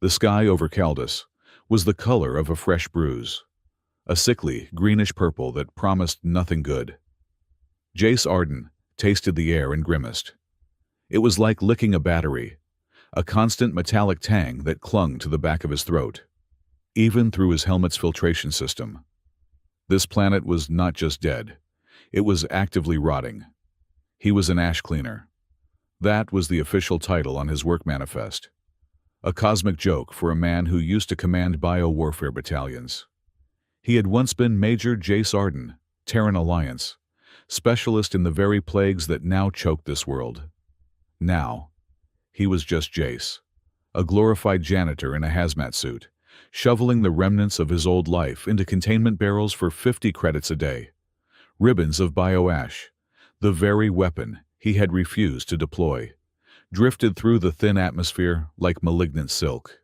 The sky over Caldus was the color of a fresh bruise, a sickly, greenish purple that promised nothing good. Jace Arden tasted the air and grimaced. It was like licking a battery, a constant metallic tang that clung to the back of his throat, even through his helmet's filtration system. This planet was not just dead, it was actively rotting. He was an ash cleaner. That was the official title on his work manifest. A cosmic joke for a man who used to command bio-warfare battalions. He had once been Major Jace Arden, Terran Alliance, specialist in the very plagues that now choked this world. Now, he was just Jace, a glorified janitor in a hazmat suit, shoveling the remnants of his old life into containment barrels for 50 credits a day. Ribbons of bio-ash, the very weapon he had refused to deploy, drifted through the thin atmosphere like malignant silk.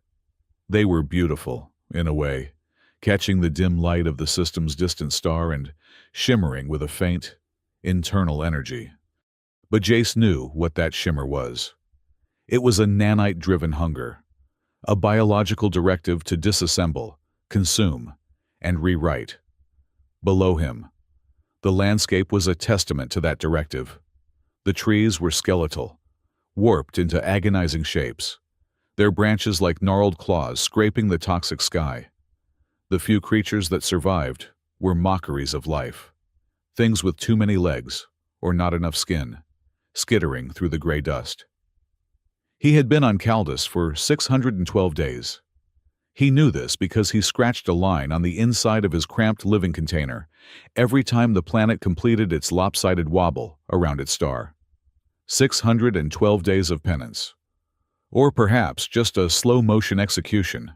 They were beautiful, in a way, catching the dim light of the system's distant star and shimmering with a faint, internal energy. But Jace knew what that shimmer was. It was a nanite-driven hunger, a biological directive to disassemble, consume, and rewrite. Below him, the landscape was a testament to that directive. The trees were skeletal, warped into agonizing shapes, their branches like gnarled claws scraping the toxic sky. The few creatures that survived were mockeries of life, things with too many legs or not enough skin, skittering through the gray dust. He had been on Caldus for 612 days. He knew this because he scratched a line on the inside of his cramped living container every time the planet completed its lopsided wobble around its star. 612 days of penance. Or perhaps just a slow-motion execution.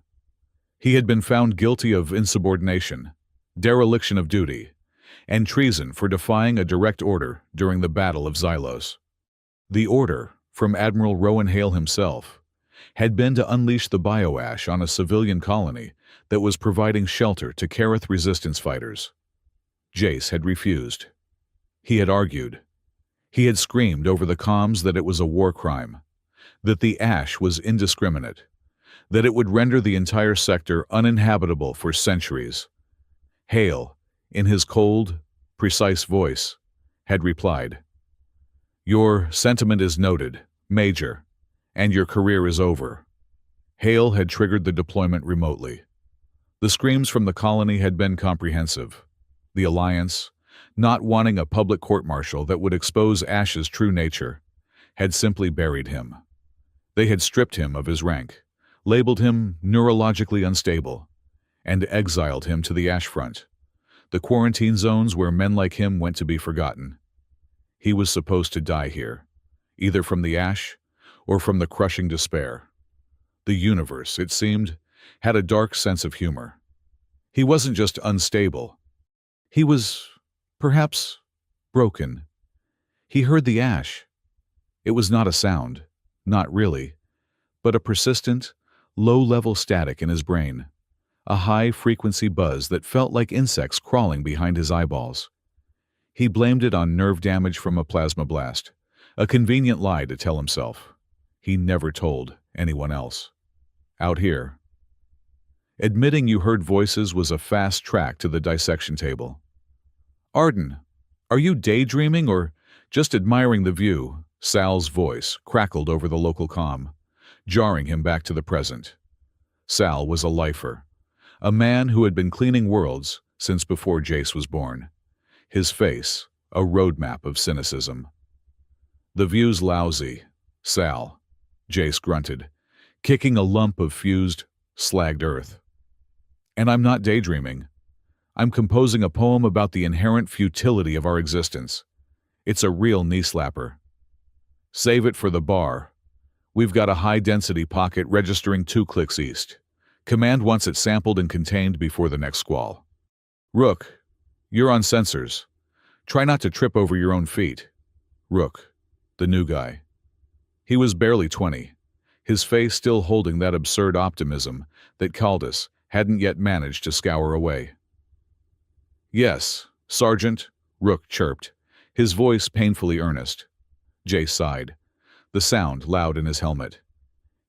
He had been found guilty of insubordination, dereliction of duty, and treason for defying a direct order during the Battle of Xylos. The order, from Admiral Rowan Hale himself, had been to unleash the bioash on a civilian colony that was providing shelter to Kareth resistance fighters. Jace had refused. He had argued. He had screamed over the comms that it was a war crime, that the ash was indiscriminate, that it would render the entire sector uninhabitable for centuries. Hale, in his cold, precise voice, had replied, "Your sentiment is noted, Major, and your career is over." Hale had triggered the deployment remotely. The screams from the colony had been comprehensive. The Alliance, not wanting a public court-martial that would expose Ash's true nature, had simply buried him. They had stripped him of his rank, labeled him neurologically unstable, and exiled him to the ash front, the quarantine zones where men like him went to be forgotten. He was supposed to die here, either from the ash or from the crushing despair. The universe, it seemed, had a dark sense of humor. He wasn't just unstable. He was, perhaps, broken. He heard the ash. It was not a sound, not really, but a persistent, low-level static in his brain, a high-frequency buzz that felt like insects crawling behind his eyeballs. He blamed it on nerve damage from a plasma blast, a convenient lie to tell himself. He never told anyone else. Out here. Admitting you heard voices was a fast track to the dissection table. "Arden, are you daydreaming or just admiring the view?" Sal's voice crackled over the local comm, jarring him back to the present. Sal was a lifer, a man who had been cleaning worlds since before Jace was born. His face, a roadmap of cynicism. "The view's lousy, Sal," Jace grunted, kicking a lump of fused, slagged earth. "And I'm not daydreaming. I'm composing a poem about the inherent futility of our existence. It's a real knee-slapper. Save it for the bar. We've got a high-density pocket registering 2 clicks east. Command wants it sampled and contained before the next squall. Rook, you're on sensors. Try not to trip over your own feet." Rook, the new guy. He was barely 20, his face still holding that absurd optimism that Caldus hadn't yet managed to scour away. "Yes, Sergeant," Rook chirped, his voice painfully earnest. Jace sighed, the sound loud in his helmet.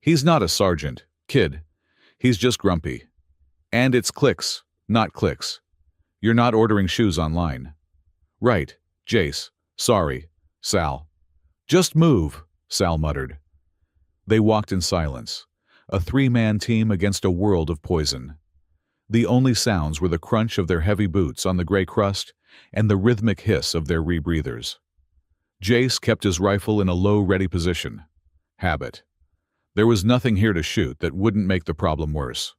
"He's not a sergeant, kid. He's just grumpy. And it's clicks, not clicks. You're not ordering shoes online. Right, Jace. Sorry, Sal. Just move, Sal muttered. They walked in silence, a three-man team against a world of poison. The only sounds were the crunch of their heavy boots on the gray crust and the rhythmic hiss of their rebreathers. Jace kept his rifle in a low, ready position. Habit. There was nothing here to shoot that wouldn't make the problem worse.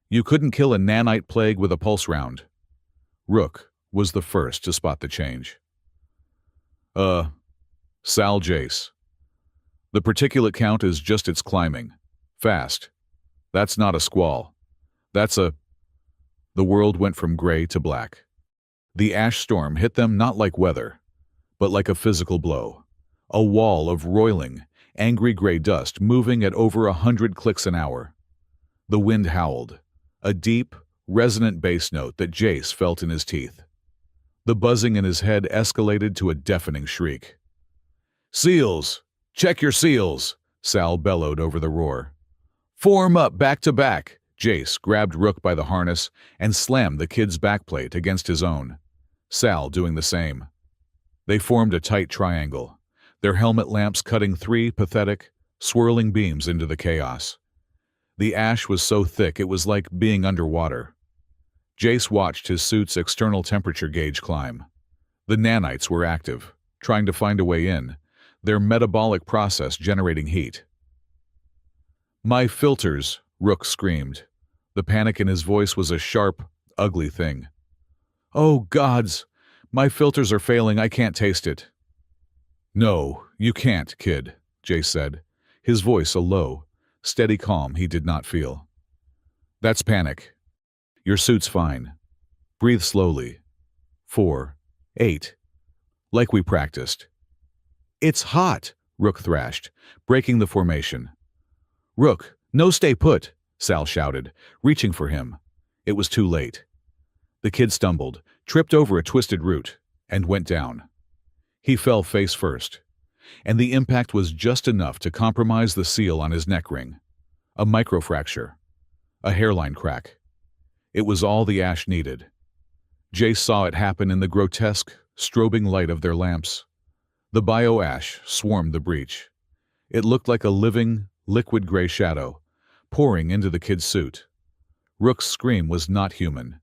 You couldn't kill a nanite plague with a pulse round. Rook was the first to spot the change. Sal Jace. The particulate count is just its climbing. Fast. That's not a squall. That's a... The world went from gray to black. The ash storm hit them not like weather, but like a physical blow. A wall of roiling, angry gray dust moving at over 100 clicks an hour. The wind howled, a deep, resonant bass note that Jace felt in his teeth. The buzzing in his head escalated to a deafening shriek. "Seals! Check your seals!" Sal bellowed over the roar. "Form up back to back!" Jace grabbed Rook by the harness and slammed the kid's backplate against his own, Sal doing the same. They formed a tight triangle, their helmet lamps cutting three pathetic, swirling beams into the chaos. The ash was so thick it was like being underwater. Jace watched his suit's external temperature gauge climb. The nanites were active, trying to find a way in, their metabolic process generating heat. "My filters," Rook screamed. The panic in his voice was a sharp, ugly thing. "Oh, gods! My filters are failing, I can't taste it." "No, you can't, kid," Jace said, his voice a low, steady calm he did not feel. "That's panic. Your suit's fine. Breathe slowly. 4, 8. Like we practiced." "It's hot," Rook thrashed, breaking the formation. "Rook, no, stay put," Sal shouted, reaching for him. It was too late. The kid stumbled, tripped over a twisted root, and went down. He fell face first, and the impact was just enough to compromise the seal on his neck ring. A microfracture. A hairline crack. It was all the ash needed. Jace saw it happen in the grotesque, strobing light of their lamps. The bio-ash swarmed the breach. It looked like a living, liquid gray shadow, pouring into the kid's suit. Rook's scream was not human.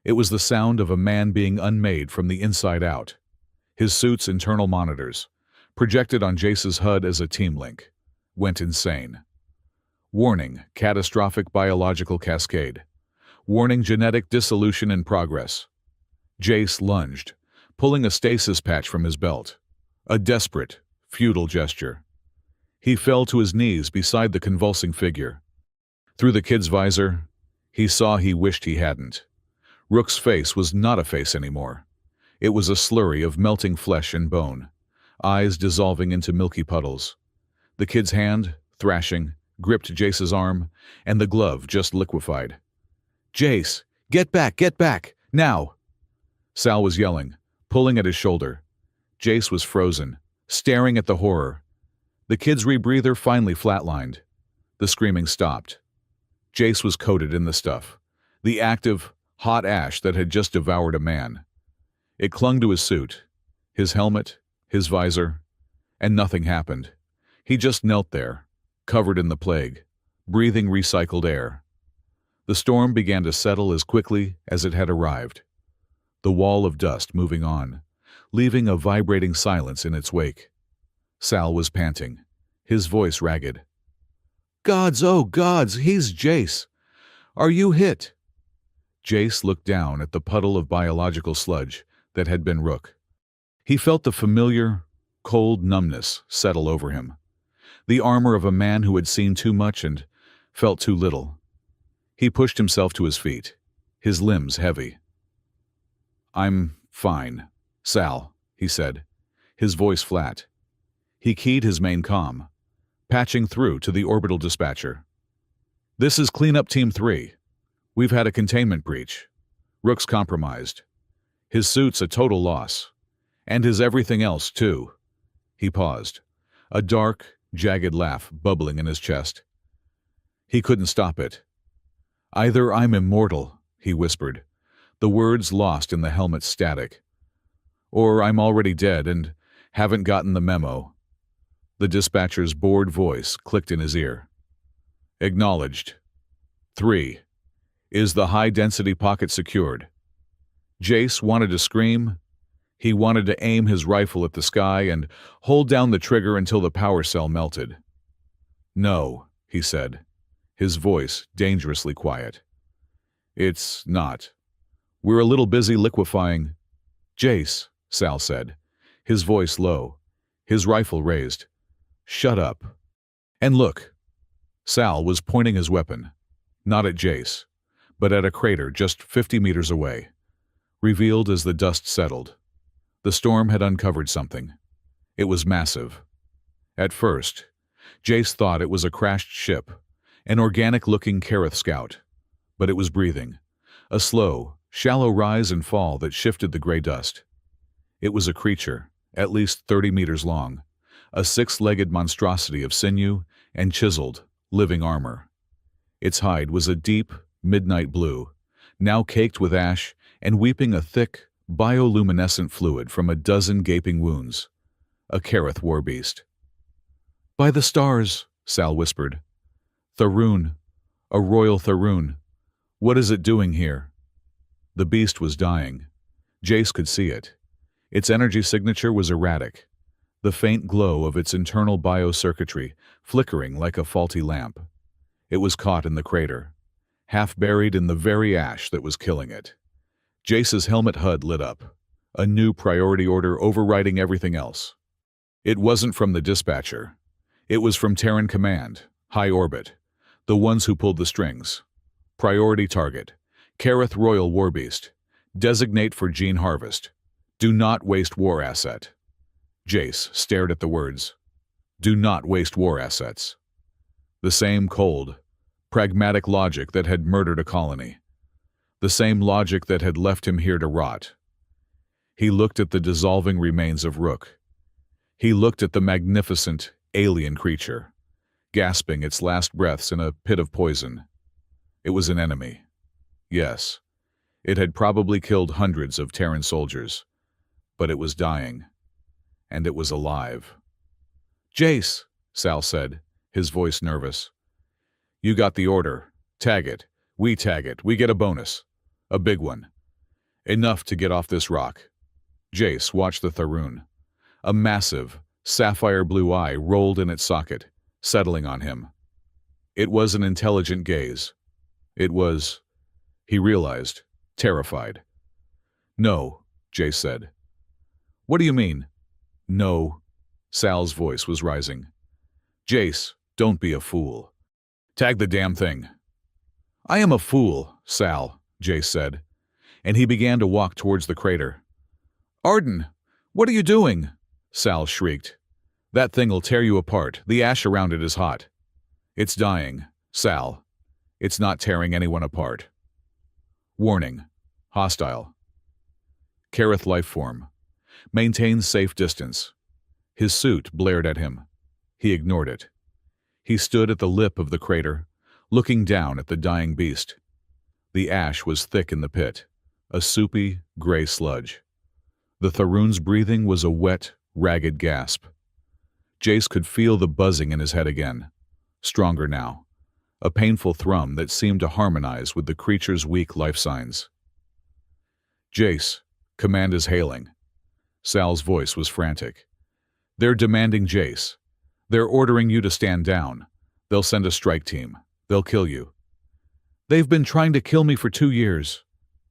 It was the sound of a man being unmade from the inside out. His suit's internal monitors, projected on Jace's HUD as a team link, went insane. Warning, catastrophic biological cascade. Warning, genetic dissolution in progress. Jace lunged, pulling a stasis patch from his belt. A desperate, futile gesture. He fell to his knees beside the convulsing figure. Through the kid's visor, he saw he wished he hadn't. Rook's face was not a face anymore. It was a slurry of melting flesh and bone, eyes dissolving into milky puddles. The kid's hand, thrashing, gripped Jace's arm, and the glove just liquefied. "Jace, get back, now!" Sal was yelling, pulling at his shoulder. Jace was frozen, staring at the horror. The kid's rebreather finally flatlined. The screaming stopped. Jace was coated in the stuff, the active, hot ash that had just devoured a man. It clung to his suit, his helmet, his visor, and nothing happened. He just knelt there, covered in the plague, breathing recycled air. The storm began to settle as quickly as it had arrived. The wall of dust moving on, leaving a vibrating silence in its wake. Sal was panting, his voice ragged. "Gods, oh gods, he's Jace! Are you hit?" Jace looked down at the puddle of biological sludge that had been Rook. He felt the familiar, cold numbness settle over him. The armor of a man who had seen too much and felt too little. He pushed himself to his feet, his limbs heavy. "I'm fine, Sal," he said, his voice flat. He keyed his main comm, patching through to the orbital dispatcher. "This is Cleanup Team 3. We've had a containment breach. Rook's compromised. His suit's a total loss. And his everything else, too." He paused, a dark, jagged laugh bubbling in his chest. He couldn't stop it. "Either I'm immortal," he whispered, the words lost in the helmet's static, "or I'm already dead and haven't gotten the memo." The dispatcher's bored voice clicked in his ear. "Acknowledged. 3. Is the high-density pocket secured?" Jace wanted to scream. He wanted to aim his rifle at the sky and hold down the trigger until the power cell melted. "No," he said, his voice dangerously quiet. "It's not. We're a little busy liquefying." "Jace," Sal said, his voice low, his rifle raised. "Shut up. And look." Sal was pointing his weapon, not at Jace, but at a crater just 50 meters away, revealed as the dust settled. The storm had uncovered something. It was massive. At first, Jace thought it was a crashed ship, an organic-looking Kareth scout, but it was breathing, a slow, shallow rise and fall that shifted the gray dust. It was a creature, at least 30 meters long, a six-legged monstrosity of sinew and chiseled, living armor. Its hide was a deep, midnight blue, now caked with ash and weeping a thick, bioluminescent fluid from a dozen gaping wounds. A Kareth war beast. "By the stars," Sal whispered. "Tharoon. A royal Tharoon. What is it doing here?" The beast was dying. Jace could see it. Its energy signature was erratic, the faint glow of its internal biocircuitry flickering like a faulty lamp. It was caught in the crater, half buried in the very ash that was killing it. Jace's helmet HUD lit up, a new priority order overriding everything else. It wasn't from the dispatcher. It was from Terran Command, High Orbit, the ones who pulled the strings. Priority target, Kareth Royal Warbeast. Designate for gene harvest. Do not waste war asset. Jace stared at the words. Do not waste war assets. The same cold, pragmatic logic that had murdered a colony. The same logic that had left him here to rot. He looked at the dissolving remains of Rook. He looked at the magnificent, alien creature, gasping its last breaths in a pit of poison. It was an enemy. Yes, it had probably killed hundreds of Terran soldiers, but it was dying, and it was alive. "Jace," Sal said, his voice nervous. "You got the order. Tag it. We tag it. We get a bonus. A big one. Enough to get off this rock." Jace watched the Tharoon. A massive, sapphire blue eye rolled in its socket, settling on him. It was an intelligent gaze. It was, he realized, terrified. "No," Jace said. "What do you mean?" "No." Sal's voice was rising. "Jace, don't be a fool. Tag the damn thing." "I am a fool, Sal," Jace said, and he began to walk towards the crater. "Arden, what are you doing?" Sal shrieked. "That thing'll tear you apart. The ash around it is hot." "It's dying, Sal. It's not tearing anyone apart." Warning. Hostile. Kareth lifeform. Maintain safe distance. His suit blared at him. He ignored it. He stood at the lip of the crater, looking down at the dying beast. The ash was thick in the pit, a soupy, gray sludge. The Tharoon's breathing was a wet, ragged gasp. Jace could feel the buzzing in his head again, stronger now, a painful thrum that seemed to harmonize with the creature's weak life signs. "Jace, command is hailing." Sal's voice was frantic. "They're demanding Jace. They're ordering you to stand down. They'll send a strike team. They'll kill you." "They've been trying to kill me for 2 years.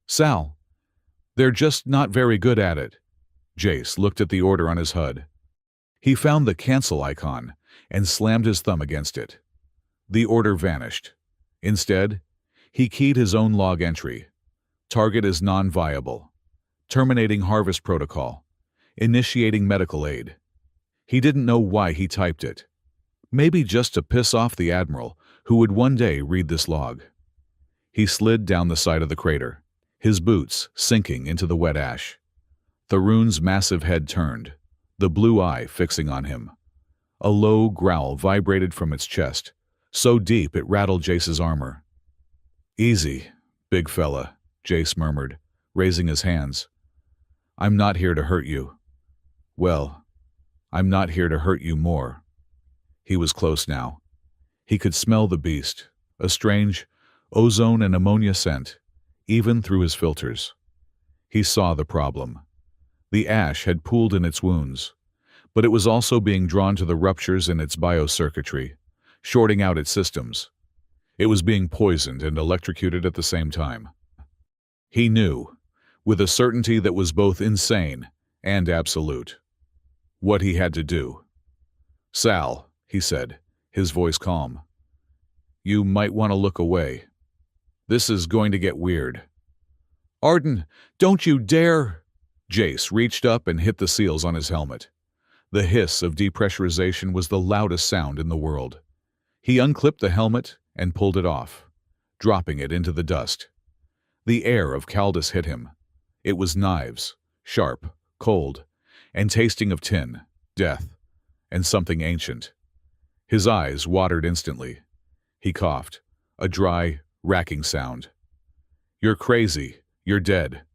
Sal, they're just not very good at it." Jace looked at the order on his HUD. He found the cancel icon and slammed his thumb against it. The order vanished. Instead, he keyed his own log entry. Target is non-viable. Terminating harvest protocol. Initiating medical aid. He didn't know why he typed it. Maybe just to piss off the Admiral, who would one day read this log. He slid down the side of the crater, his boots sinking into the wet ash. Tharoon's massive head turned, the blue eye fixing on him. A low growl vibrated from its chest, so deep it rattled Jace's armor. Easy, big fella, Jace murmured, raising his hands. I'm not here to hurt you. Well, I'm not here to hurt you more. He was close now. He could smell the beast, a strange ozone and ammonia scent, even through his filters. He saw the problem. The ash had pooled in its wounds, but it was also being drawn to the ruptures in its biocircuitry, shorting out its systems. It was being poisoned and electrocuted at the same time. He knew, with a certainty that was both insane and absolute, what he had to do. "Sal," he said, his voice calm, "you might want to look away. This is going to get weird." "Arden, don't you dare!" Jace reached up and hit the seals on his helmet. The hiss of depressurization was the loudest sound in the world. He unclipped the helmet and pulled it off, dropping it into the dust. The air of Caldus hit him. It was knives, sharp, cold, and tasting of tin, death, and something ancient. His eyes watered instantly. He coughed, a dry, racking sound. "You're crazy. You're dead."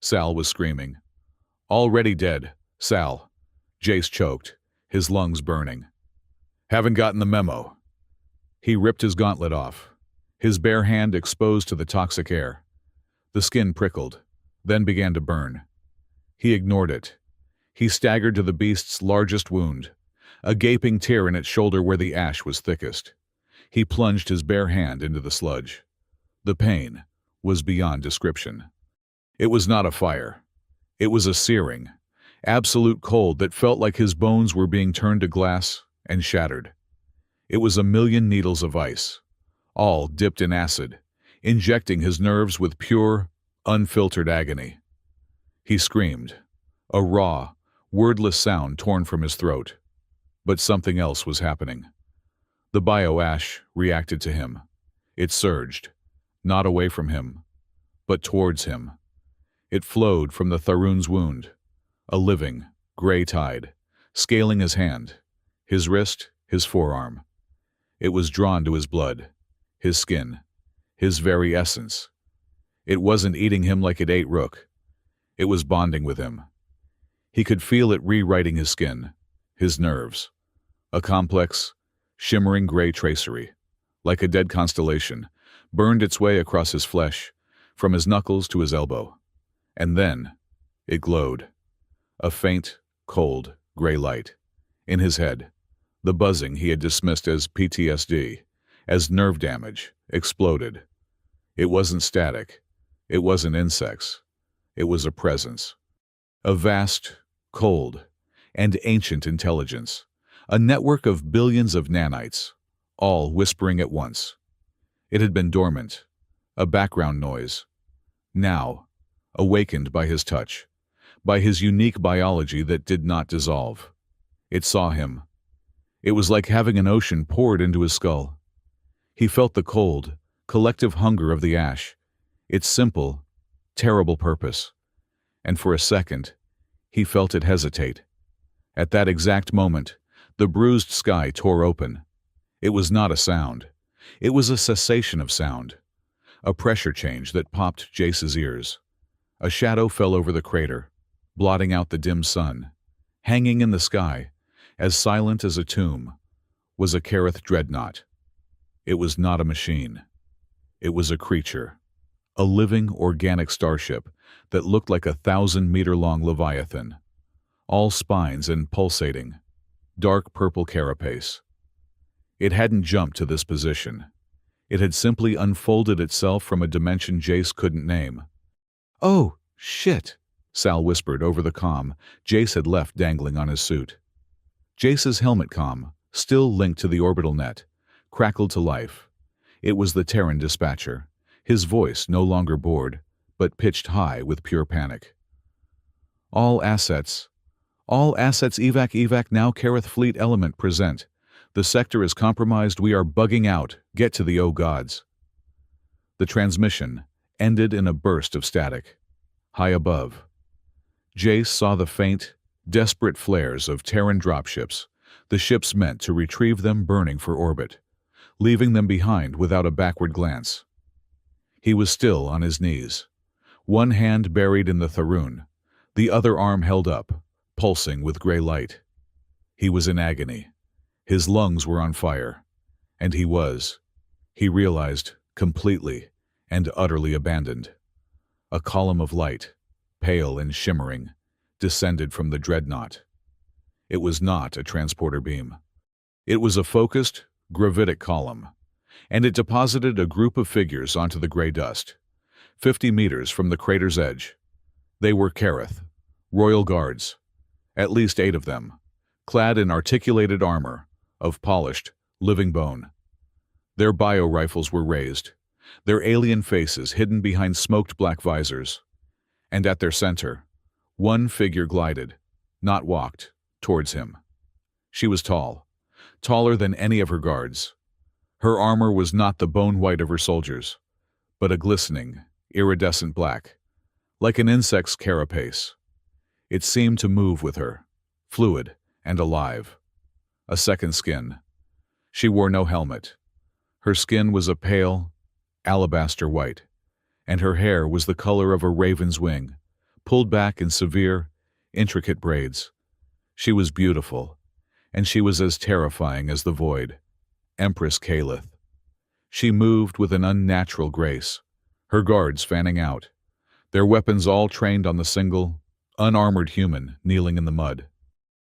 Sal was screaming. "Already dead, Sal." Jace choked, his lungs burning. "Haven't gotten the memo." He ripped his gauntlet off, his bare hand exposed to the toxic air. The skin prickled, then began to burn. He ignored it. He staggered to the beast's largest wound, a gaping tear in its shoulder where the ash was thickest. He plunged his bare hand into the sludge. The pain was beyond description. It was not a fire. It was a searing, absolute cold that felt like his bones were being turned to glass and shattered. It was a million needles of ice, all dipped in acid, injecting his nerves with pure, unfiltered agony. He screamed, a raw, wordless sound torn from his throat. But something else was happening. The bio-ash reacted to him. It surged, not away from him, but towards him. It flowed from the Tharun's wound, a living, gray tide, scaling his hand, his wrist, his forearm. It was drawn to his blood, his skin, his very essence. It wasn't eating him like it ate Rook. It was bonding with him. He could feel it rewriting his skin, his nerves. A complex, shimmering gray tracery, like a dead constellation, burned its way across his flesh, from his knuckles to his elbow. And then, it glowed. A faint, cold, gray light. In his head, the buzzing he had dismissed as PTSD, as nerve damage, exploded. It wasn't static. It wasn't insects. It was a presence. A vast, cold, and ancient intelligence. A network of billions of nanites, all whispering at once. It had been dormant, a background noise. Now, awakened by his touch, by his unique biology that did not dissolve. It saw him. It was like having an ocean poured into his skull. He felt the cold, collective hunger of the ash, its simple, terrible purpose. And for a second, he felt it hesitate. At that exact moment, the bruised sky tore open. It was not a sound. It was a cessation of sound. A pressure change that popped Jace's ears. A shadow fell over the crater, blotting out the dim sun. Hanging in the sky, as silent as a tomb, was a Kareth dreadnought. It was not a machine. It was a creature. A living, organic starship that looked like a 1,000-meter-long leviathan. All spines and pulsating, dark purple carapace. It hadn't jumped to this position. It had simply unfolded itself from a dimension Jace couldn't name. "Oh, shit," Sal whispered over the comm Jace had left dangling on his suit. Jace's helmet comm, still linked to the orbital net, crackled to life. It was the Terran dispatcher, his voice no longer bored, but pitched high with pure panic. All assets evac now Kareth Fleet Element present. The sector is compromised, we are bugging out, get to the gods." The transmission ended in a burst of static. High above, Jace saw the faint, desperate flares of Terran dropships, the ships meant to retrieve them burning for orbit, leaving them behind without a backward glance. He was still on his knees, one hand buried in the Tharoon, the other arm held up, pulsing with gray light. He was in agony. His lungs were on fire, and he realized, completely and utterly abandoned. A column of light, pale and shimmering, descended from the dreadnought. It was not a transporter beam. It was a focused, gravitic column, and it deposited a group of figures onto the gray dust, 50 meters from the crater's edge. They were Kareth, royal guards, at least 8 of them, clad in articulated armor of polished, living bone. Their bio-rifles were raised, their alien faces hidden behind smoked black visors, and at their center, one figure glided, not walked, towards him. She was tall, taller than any of her guards. Her armor was not the bone white of her soldiers, but a glistening, iridescent black, like an insect's carapace. It seemed to move with her, fluid and alive. A second skin. She wore no helmet. Her skin was a pale, alabaster white, and her hair was the color of a raven's wing, pulled back in severe, intricate braids. She was beautiful, and she was as terrifying as the void. Empress Calith. She moved with an unnatural grace, her guards fanning out, their weapons all trained on the single, unarmored human kneeling in the mud.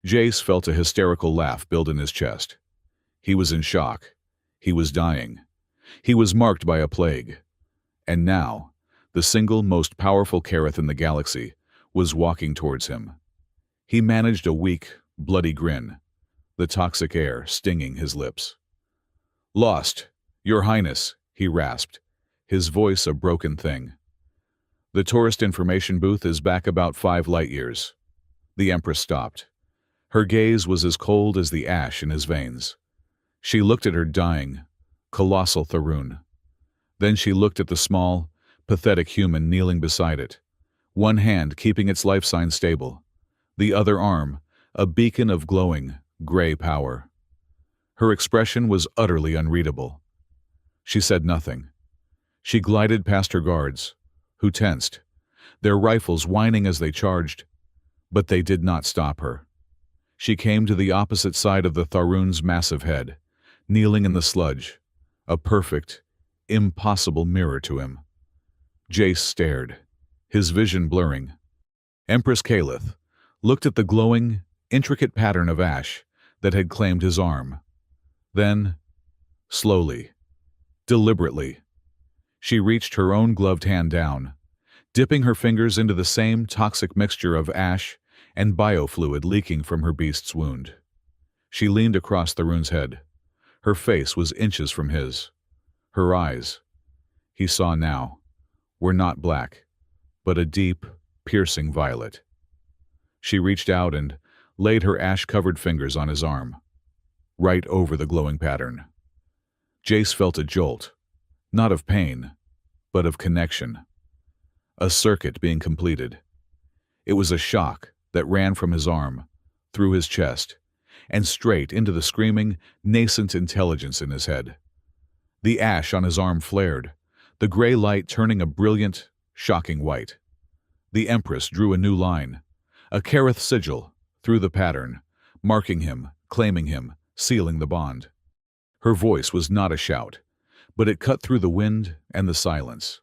Jace felt a hysterical laugh build in his chest. He was in shock. He was dying. He was marked by a plague. And now, the single most powerful Kareth in the galaxy was walking towards him. He managed a weak, bloody grin, the toxic air stinging his lips. "Lost, Your Highness," he rasped, his voice a broken thing. "The tourist information booth is back about 5 light years." The Empress stopped. Her gaze was as cold as the ash in his veins. She looked at her dying, colossal Tharoon. Then she looked at the small, pathetic human kneeling beside it, one hand keeping its life sign stable, the other arm a beacon of glowing, gray power. Her expression was utterly unreadable. She said nothing. She glided past her guards, who tensed, their rifles whining as they charged, but they did not stop her. She came to the opposite side of the Tharoon's massive head, kneeling in the sludge, a perfect, impossible mirror to him. Jace stared, his vision blurring. Empress Calith looked at the glowing, intricate pattern of ash that had claimed his arm. Then, slowly, deliberately, she reached her own gloved hand down, dipping her fingers into the same toxic mixture of ash and biofluid leaking from her beast's wound. She leaned across Tharoon's head. Her face was inches from his. Her eyes, he saw now, were not black, but a deep, piercing violet. She reached out and laid her ash-covered fingers on his arm, right over the glowing pattern. Jace felt a jolt, not of pain, but of connection. A circuit being completed. It was a shock that ran from his arm, through his chest, and straight into the screaming, nascent intelligence in his head. The ash on his arm flared, the gray light turning a brilliant, shocking white. The Empress drew a new line, a Kareth sigil, through the pattern, marking him, claiming him, sealing the bond. Her voice was not a shout, but it cut through the wind and the silence,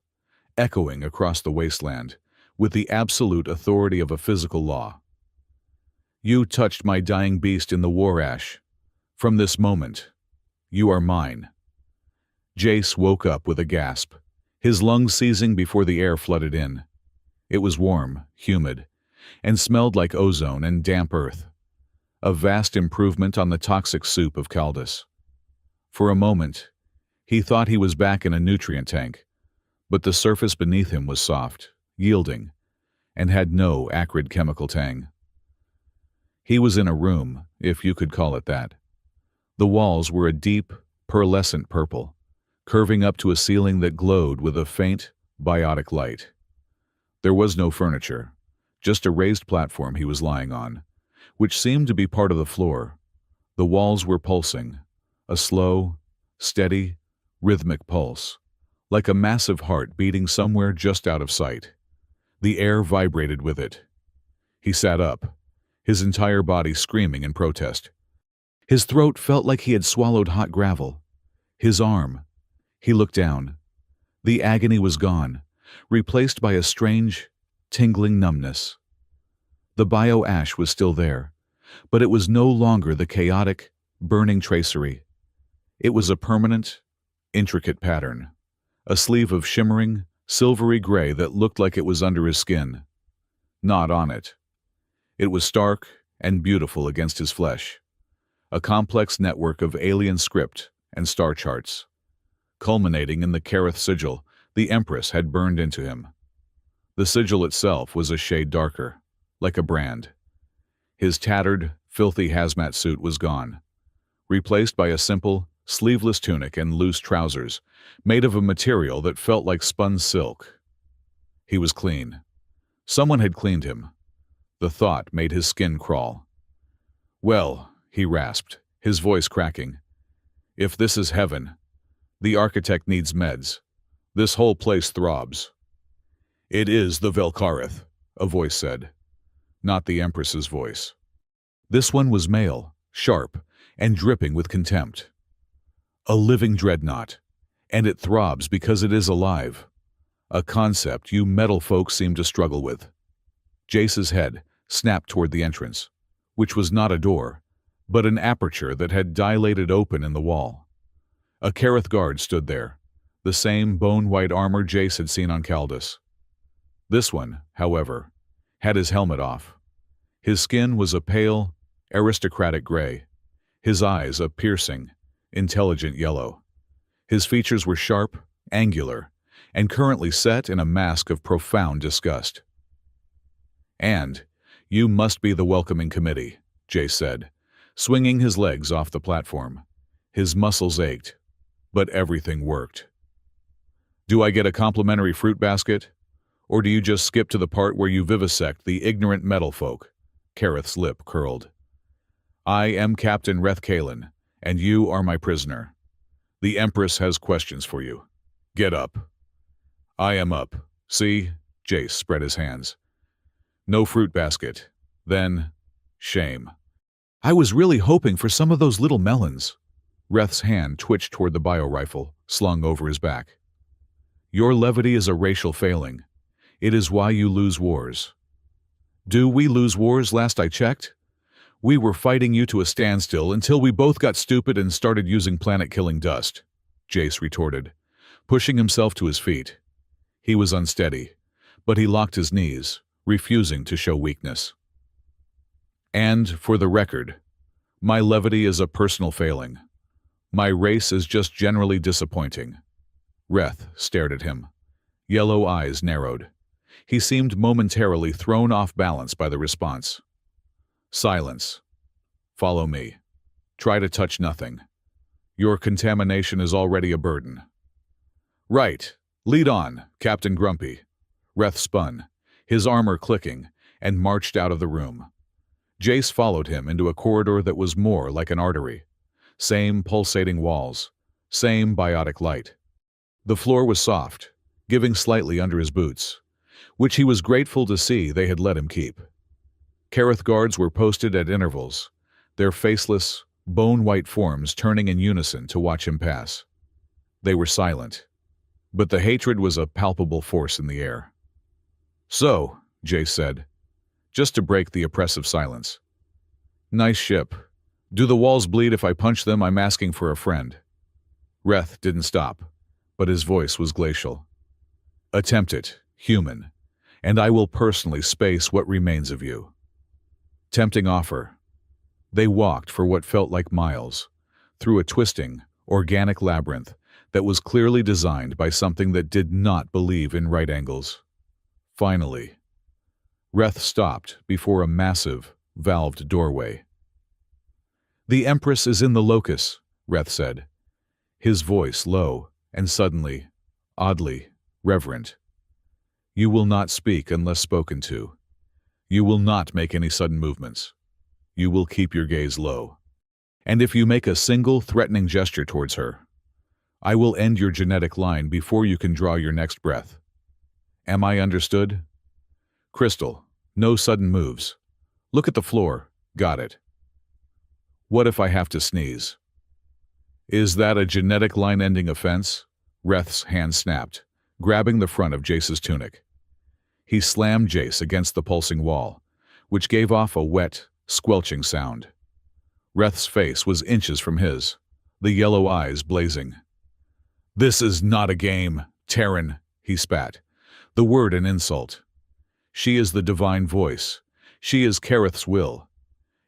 echoing across the wasteland with the absolute authority of a physical law. "You touched my dying beast in the war ash. From this moment, you are mine." Jace woke up with a gasp, his lungs seizing before the air flooded in. It was warm, humid, and smelled like ozone and damp earth, a vast improvement on the toxic soup of Kaldis. For a moment, he thought he was back in a nutrient tank, but the surface beneath him was soft, yielding, and had no acrid chemical tang. He was in a room, if you could call it that. The walls were a deep, pearlescent purple, curving up to a ceiling that glowed with a faint, biotic light. There was no furniture, just a raised platform he was lying on, which seemed to be part of the floor. The walls were pulsing, a slow, steady, rhythmic pulse, like a massive heart beating somewhere just out of sight. The air vibrated with it. He sat up, his entire body screaming in protest. His throat felt like he had swallowed hot gravel. His arm. He looked down. The agony was gone, replaced by a strange, tingling numbness. The bio-ash was still there, but it was no longer the chaotic, burning tracery. It was a permanent, intricate pattern, a sleeve of shimmering, silvery gray that looked like it was under his skin, not on it. It was stark and beautiful against his flesh, a complex network of alien script and star charts, culminating in the Kareth sigil the Empress had burned into him. The sigil itself was a shade darker, like a brand. His tattered, filthy hazmat suit was gone, replaced by a simple, sleeveless tunic and loose trousers, made of a material that felt like spun silk. He was clean. Someone had cleaned him. The thought made his skin crawl. "Well," he rasped, his voice cracking, "if this is heaven, the architect needs meds. This whole place throbs." "It is the Velkareth," a voice said, not the Empress's voice. This one was male, sharp, and dripping with contempt. "A living dreadnought, and it throbs because it is alive. A concept you metal folk seem to struggle with." Jace's head snapped toward the entrance, which was not a door, but an aperture that had dilated open in the wall. A Kareth guard stood there, the same bone-white armor Jace had seen on Kaldis. This one, however, had his helmet off. His skin was a pale, aristocratic gray, his eyes a piercing, intelligent yellow. His features were sharp, angular, and currently set in a mask of profound disgust. "And you must be the welcoming committee," Jace said, swinging his legs off the platform. His muscles ached, but everything worked. "Do I get a complimentary fruit basket? Or do you just skip to the part where you vivisect the ignorant metal folk?" Kareth's lip curled. "I am Captain Reth Kalen, and you are my prisoner. The Empress has questions for you. Get up." "I am up. See?" Jace spread his hands. "No fruit basket. Then, shame." "I was really hoping for some of those little melons." Reth's hand twitched toward the bio-rifle, slung over his back. "Your levity is a racial failing. It is why you lose wars." "Do we lose wars last I checked? We were fighting you to a standstill until we both got stupid and started using planet-killing dust," Jace retorted, pushing himself to his feet. He was unsteady, but he locked his knees, refusing to show weakness. "And, for the record, my levity is a personal failing. My race is just generally disappointing." Reth stared at him. Yellow eyes narrowed. He seemed momentarily thrown off balance by the response. "Silence. Follow me. Try to touch nothing. Your contamination is already a burden." "Right. Lead on, Captain Grumpy." Reth spun, his armor clicking, and marched out of the room. Jace followed him into a corridor that was more like an artery. Same pulsating walls, same biotic light. The floor was soft, giving slightly under his boots, which he was grateful to see they had let him keep. Kareth guards were posted at intervals, their faceless, bone-white forms turning in unison to watch him pass. They were silent, but the hatred was a palpable force in the air. "So," Jace said, just to break the oppressive silence. "Nice ship. Do the walls bleed if I punch them? I'm asking for a friend." Reth didn't stop, but his voice was glacial. "Attempt it, human, and I will personally space what remains of you." Tempting offer. They walked for what felt like miles, through a twisting, organic labyrinth that was clearly designed by something that did not believe in right angles. Finally, Reth stopped before a massive, valved doorway. "The Empress is in the locus," Reth said, his voice low and suddenly, oddly, reverent. "You will not speak unless spoken to. You will not make any sudden movements. You will keep your gaze low. And if you make a single threatening gesture towards her, I will end your genetic line before you can draw your next breath. Am I understood? Crystal, no sudden moves. Look at the floor. Got it. What if I have to sneeze? Is that a genetic line-ending offense? Reth's hand snapped, grabbing the front of Jace's tunic. He slammed Jace against the pulsing wall, which gave off a wet, squelching sound. Reth's face was inches from his, the yellow eyes blazing. This is not a game, Terran, he spat, the word an insult. She is the divine voice. She is Kareth's will.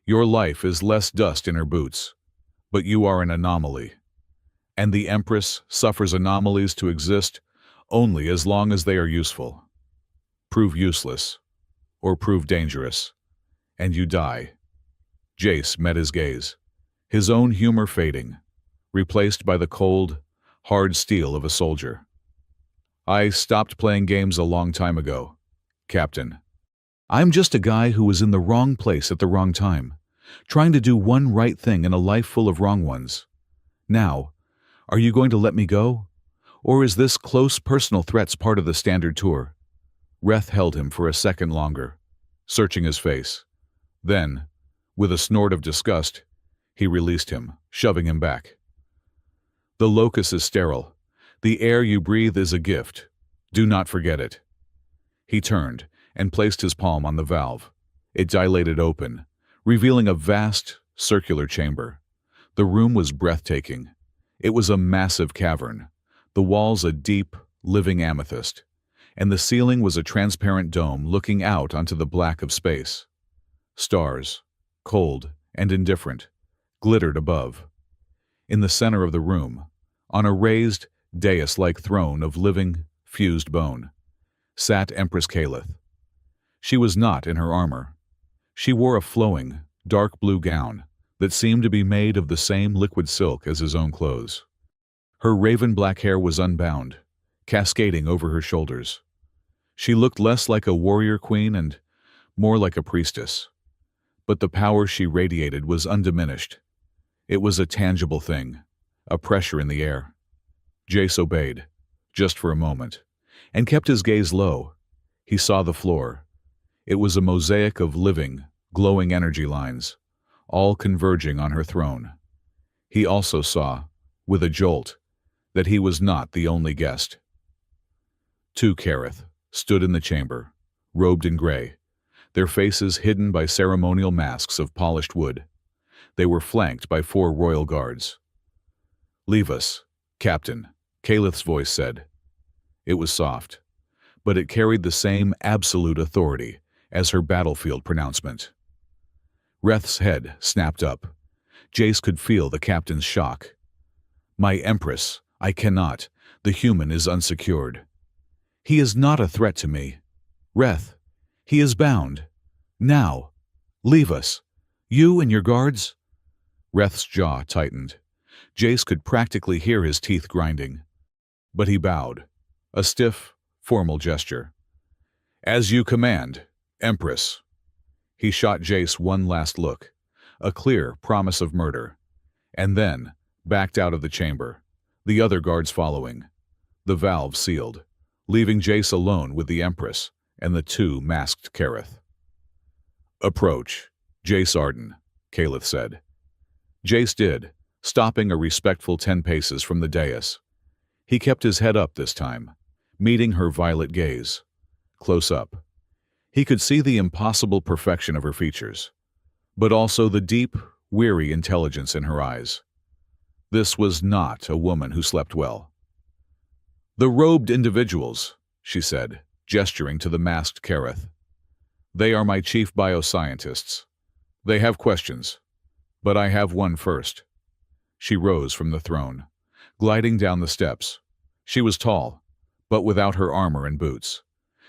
Your life is less dust in her boots, but you are an anomaly. And the Empress suffers anomalies to exist only as long as they are useful. Prove useless, or prove dangerous, and you die. Jace met his gaze, his own humor fading, replaced by the cold, hard steel of a soldier. I stopped playing games a long time ago, Captain. I'm just a guy who was in the wrong place at the wrong time, trying to do one right thing in a life full of wrong ones. Now, are you going to let me go? Or is this close personal threats part of the standard tour? Reth held him for a second longer, searching his face. Then, with a snort of disgust, he released him, shoving him back. The locus is sterile. The air you breathe is a gift. Do not forget it. He turned and placed his palm on the valve. It dilated open, revealing a vast, circular chamber. The room was breathtaking. It was a massive cavern, the walls a deep, living amethyst, and the ceiling was a transparent dome looking out onto the black of space. Stars, cold and indifferent, glittered above. In the center of the room, on a raised, dais-like throne of living, fused bone, sat Empress Kaleth. She was not in her armor. She wore a flowing, dark blue gown that seemed to be made of the same liquid silk as his own clothes. Her raven-black hair was unbound, cascading over her shoulders. She looked less like a warrior queen and more like a priestess. But the power she radiated was undiminished. It was a tangible thing, a pressure in the air. Jace obeyed, just for a moment, and kept his gaze low. He saw the floor. It was a mosaic of living, glowing energy lines, all converging on her throne. He also saw, with a jolt, that he was not the only guest. Two Kareth stood in the chamber, robed in gray, their faces hidden by ceremonial masks of polished wood. They were flanked by 4 royal guards. "Leave us, Captain," Kaleth's voice said. It was soft, but it carried the same absolute authority as her battlefield pronouncement. Reth's head snapped up. Jace could feel the captain's shock. "My Empress, I cannot. The human is unsecured. He is not a threat to me. Reth, he is bound. Now, leave us. You and your guards?" Reth's jaw tightened. Jace could practically hear his teeth grinding. But he bowed, a stiff, formal gesture. "As you command, Empress." He shot Jace one last look, a clear promise of murder, and then backed out of the chamber, the other guards following. The valve sealed, leaving Jace alone with the Empress and the 2 masked Kareth. "Approach, Jace Arden," Kaleth said. Jace did, stopping a respectful 10 paces from the dais. He kept his head up this time, meeting her violet gaze. Close up. He could see the impossible perfection of her features, but also the deep, weary intelligence in her eyes. This was not a woman who slept well. "The robed individuals," she said, gesturing to the masked Kareth. "They are my chief bioscientists. They have questions, but I have one first." She rose from the throne, gliding down the steps. She was tall, but without her armor and boots.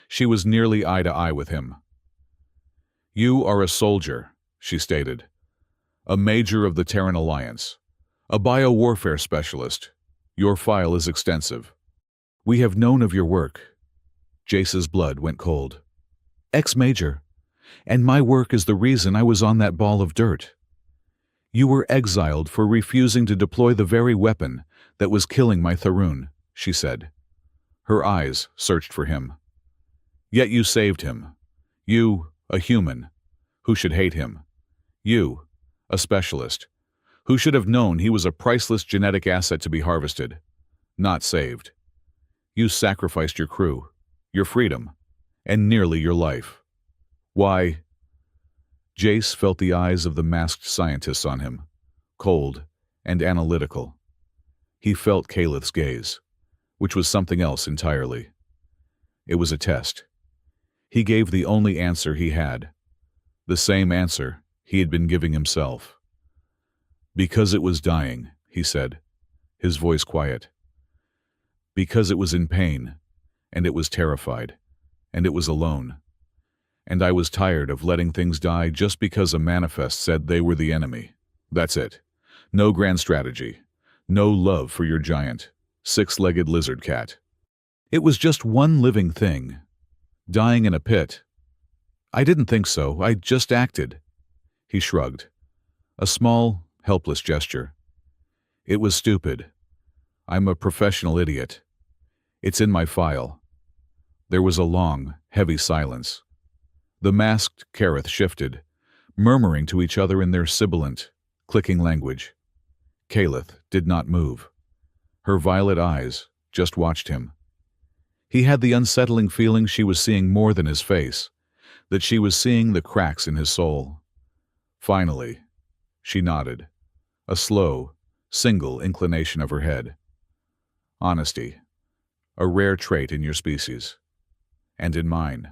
She was nearly eye to eye with him. "You are a soldier," she stated. "A major of the Terran Alliance. A biowarfare specialist. Your file is extensive. We have known of your work." Jace's blood went cold. "Ex-major. And my work is the reason I was on that ball of dirt." You were exiled for refusing to deploy the very weapon that was killing my Tharun, she said. Her eyes searched for him. Yet you saved him. You, a human, who should hate him. You, a specialist, who should have known he was a priceless genetic asset to be harvested, not saved. You sacrificed your crew, your freedom, and nearly your life. Why? Jace felt the eyes of the masked scientists on him, cold and analytical. He felt Calith's gaze, which was something else entirely. It was a test. He gave the only answer he had, the same answer he had been giving himself. Because it was dying, he said, his voice quiet. Because it was in pain, and it was terrified, and it was alone. And I was tired of letting things die just because a manifest said they were the enemy. That's it. No grand strategy. No love for your giant, six-legged lizard cat. It was just one living thing, dying in a pit. I didn't think so, I just acted. He shrugged. A small, helpless gesture. It was stupid. I'm a professional idiot. It's in my file. There was a long, heavy silence. The masked Kareth shifted, murmuring to each other in their sibilant, clicking language. Calith did not move. Her violet eyes just watched him. He had the unsettling feeling she was seeing more than his face, that she was seeing the cracks in his soul. Finally, she nodded, a slow, single inclination of her head. Honesty, a rare trait in your species, and in mine.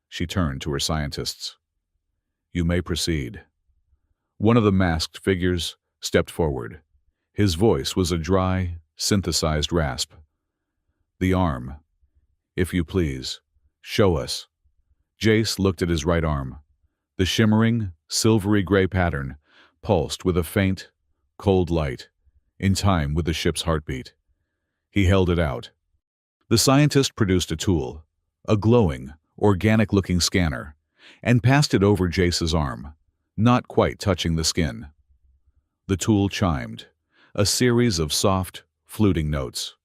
She turned to her scientists. You may proceed. One of the masked figures stepped forward. His voice was a dry, synthesized rasp. The arm. If you please, show us. Jace looked at his right arm. The shimmering, silvery gray pattern pulsed with a faint, cold light, in time with the ship's heartbeat. He held it out. The scientist produced a tool, a glowing, organic-looking scanner, and passed it over Jace's arm, not quite touching the skin. The tool chimed, a series of soft, fluting notes.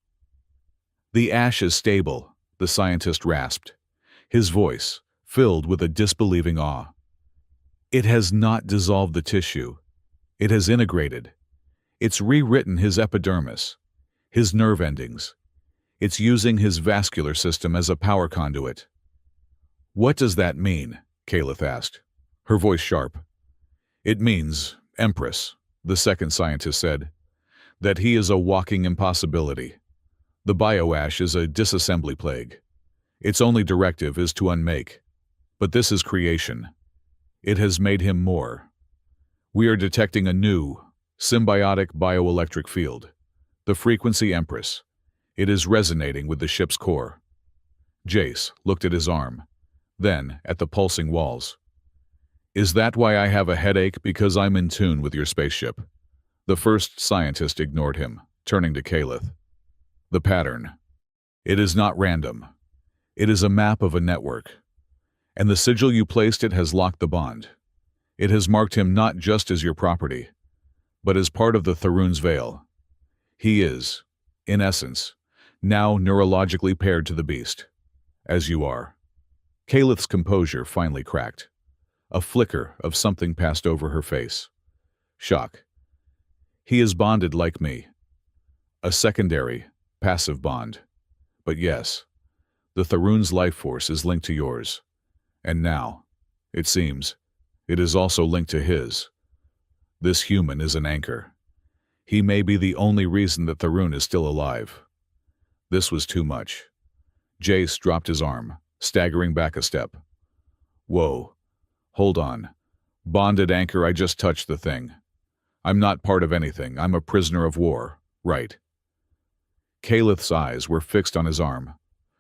The ash is stable, the scientist rasped, his voice filled with a disbelieving awe. It has not dissolved the tissue. It has integrated. It's rewritten his epidermis, his nerve endings. It's using his vascular system as a power conduit. What does that mean? Calith asked, her voice sharp. It means, Empress, the second scientist said, that he is a walking impossibility. The bioash is a disassembly plague. Its only directive is to unmake. But this is creation. It has made him more. We are detecting a new, symbiotic bioelectric field, the frequency Empress. It is resonating with the ship's core. Jace looked at his arm, then at the pulsing walls. Is that why I have a headache? Because I'm in tune with your spaceship? The first scientist ignored him, turning to Calith. The pattern. It is not random. It is a map of a network. And the sigil you placed it has locked the bond. It has marked him not just as your property, but as part of the Tharun's veil. He is, in essence, now neurologically paired to the beast, as you are. Calith's composure finally cracked. A flicker of something passed over her face. Shock. He is bonded like me. A secondary, passive bond. But yes, the Tharun's life force is linked to yours. And now, it seems, it is also linked to his. This human is an anchor. He may be the only reason that Tharun is still alive. This was too much. Jace dropped his arm, staggering back a step. Whoa. Hold on. Bonded anchor, I just touched the thing. I'm not part of anything. I'm a prisoner of war, right? Calith's eyes were fixed on his arm.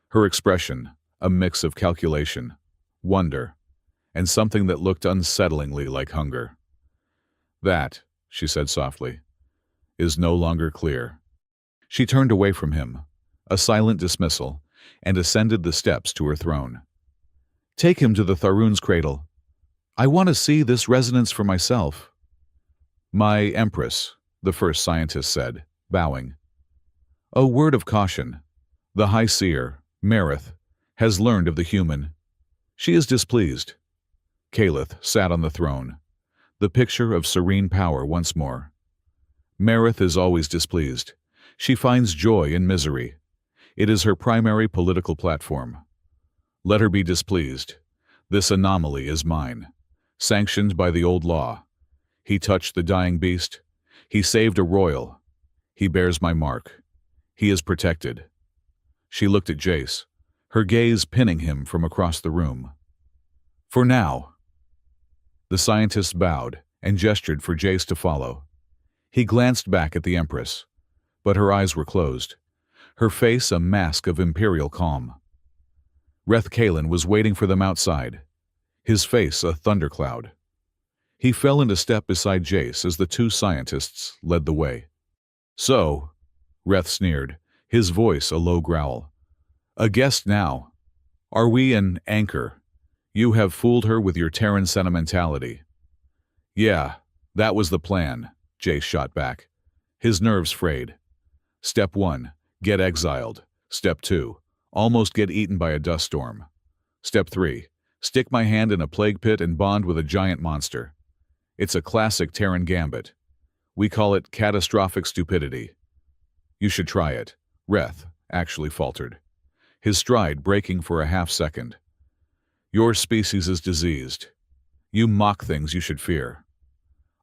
Her expression, a mix of calculation, wonder, and something that looked unsettlingly like hunger. That, she said softly, is no longer clear. She turned away from him, a silent dismissal, and ascended the steps to her throne. Take him to the Tharun's cradle. I want to see this resonance for myself. My Empress, the first scientist said, bowing. A word of caution. The High Seer, Marith, has learned of the human. She is displeased. Calith sat on the throne, the picture of serene power once more. Marith is always displeased. She finds joy in misery. It is her primary political platform. Let her be displeased. This anomaly is mine, sanctioned by the old law. He touched the dying beast. He saved a royal. He bears my mark. He is protected. She looked at Jace, her gaze pinning him from across the room. For now. The scientist bowed and gestured for Jace to follow. He glanced back at the Empress, but her eyes were closed, her face a mask of imperial calm. Reth Kalen was waiting for them outside, his face a thundercloud. He fell into step beside Jace as the two scientists led the way. So, Reth sneered, his voice a low growl. A guest now. Are we an anchor? You have fooled her with your Terran sentimentality. Yeah, that was the plan, Jace shot back. His nerves frayed. Step 1, get exiled. Step 2, almost get eaten by a dust storm. Step 3, stick my hand in a plague pit and bond with a giant monster. It's a classic Terran gambit. We call it catastrophic stupidity. You should try it, Reth actually faltered, his stride breaking for a half second. Your species is diseased. You mock things you should fear.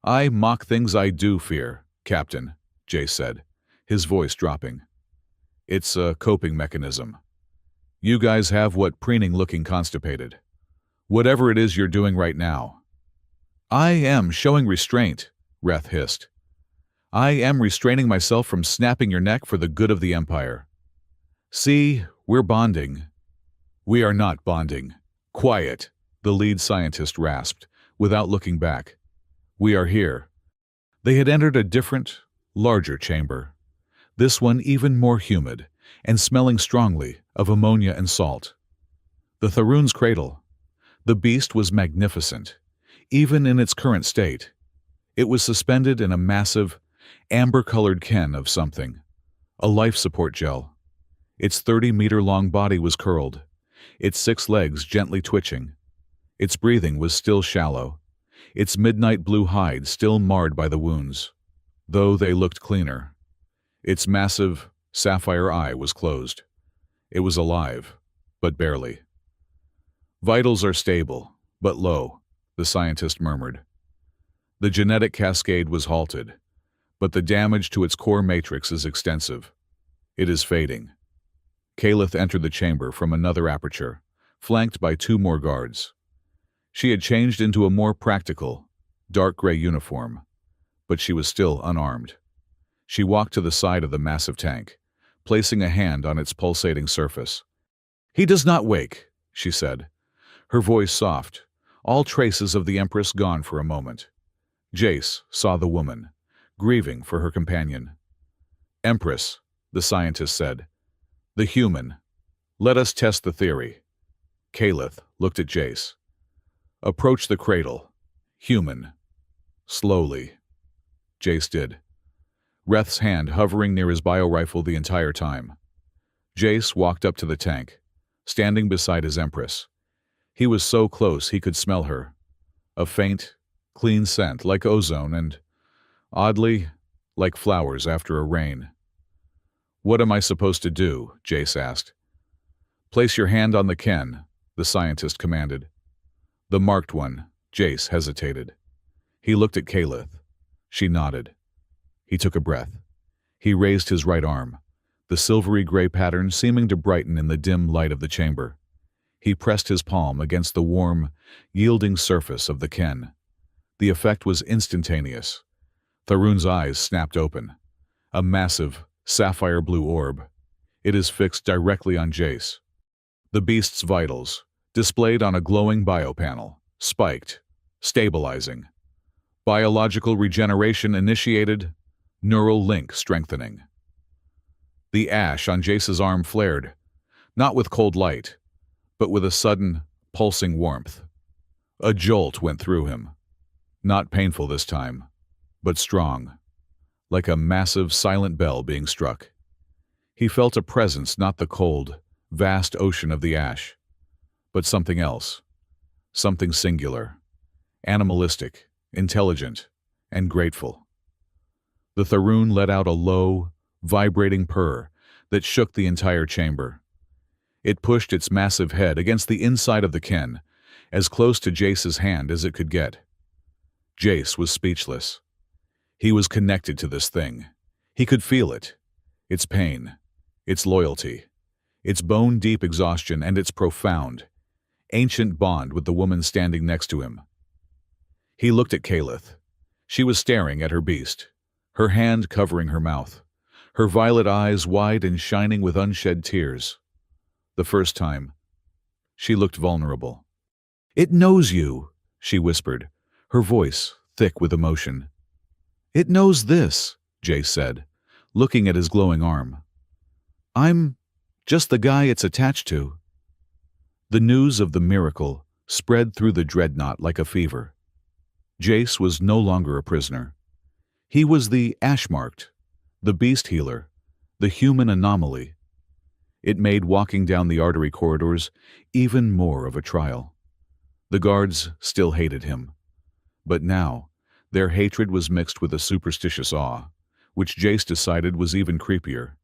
I mock things I do fear, Captain, Jace said, his voice dropping. It's a coping mechanism. You guys have what preening looking constipated. Whatever it is you're doing right now. I am showing restraint, Reth hissed. I am restraining myself from snapping your neck for the good of the Empire. See, we're bonding. We are not bonding. Quiet, the lead scientist rasped, without looking back. We are here. They had entered a different, larger chamber. This one even more humid, and smelling strongly of ammonia and salt. The Tharoon's cradle. The beast was magnificent, even in its current state. It was suspended in a massive, amber-colored can of something, a life support gel. Its 30-meter-long body was curled, its 6 legs gently twitching. Its breathing was still shallow, its midnight blue hide still marred by the wounds, though they looked cleaner. Its massive, sapphire eye was closed. It was alive, but barely. Vitals are stable, but low, the scientist murmured. The genetic cascade was halted, but the damage to its core matrix is extensive. It is fading. Calith entered the chamber from another aperture, flanked by 2 more guards. She had changed into a more practical, dark gray uniform, but she was still unarmed. She walked to the side of the massive tank, placing a hand on its pulsating surface. He does not wake, she said, her voice soft, all traces of the Empress gone for a moment. Jace saw the woman, grieving for her companion. Empress, the scientist said. The human. Let us test the theory. Calith looked at Jace. Approach the cradle. Human. Slowly. Jace did. Reth's hand hovering near his biorifle the entire time. Jace walked up to the tank, standing beside his Empress. He was so close he could smell her. A faint, clean scent like ozone and, oddly, like flowers after a rain. What am I supposed to do? Jace asked. Place your hand on the Ken, the scientist commanded. The marked one, Jace hesitated. He looked at Calith. She nodded. He took a breath. He raised his right arm, the silvery gray pattern seeming to brighten in the dim light of the chamber. He pressed his palm against the warm, yielding surface of the Ken. The effect was instantaneous. Tharoon's eyes snapped open. A massive, sapphire blue orb. It is fixed directly on Jace. The beast's vitals, displayed on a glowing biopanel, spiked, stabilizing. Biological regeneration initiated, neural link strengthening. The ash on Jace's arm flared, not with cold light, but with a sudden, pulsing warmth. A jolt went through him. Not painful this time. but strong, like a massive silent bell being struck. He felt a presence, not the cold, vast ocean of the ash, but something else, something singular, animalistic, intelligent, and grateful. The Tharoon let out a low, vibrating purr that shook the entire chamber. It pushed its massive head against the inside of the Ken, as close to Jace's hand as it could get. Jace was speechless. He was connected to this thing. He could feel it, its pain, its loyalty, its bone-deep exhaustion, and its profound, ancient bond with the woman standing next to him. He looked at Kalith. She was staring at her beast, her hand covering her mouth, her violet eyes wide and shining with unshed tears. The first time, she looked vulnerable. "It knows you," she whispered, her voice thick with emotion. "It knows this," Jace said, looking at his glowing arm. "I'm just the guy it's attached to." The news of the miracle spread through the dreadnought like a fever. Jace was no longer a prisoner. He was the Ashmarked, the beast healer, the human anomaly. It made walking down the artery corridors even more of a trial. The guards still hated him, but now their hatred was mixed with a superstitious awe, which Jace decided was even creepier.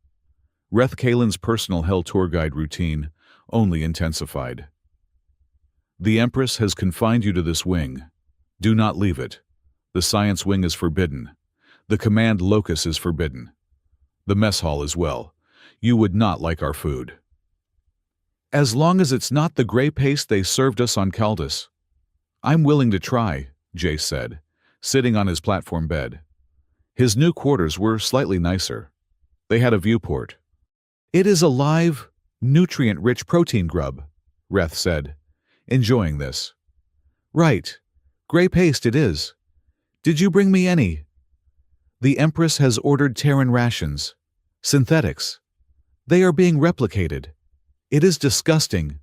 Reth Kalen's personal Hell tour guide routine only intensified. "The Empress has confined you to this wing. Do not leave it. The science wing is forbidden. The command locus is forbidden. The mess hall as well. You would not like our food." "As long as it's not the gray paste they served us on Kaldis. I'm willing to try," Jace said, sitting on his platform bed. His new quarters were slightly nicer. They had a viewport. "It is a live, nutrient-rich protein grub," Reth said, enjoying this. "Right. Gray paste it is. Did you bring me any?" "The Empress has ordered Terran rations. Synthetics. They are being replicated. It is disgusting."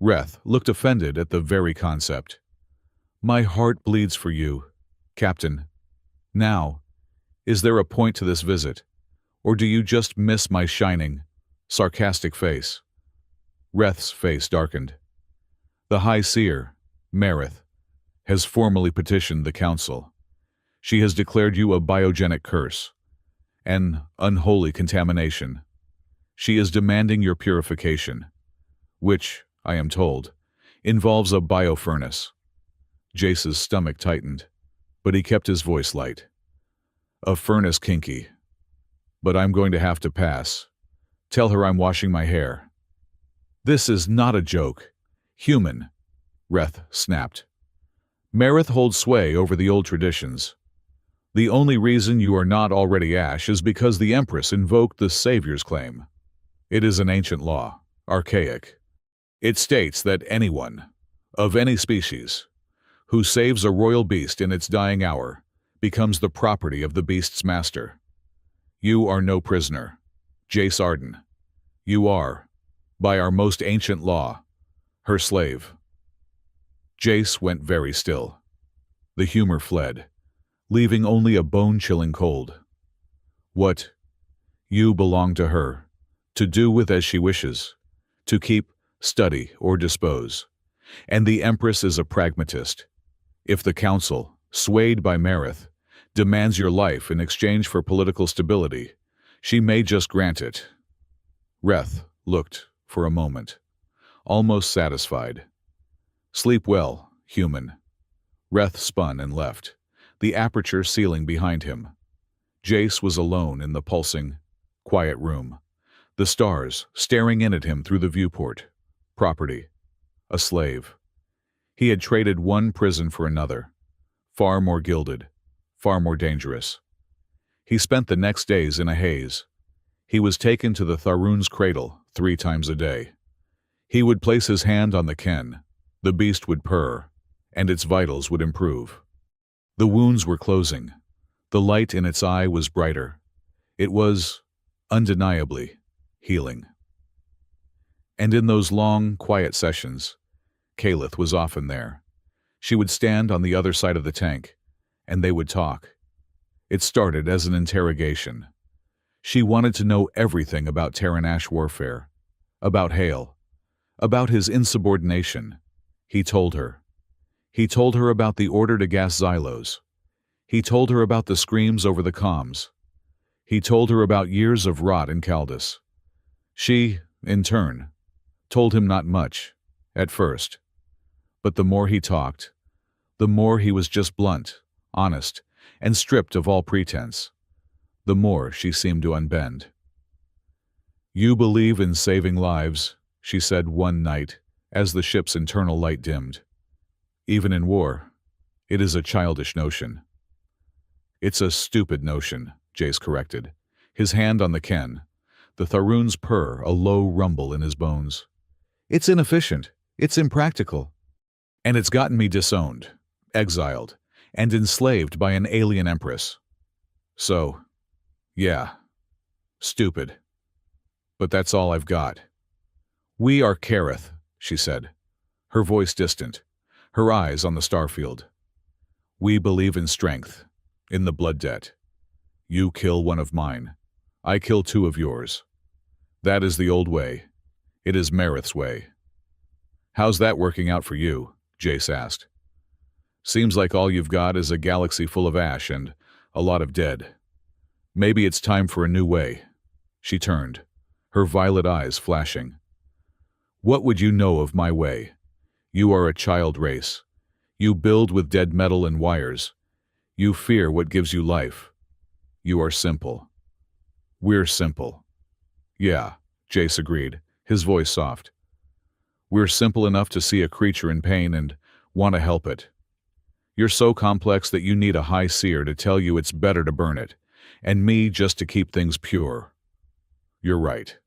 Reth looked offended at the very concept. "My heart bleeds for you, Captain. Now, is there a point to this visit, or do you just miss my shining, sarcastic face?" Reth's face darkened. "The High Seer, Marith, has formally petitioned the Council. She has declared you a biogenic curse, an unholy contamination. She is demanding your purification, which, I am told, involves a biofurnace." Jace's stomach tightened, but he kept his voice light. "A furnace kinky. But I'm going to have to pass. Tell her I'm washing my hair." "This is not a joke. Human," Reth snapped. "Marith holds sway over the old traditions. The only reason you are not already Ash is because the Empress invoked the Savior's claim. It is an ancient law, archaic. It states that anyone, of any species, who saves a royal beast in its dying hour becomes the property of the beast's master. You are no prisoner, Jace Arden. You are, by our most ancient law, her slave." Jace went very still. The humor fled, leaving only a bone-chilling cold. "What? You belong to her, to do with as she wishes, to keep, study, or dispose. And the Empress is a pragmatist. If the Council, swayed by Marith, demands your life in exchange for political stability, she may just grant it." Reth looked for a moment, almost satisfied. "Sleep well, human." Reth spun and left, the aperture sealing behind him. Jace was alone in the pulsing, quiet room, the stars staring in at him through the viewport. Property. A slave. He had traded one prison for another, far more gilded, far more dangerous. He spent the next days in a haze. He was taken to the Tharoon's cradle 3 times a day. He would place his hand on the Ken, the beast would purr, and its vitals would improve. The wounds were closing. The light in its eye was brighter. It was, undeniably, healing. And in those long, quiet sessions, Kalith was often there. She would stand on the other side of the tank, and they would talk, It started as an interrogation. She wanted to know everything about Terran Ash warfare, about Hale, about his insubordination. He told her. He told her about the order to gas Xylos. He told her about the screams over the comms. He told her about years of rot in Caldus. She, in turn, told him not much, at first. But the more he talked, the more he was just blunt, honest, and stripped of all pretense, the more she seemed to unbend. "You believe in saving lives," she said one night as the ship's internal light dimmed. "Even in war, it is a childish notion." "It's a stupid notion," Jace corrected, his hand on the Ken, the Tharoon's purr a low rumble in his bones. "It's inefficient, it's impractical, and it's gotten me disowned, exiled, and enslaved by an alien Empress. So, yeah, stupid. But that's all I've got." "We are Kareth," she said, her voice distant, her eyes on the starfield. "We believe in strength, in the blood debt. You kill one of mine, I kill two of yours. That is the old way. It is Mareth's way." "How's that working out for you?" Jace asked. "Seems like all you've got is a galaxy full of ash and a lot of dead. Maybe it's time for a new way." She turned, her violet eyes flashing. "What would you know of my way? You are a child race. You build with dead metal and wires. You fear what gives you life. You are simple. We're simple." "Yeah," Jace agreed, his voice soft. "We're simple enough to see a creature in pain and want to help it. You're so complex that you need a high seer to tell you it's better to burn it, and me just to keep things pure. You're right.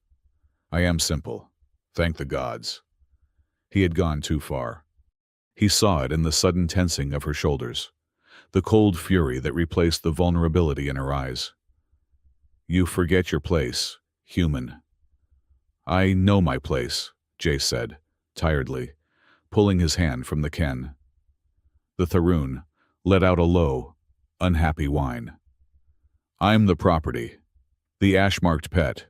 I am simple. Thank the gods." He had gone too far. He saw it in the sudden tensing of her shoulders, the cold fury that replaced the vulnerability in her eyes. "You forget your place, human." "I know my place," Jace said, tiredly, pulling his hand from the Ken. The Tharoon let out a low, unhappy whine. "I'm the property, the ash-marked pet.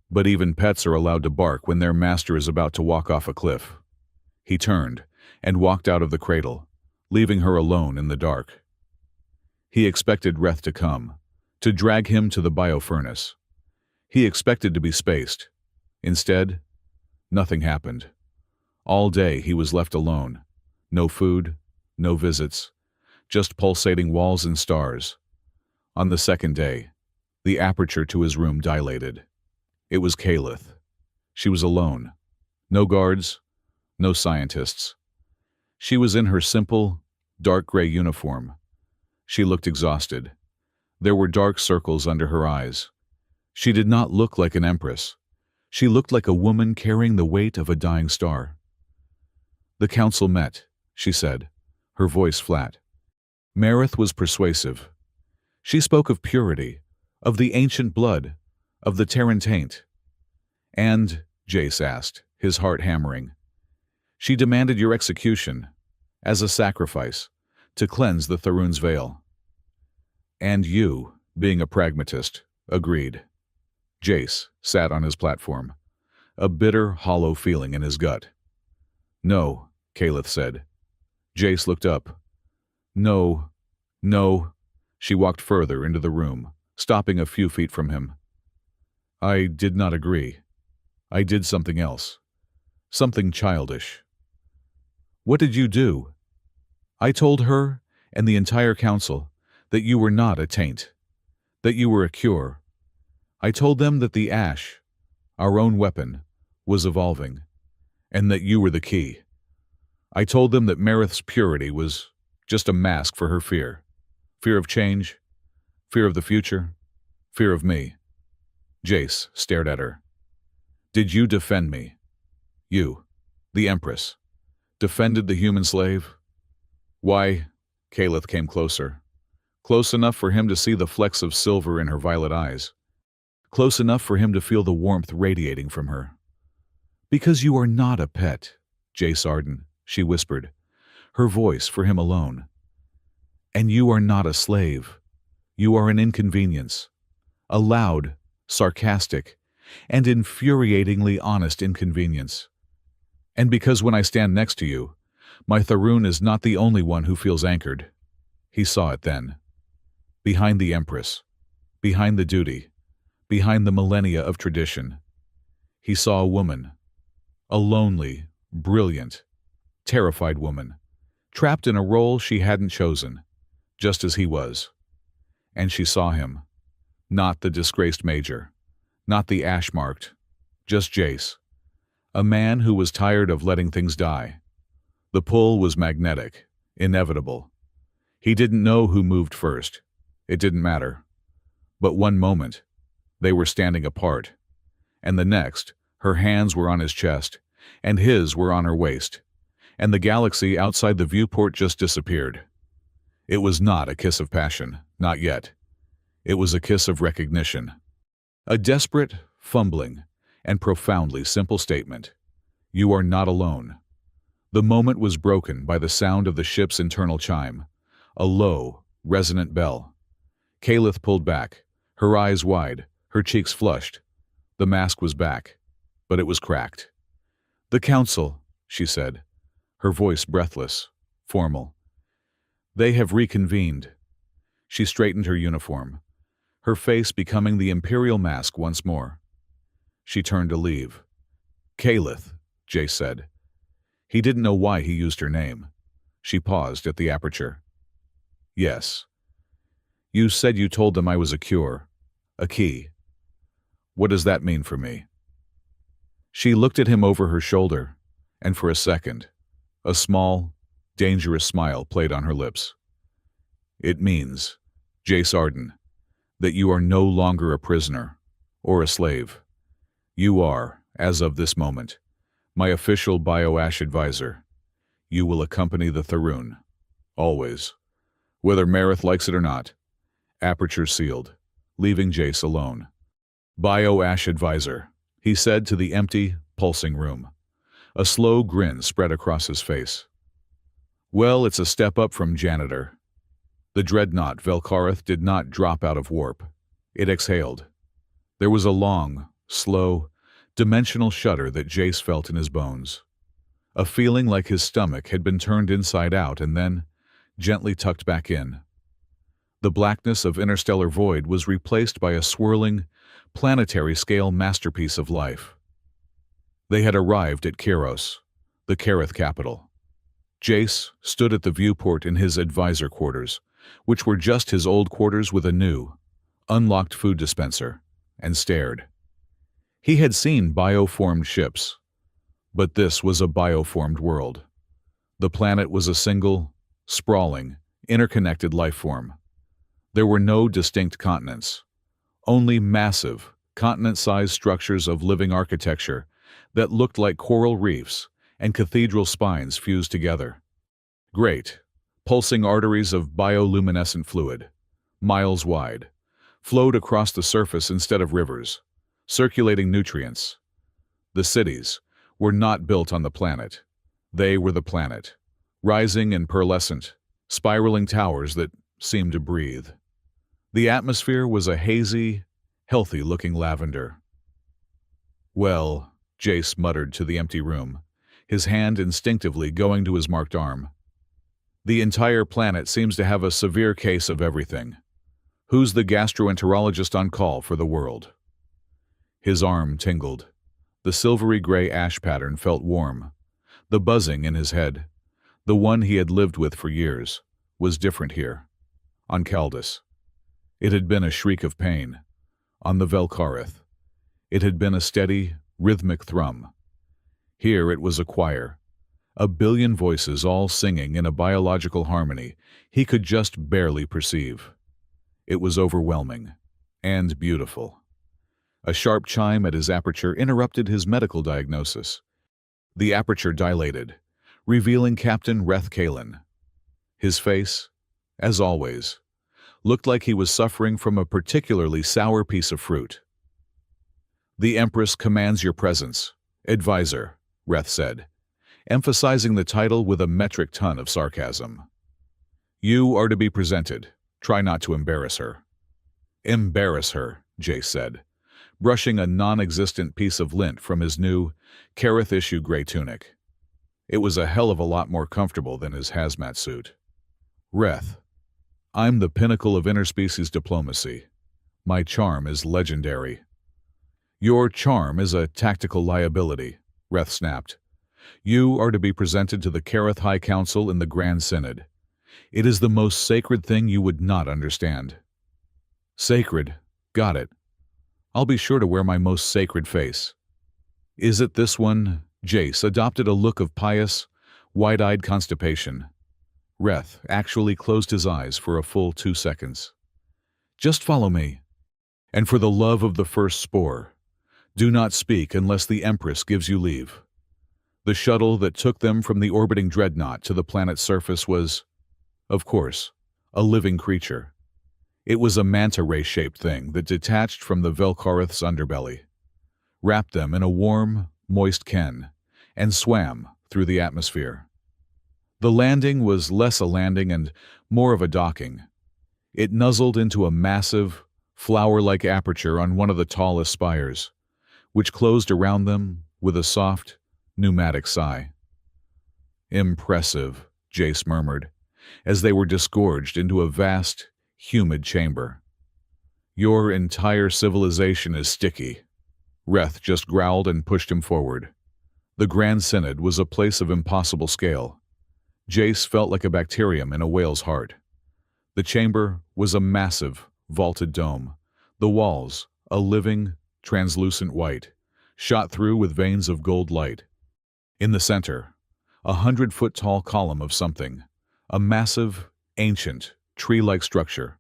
But even pets are allowed to bark when their master is about to walk off a cliff." He turned and walked out of the cradle, leaving her alone in the dark. He expected Reth to come, to drag him to the biofurnace. He expected to be spaced. Instead, nothing happened. All day he was left alone. No food, no visits, just pulsating walls and stars. On the second day, the aperture to his room dilated. It was Kalith. She was alone. No guards, no scientists. She was in her simple, dark gray uniform. She looked exhausted. There were dark circles under her eyes. She did not look like an empress. She looked like a woman carrying the weight of a dying star. "The council met," she said, her voice flat. Mareth was persuasive. She spoke of purity, of the ancient blood, of the Terran taint. "And," Jace asked, his heart hammering, "she demanded your execution, as a sacrifice, to cleanse the Tharoon's veil." "And you, being a pragmatist, agreed." Jace sat on his platform, a bitter, hollow feeling in his gut. "No," Kalith said. Jace looked up. "No, no." She walked further into the room, stopping a few feet from him. "I did not agree. I did something else. Something childish." "What did you do?" "I told her and the entire council that you were not a taint, that you were a cure. I told them that the ash, our own weapon, was evolving, and that you were the key. I told them that Mareth's purity was just a mask for her fear. Fear of change, fear of the future, fear of me." Jace stared at her. "Did you defend me? You, the Empress, defended the human slave?" "Why?" Kalith came closer. Close enough for him to see the flecks of silver in her violet eyes. Close enough for him to feel the warmth radiating from her. "Because you are not a pet, Jace Arden," she whispered, her voice for him alone. "And you are not a slave. You are an inconvenience. A loud, sarcastic, and infuriatingly honest inconvenience. And because when I stand next to you, my Tharoon is not the only one who feels anchored. He saw it then. Behind the Empress, behind the duty, behind the millennia of tradition, he saw a woman, a lonely, brilliant, terrified woman, trapped in a role she hadn't chosen, just as he was. And she saw him, not the disgraced major, not the ash-marked, just Jace, a man who was tired of letting things die. The pull was magnetic, inevitable. He didn't know who moved first. It didn't matter. But one moment, they were standing apart, and the next, her hands were on his chest, and his were on her waist, and the galaxy outside the viewport just disappeared. It was not a kiss of passion, not yet. It was a kiss of recognition. A desperate, fumbling, and profoundly simple statement. You are not alone. The moment was broken by the sound of the ship's internal chime, a low, resonant bell. Kalith pulled back, her eyes wide, her cheeks flushed. The mask was back, but it was cracked. "The Council," she said, her voice breathless, formal. "They have reconvened." She straightened her uniform, her face becoming the Imperial mask once more. She turned to leave. "Kalith," Jace said. He didn't know why he used her name. She paused at the aperture. "Yes. You said you told them I was a cure, a key. What does that mean for me?" She looked at him over her shoulder, and for a second, a small, dangerous smile played on her lips. "It means, Jace Arden, that you are no longer a prisoner or a slave. You are, as of this moment, my official Bio-Ash advisor. You will accompany the Tharoon, always, whether Marith likes it or not." Aperture sealed, leaving Jace alone. "Bio-Ash advisor," he said to the empty, pulsing room. A slow grin spread across his face. "Well, it's a step up from janitor." The dreadnought Velkarith did not drop out of warp. It exhaled. There was a long, slow, dimensional shudder that Jace felt in his bones. A feeling like his stomach had been turned inside out and then gently tucked back in. The blackness of interstellar void was replaced by a swirling, planetary-scale masterpiece of life. They had arrived at Kiros, the Kareth capital. Jace stood at the viewport in his advisor quarters, which were just his old quarters with a new, unlocked food dispenser, and stared. He had seen bioformed ships, but this was a bioformed world. The planet was a single, sprawling, interconnected life form. There were no distinct continents, only massive, continent-sized structures of living architecture that looked like coral reefs and cathedral spines fused together. Great, pulsing arteries of bioluminescent fluid, miles wide, flowed across the surface instead of rivers, circulating nutrients. The cities were not built on the planet. They were the planet, rising in pearlescent, spiraling towers that seemed to breathe. The atmosphere was a hazy, healthy-looking lavender. "Well," Jace muttered to the empty room, his hand instinctively going to his marked arm. "The entire planet seems to have a severe case of everything. Who's the gastroenterologist on call for the world?" His arm tingled. The silvery gray ash pattern felt warm. The buzzing in his head, the one he had lived with for years, was different here. On Kaldis, it had been a shriek of pain. On the Velkarith, it had been a steady, rhythmic thrum. Here it was a choir, a billion voices all singing in a biological harmony he could just barely perceive. It was overwhelming and beautiful. A sharp chime at his aperture interrupted his medical diagnosis. The aperture dilated, revealing Captain Reth Kalin. His face, as always, looked like he was suffering from a particularly sour piece of fruit. "The Empress commands your presence, advisor," Reth said, emphasizing the title with a metric ton of sarcasm. "You are to be presented. Try not to embarrass her." Embarrass her, Jace said, brushing a non-existent piece of lint from his new Kareth-issue gray tunic. It was a hell of a lot more comfortable than his hazmat suit. Reth, I'm the pinnacle of interspecies diplomacy. My charm is legendary. Your charm is a tactical liability, Reth snapped. You are to be presented to the Kareth High Council in the Grand Synod. It is the most sacred thing you would not understand. Sacred. Got it. I'll be sure to wear my most sacred face. Is it this one? Jace adopted a look of pious, wide-eyed constipation. Reth actually closed his eyes for a full 2 seconds. Just follow me. And for the love of the first spore, do not speak unless the Empress gives you leave. The shuttle that took them from the orbiting dreadnought to the planet's surface was, of course, a living creature. It was a manta ray-shaped thing that detached from the Velkareth's underbelly, wrapped them in a warm, moist ken, and swam through the atmosphere. The landing was less a landing and more of a docking. It nuzzled into a massive, flower-like aperture on one of the tallest spires, which closed around them with a soft, pneumatic sigh. Impressive, Jace murmured, as they were disgorged into a vast, humid chamber. Your entire civilization is sticky. Reth just growled and pushed him forward. The Grand Synod was a place of impossible scale. Jace felt like a bacterium in a whale's heart. The chamber was a massive, vaulted dome, the walls a living, translucent white, shot through with veins of gold light. In the center, 100-foot-tall column of something, a massive, ancient, tree-like structure,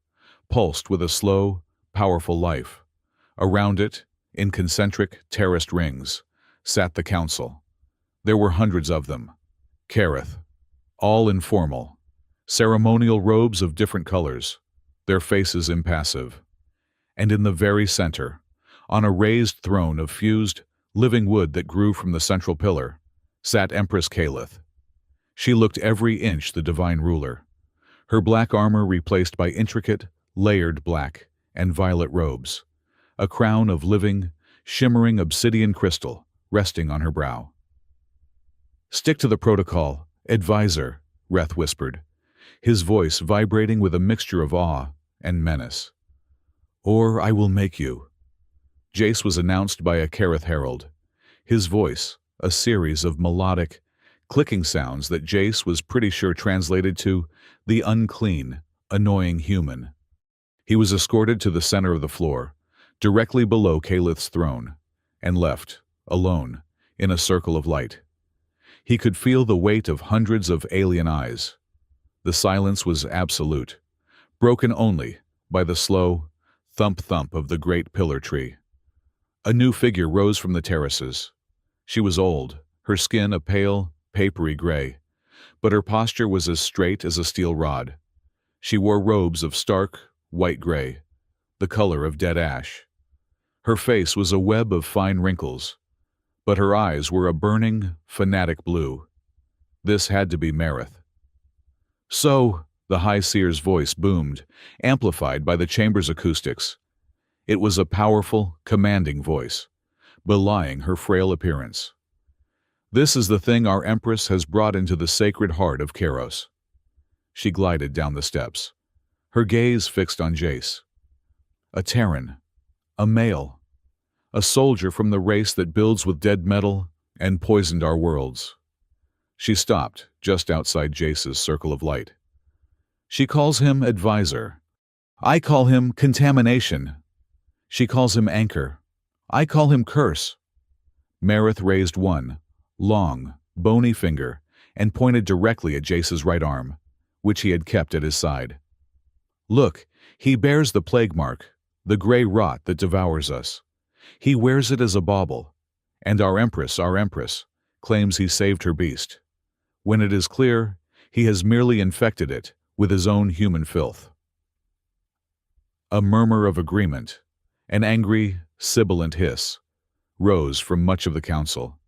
pulsed with a slow, powerful life. Around it, in concentric, terraced rings, sat the council. There were hundreds of them. Kareth, all in formal, ceremonial robes of different colors, their faces impassive. And in the very center, on a raised throne of fused, living wood that grew from the central pillar, sat Empress Kaleth. She looked every inch the divine ruler, her black armor replaced by intricate, layered black and violet robes, a crown of living, shimmering obsidian crystal resting on her brow. Stick to the protocol, advisor, Reth whispered, his voice vibrating with a mixture of awe and menace. Or I will make you. Jace was announced by a Kareth herald, his voice a series of melodic, clicking sounds that Jace was pretty sure translated to the unclean, annoying human. He was escorted to the center of the floor, directly below Kaleth's throne, and left, alone, in a circle of light. He could feel the weight of hundreds of alien eyes. The silence was absolute, broken only by the slow thump-thump of the great pillar tree. A new figure rose from the terraces. She was old, her skin a pale, papery gray, but her posture was as straight as a steel rod. She wore robes of stark, white gray, the color of dead ash. Her face was a web of fine wrinkles, but her eyes were a burning, fanatic blue. This had to be Mareth. So, the High Seer's voice boomed, amplified by the chamber's acoustics. It was a powerful, commanding voice, belying her frail appearance. This is the thing our Empress has brought into the sacred heart of Kairos. She glided down the steps, her gaze fixed on Jace. A Terran, a male, a soldier from the race that builds with dead metal and poisoned our worlds. She stopped just outside Jace's circle of light. She calls him advisor. I call him contamination. She calls him anchor. I call him curse. Mareth raised one, long, bony finger and pointed directly at Jace's right arm, which he had kept at his side. Look, he bears the plague mark, the gray rot that devours us. He wears it as a bauble, and our Empress, claims he saved her beast, when it is clear he has merely infected it with his own human filth. A murmur of agreement, an angry, sibilant hiss, rose from much of the council.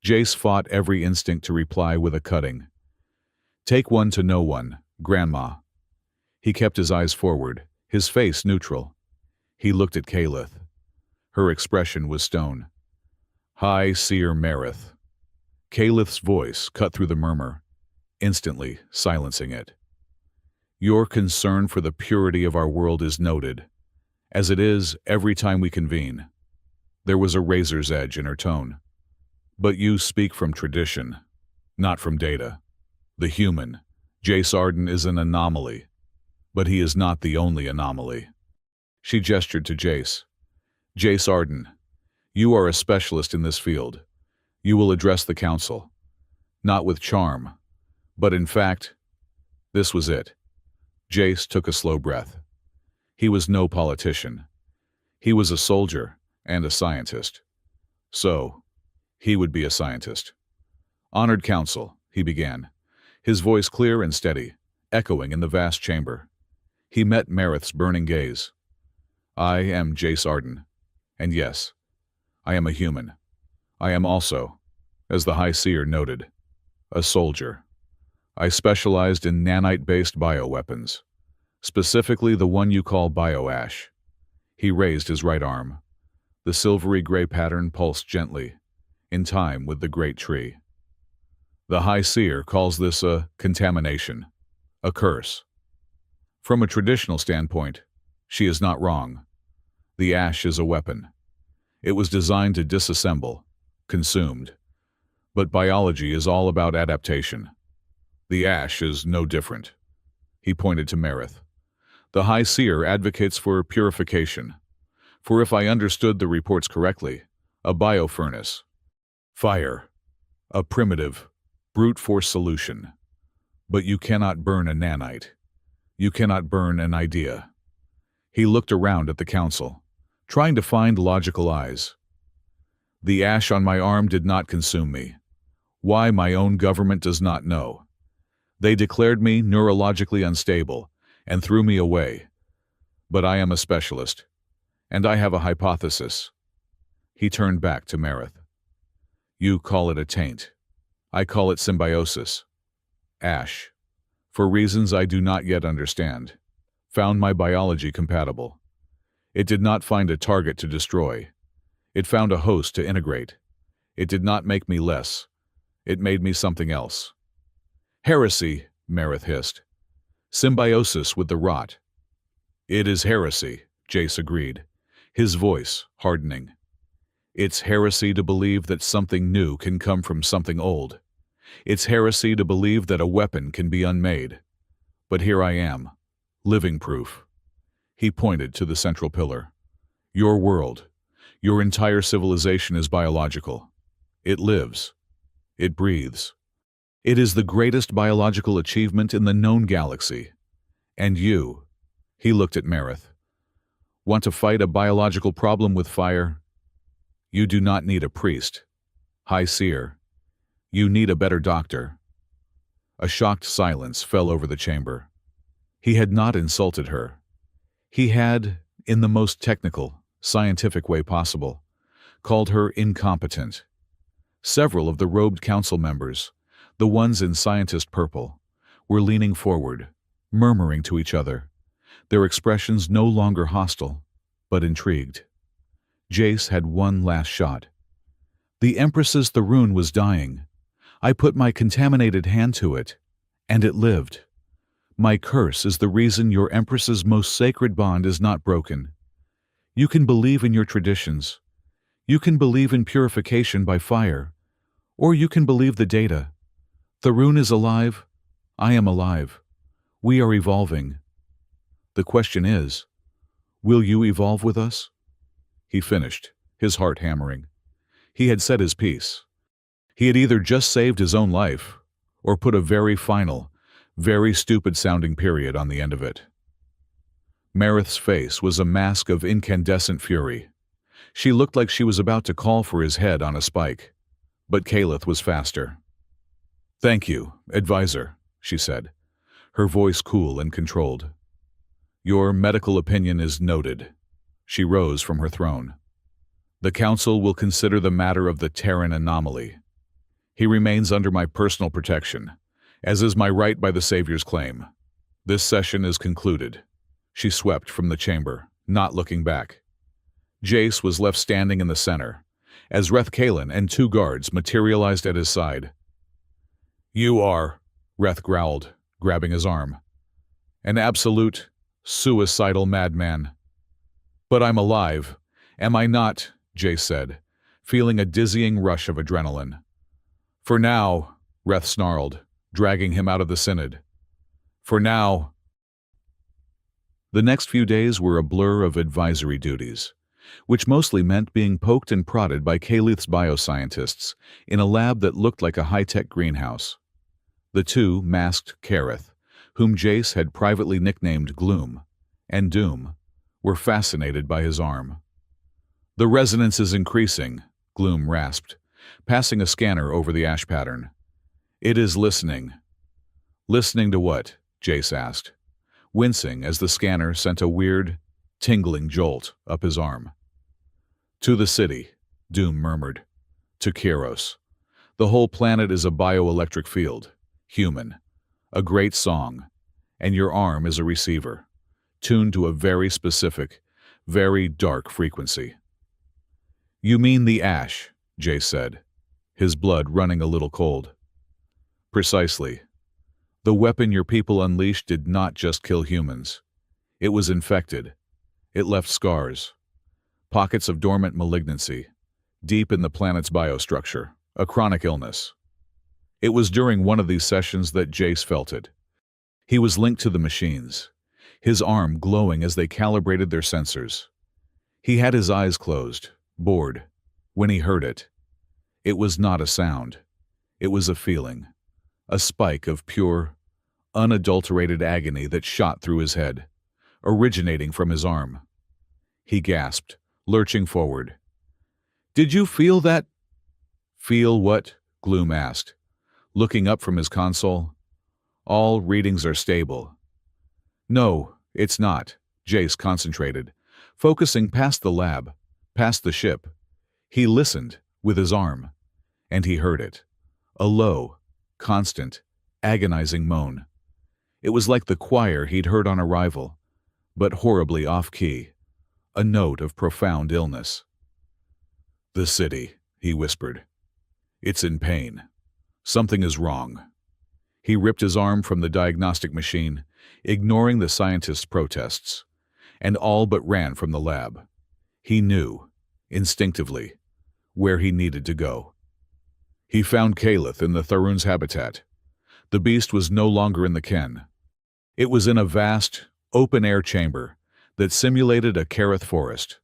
Jace fought every instinct to reply with a cutting. Take one to no one, Grandma. He kept his eyes forward, his face neutral. He looked at Calith. Her expression was stone. High Seer Merith. Calith's voice cut through the murmur, instantly silencing it. Your concern for the purity of our world is noted, as it is every time we convene. There was a razor's edge in her tone. But you speak from tradition, not from data. The human, Jace Arden, is an anomaly, but he is not the only anomaly. She gestured to Jace. Jace Arden, you are a specialist in this field. You will address the council, not with charm, but in fact, this was it. Jace took a slow breath. He was no politician. He was a soldier and a scientist. So, he would be a scientist. Honored council, he began, his voice clear and steady, echoing in the vast chamber. He met Merith's burning gaze. I am Jace Arden, and yes, I am a human. I am also, as the High Seer noted, a soldier. I specialized in nanite-based bioweapons, specifically the one you call bioash. He raised his right arm. The silvery gray pattern pulsed gently, in time with the great tree. The High Seer calls this a contamination, a curse. From a traditional standpoint, she is not wrong. The ash is a weapon. It was designed to disassemble, consumed. But biology is all about adaptation. The ash is no different. He pointed to Merith. The High Seer advocates for purification. For if I understood the reports correctly, a biofurnace. Fire. A primitive, brute force solution. But you cannot burn a nanite. You cannot burn an idea. He looked around at the council, trying to find logical eyes. The ash on my arm did not consume me. Why, my own government does not know. They declared me neurologically unstable and threw me away. But I am a specialist, and I have a hypothesis. He turned back to Merith. You call it a taint. I call it symbiosis. Ash, for reasons I do not yet understand, found my biology compatible. It did not find a target to destroy. It found a host to integrate. It did not make me less. It made me something else. Heresy, Merith hissed. Symbiosis with the rot. It is heresy, Jace agreed, his voice hardening. It's heresy to believe that something new can come from something old. It's heresy to believe that a weapon can be unmade. But here I am, living proof. He pointed to the central pillar. Your world, your entire civilization is biological. It lives. It breathes. It is the greatest biological achievement in the known galaxy. And you, he looked at Merith, want to fight a biological problem with fire? You do not need a priest. High Seer. You need a better doctor. A shocked silence fell over the chamber. He had not insulted her. He had, in the most technical, scientific way possible, called her incompetent. Several of the robed council members, the ones in scientist purple, were leaning forward, murmuring to each other, their expressions no longer hostile, but intrigued. Jace had one last shot. The Empress's Tharun was dying. I put my contaminated hand to it, and it lived. My curse is the reason your Empress's most sacred bond is not broken. You can believe in your traditions. You can believe in purification by fire. Or you can believe the data. Tharun is alive. I am alive. We are evolving. The question is, will you evolve with us? He finished, his heart hammering. He had said his piece. He had either just saved his own life, or put a very final, very stupid-sounding period on the end of it. Merith's face was a mask of incandescent fury. She looked like she was about to call for his head on a spike, but Calith was faster. Thank you, advisor, she said, her voice cool and controlled. Your medical opinion is noted. She rose from her throne. The council will consider the matter of the Terran anomaly. He remains under my personal protection, as is my right by the Savior's claim. This session is concluded. She swept from the chamber, not looking back. Jace was left standing in the center, as Reth Kalen and two guards materialized at his side. "You are," Reth growled, grabbing his arm. "An absolute, suicidal madman." "But I'm alive, am I not?" Jace said, feeling a dizzying rush of adrenaline. "For now," Reth snarled, dragging him out of the synod. "For now." The next few days were a blur of advisory duties, which mostly meant being poked and prodded by Kaleth's bioscientists in a lab that looked like a high-tech greenhouse. The two masked Kareth, whom Jace had privately nicknamed Gloom, and Doom, were fascinated by his arm. "The resonance is increasing," Gloom rasped, passing a scanner over the ash pattern. "It is listening." "Listening to what?" Jace asked, wincing as the scanner sent a weird, tingling jolt up his arm. "To the city," Doom murmured. "To Kairos. The whole planet is a bioelectric field. Human. A great song. And your arm is a receiver, tuned to a very specific, very dark frequency." "You mean the ash," Jace said, his blood running a little cold. "Precisely. The weapon your people unleashed did not just kill humans. It was infected. It left scars. Pockets of dormant malignancy, deep in the planet's biostructure, a chronic illness. It was during one of these sessions that Jace felt it. He was linked to the machines, his arm glowing as they calibrated their sensors. He had his eyes closed, bored, when he heard it. It was not a sound. It was a feeling, a spike of pure, unadulterated agony that shot through his head, originating from his arm. He gasped, lurching forward. "Did you feel that?" "Feel what?" Gloom asked, looking up from his console. "All readings are stable." "No, it's not," Jace concentrated, focusing past the lab, past the ship. He listened, with his arm, and he heard it. A low, constant, agonizing moan. It was like the choir he'd heard on arrival, but horribly off-key, a note of profound illness. "The city," he whispered. "It's in pain. Something is wrong." He ripped his arm from the diagnostic machine, ignoring the scientists' protests, and all but ran from the lab. He knew, instinctively, where he needed to go. He found Kaleth in the Tharun's habitat. The beast was no longer in the ken. It was in a vast, open-air chamber that simulated a Kareth forest,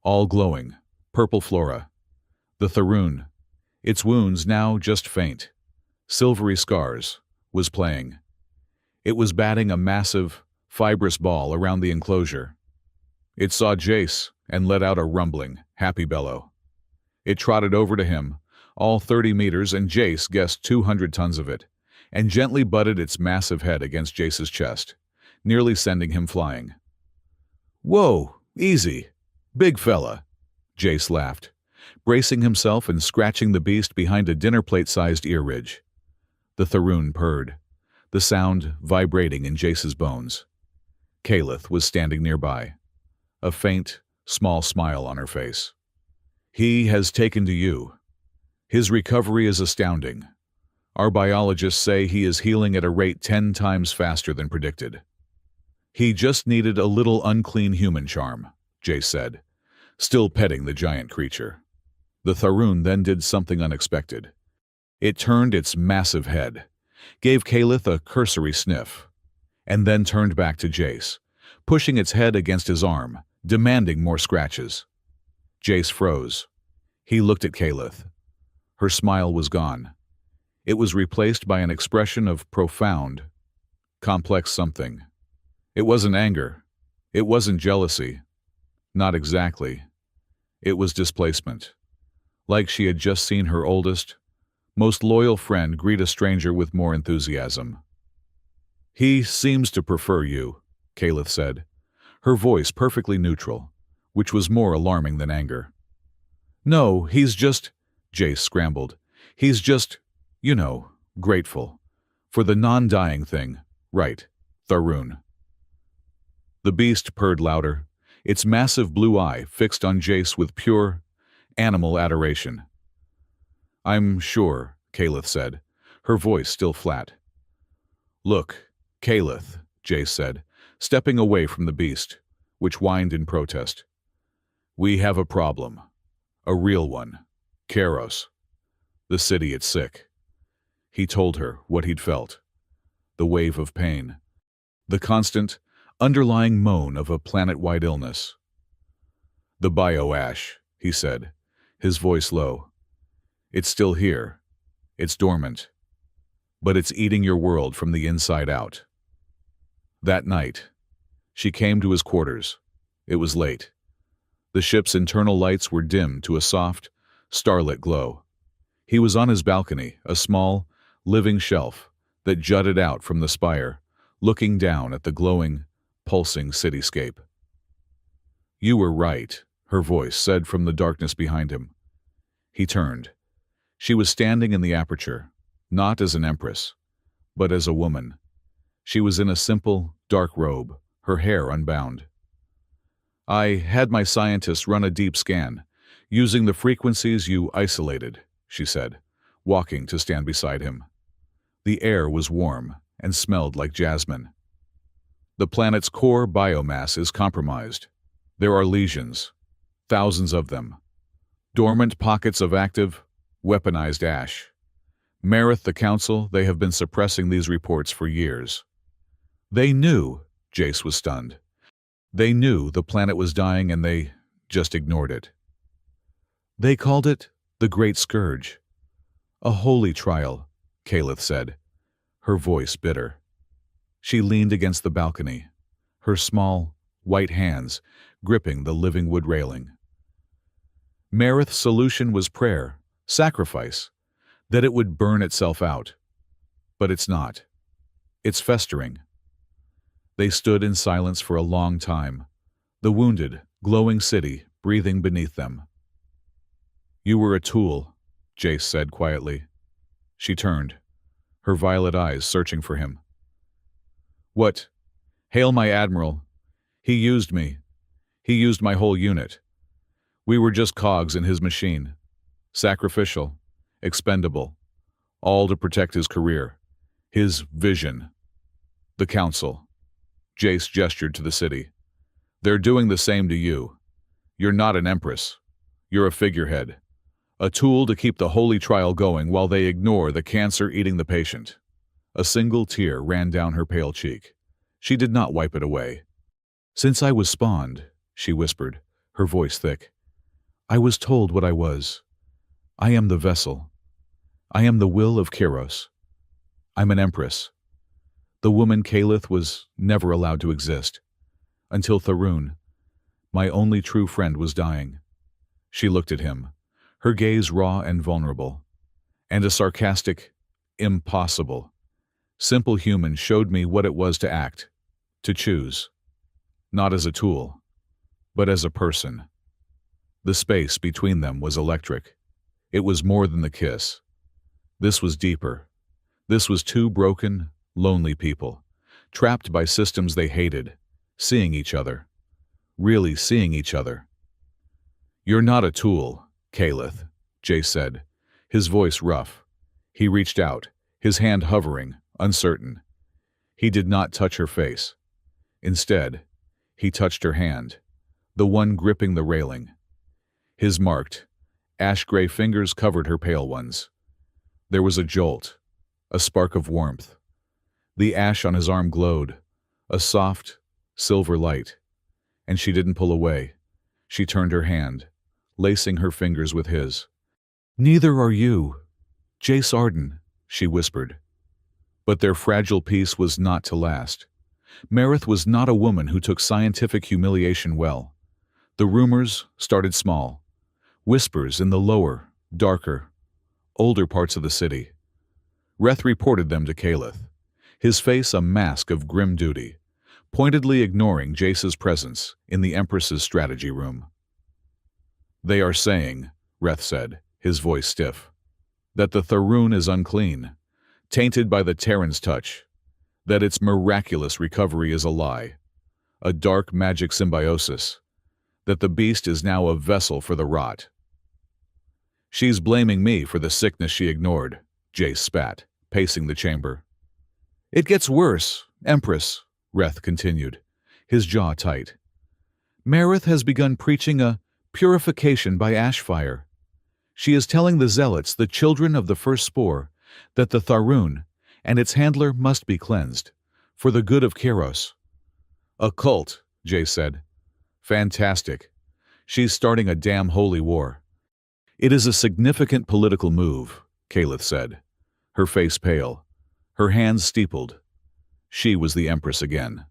all glowing, purple flora. The Tharun, its wounds now just faint, silvery scars, was playing. It was batting a massive, fibrous ball around the enclosure. It saw Jace and let out a rumbling, happy bellow. It trotted over to him, all 30 meters, and Jace guessed 200 tons of it, and gently butted its massive head against Jace's chest, nearly sending him flying. "Whoa, easy. Big fella," Jace laughed, bracing himself and scratching the beast behind a dinner plate-sized ear ridge. The Tharun purred, the sound vibrating in Jace's bones. Kaleth was standing nearby, a faint, small smile on her face. "He has taken to you. His recovery is astounding. Our biologists say he is healing at a rate 10 times faster than predicted." "He just needed a little unclean human charm," Jace said, still petting the giant creature. The Tharun then did something unexpected. It turned its massive head, gave Kaleth a cursory sniff, and then turned back to Jace, pushing its head against his arm, demanding more scratches. Jace froze. He looked at Kaleth. Her smile was gone. It was replaced by an expression of profound, complex something. It wasn't anger. It wasn't jealousy. Not exactly. It was displacement. Like she had just seen her oldest, most loyal friend greet a stranger with more enthusiasm. "He seems to prefer you," Kaleth said, her voice perfectly neutral, which was more alarming than anger. "No, he's just," Jace scrambled. "He's just, grateful. For the non-dying thing. Right, Tharun." The beast purred louder, its massive blue eye fixed on Jace with pure, animal adoration. "I'm sure," Calith said, her voice still flat. "Look, Calith," Jace said, stepping away from the beast, which whined in protest. "We have a problem. A real one. Kairos. The city it's sick." He told her what he'd felt. The wave of pain. The constant, underlying moan of a planet-wide illness. "The bio-ash," he said, his voice low. "It's still here. It's dormant. But it's eating your world from the inside out." That night, she came to his quarters. It was late. The ship's internal lights were dimmed to a soft, starlit glow. He was on his balcony, a small, living shelf that jutted out from the spire, looking down at the glowing, pulsing cityscape. "You were right," her voice said from the darkness behind him. He turned. She was standing in the aperture, not as an empress, but as a woman. She was in a simple, dark robe, her hair unbound. "I had my scientists run a deep scan, using the frequencies you isolated," she said, walking to stand beside him. The air was warm and smelled like jasmine. "The planet's core biomass is compromised. There are lesions, thousands of them. Dormant pockets of active, weaponized ash. Marith, the Council, they have been suppressing these reports for years." "They knew," Jace was stunned. "They knew the planet was dying and they just ignored it." "They called it the Great Scourge. A holy trial," Calith said, her voice bitter. She leaned against the balcony, her small, white hands gripping the living wood railing. "Marith's solution was prayer, sacrifice, that it would burn itself out. But it's not. It's festering." They stood in silence for a long time, the wounded, glowing city breathing beneath them. "You were a tool," Jace said quietly. She turned, her violet eyes searching for him. "What? Hail my admiral. He used me. He used my whole unit. We were just cogs in his machine. Sacrificial, expendable, all to protect his career, his vision. The Council." Jace gestured to the city. "They're doing the same to you. You're not an empress. You're a figurehead. A tool to keep the holy trial going while they ignore the cancer eating the patient." A single tear ran down her pale cheek. She did not wipe it away. "Since I was spawned," she whispered, her voice thick, "I was told what I was. I am the vessel. I am the will of Kairos. I'm an empress. The woman Calith was never allowed to exist. Until Tharoon, my only true friend, was dying." She looked at him, her gaze raw and vulnerable. And a sarcastic, "Impossible." Simple human showed me what it was to act, to choose. Not as a tool, but as a person. The space between them was electric. It was more than the kiss. This was deeper. This was two broken, lonely people, trapped by systems they hated, seeing each other. Really seeing each other. "You're not a tool, Calith," Jace said, his voice rough. He reached out, his hand hovering, uncertain. He did not touch her face. Instead, he touched her hand, the one gripping the railing. His marked, ash-gray fingers covered her pale ones. There was a jolt, a spark of warmth. The ash on his arm glowed, a soft, silver light. And she didn't pull away. She turned her hand, lacing her fingers with his. "Neither are you, Jace Arden," she whispered. But their fragile peace was not to last. Marith was not a woman who took scientific humiliation well. The rumors started small, whispers in the lower, darker, older parts of the city. Reth reported them to Calith, his face a mask of grim duty, pointedly ignoring Jace's presence in the Empress's strategy room. "They are saying," Reth said, his voice stiff, "that the Tharoon is unclean, tainted by the Terran's touch, that its miraculous recovery is a lie, a dark magic symbiosis, that the beast is now a vessel for the rot. She's blaming me for the sickness she ignored, Jace spat, pacing the chamber. It gets worse, Empress, Reth continued, his jaw tight. Marith has begun preaching a purification by ash fire. She is telling the zealots, the children of the first spore, that the Tharun and its handler must be cleansed, for the good of Kairos. A cult, Jace said. Fantastic. She's starting a damn holy war. It is a significant political move, Calith said, her face pale, her hands steepled. She was the Empress again.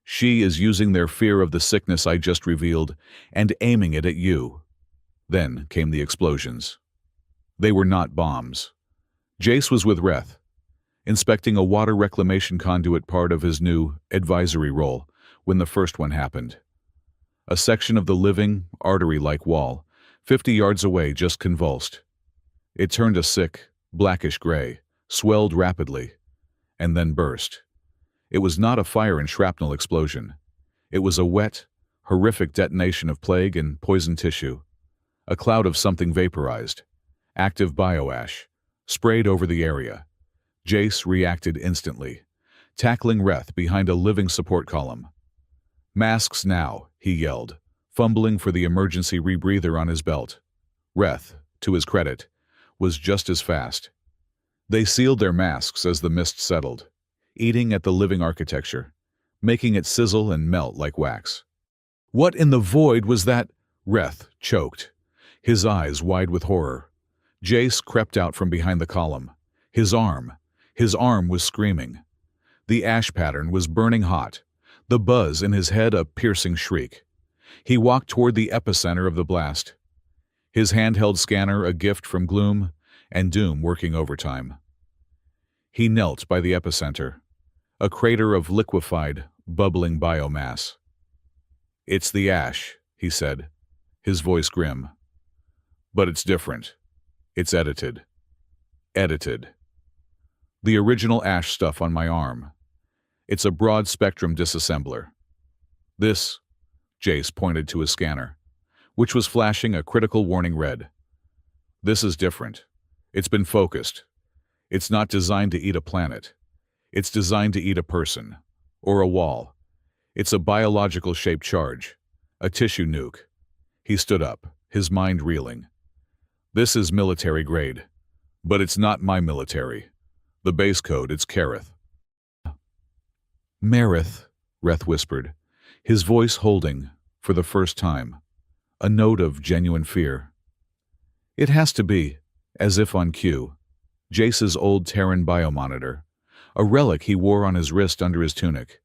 She is using their fear of the sickness I just revealed and aiming it at you. Then came the explosions. They were not bombs. Jace was with Reth, inspecting a water reclamation conduit, part of his new advisory role, when the first one happened. A section of the living, artery-like wall, 50 yards away, just convulsed. It turned a sick, blackish gray, swelled rapidly, and then burst. It was not a fire and shrapnel explosion. It was a wet, horrific detonation of plague and poison tissue. A cloud of something vaporized, active bioash, sprayed over the area. Jace reacted instantly, tackling Reth behind a living support column. Masks now, he yelled, fumbling for the emergency rebreather on his belt. Reth, to his credit, was just as fast. They sealed their masks as the mist settled, eating at the living architecture, making it sizzle and melt like wax. What in the void was that? Reth choked, his eyes wide with horror. Jace crept out from behind the column. His arm was screaming. The ash pattern was burning hot, the buzz in his head a piercing shriek. He walked toward the epicenter of the blast, his handheld scanner a gift from Gloom and Doom working overtime. He knelt by the epicenter, a crater of liquefied, bubbling biomass. It's the ash, he said, his voice grim. But it's different. It's edited. Edited. The original ash stuff on my arm. It's a broad-spectrum disassembler. This, Jace pointed to his scanner, which was flashing a critical warning red. This is different. It's been focused. It's not designed to eat a planet. It's designed to eat a person, or a wall. It's a biological-shaped charge, a tissue nuke. He stood up, his mind reeling. This is military grade, but it's not my military. The base code, it's Kareth. Marith, Reth whispered, his voice holding, for the first time, a note of genuine fear. It has to be, as if on cue, Jace's old Terran biomonitor, a relic he wore on his wrist under his tunic,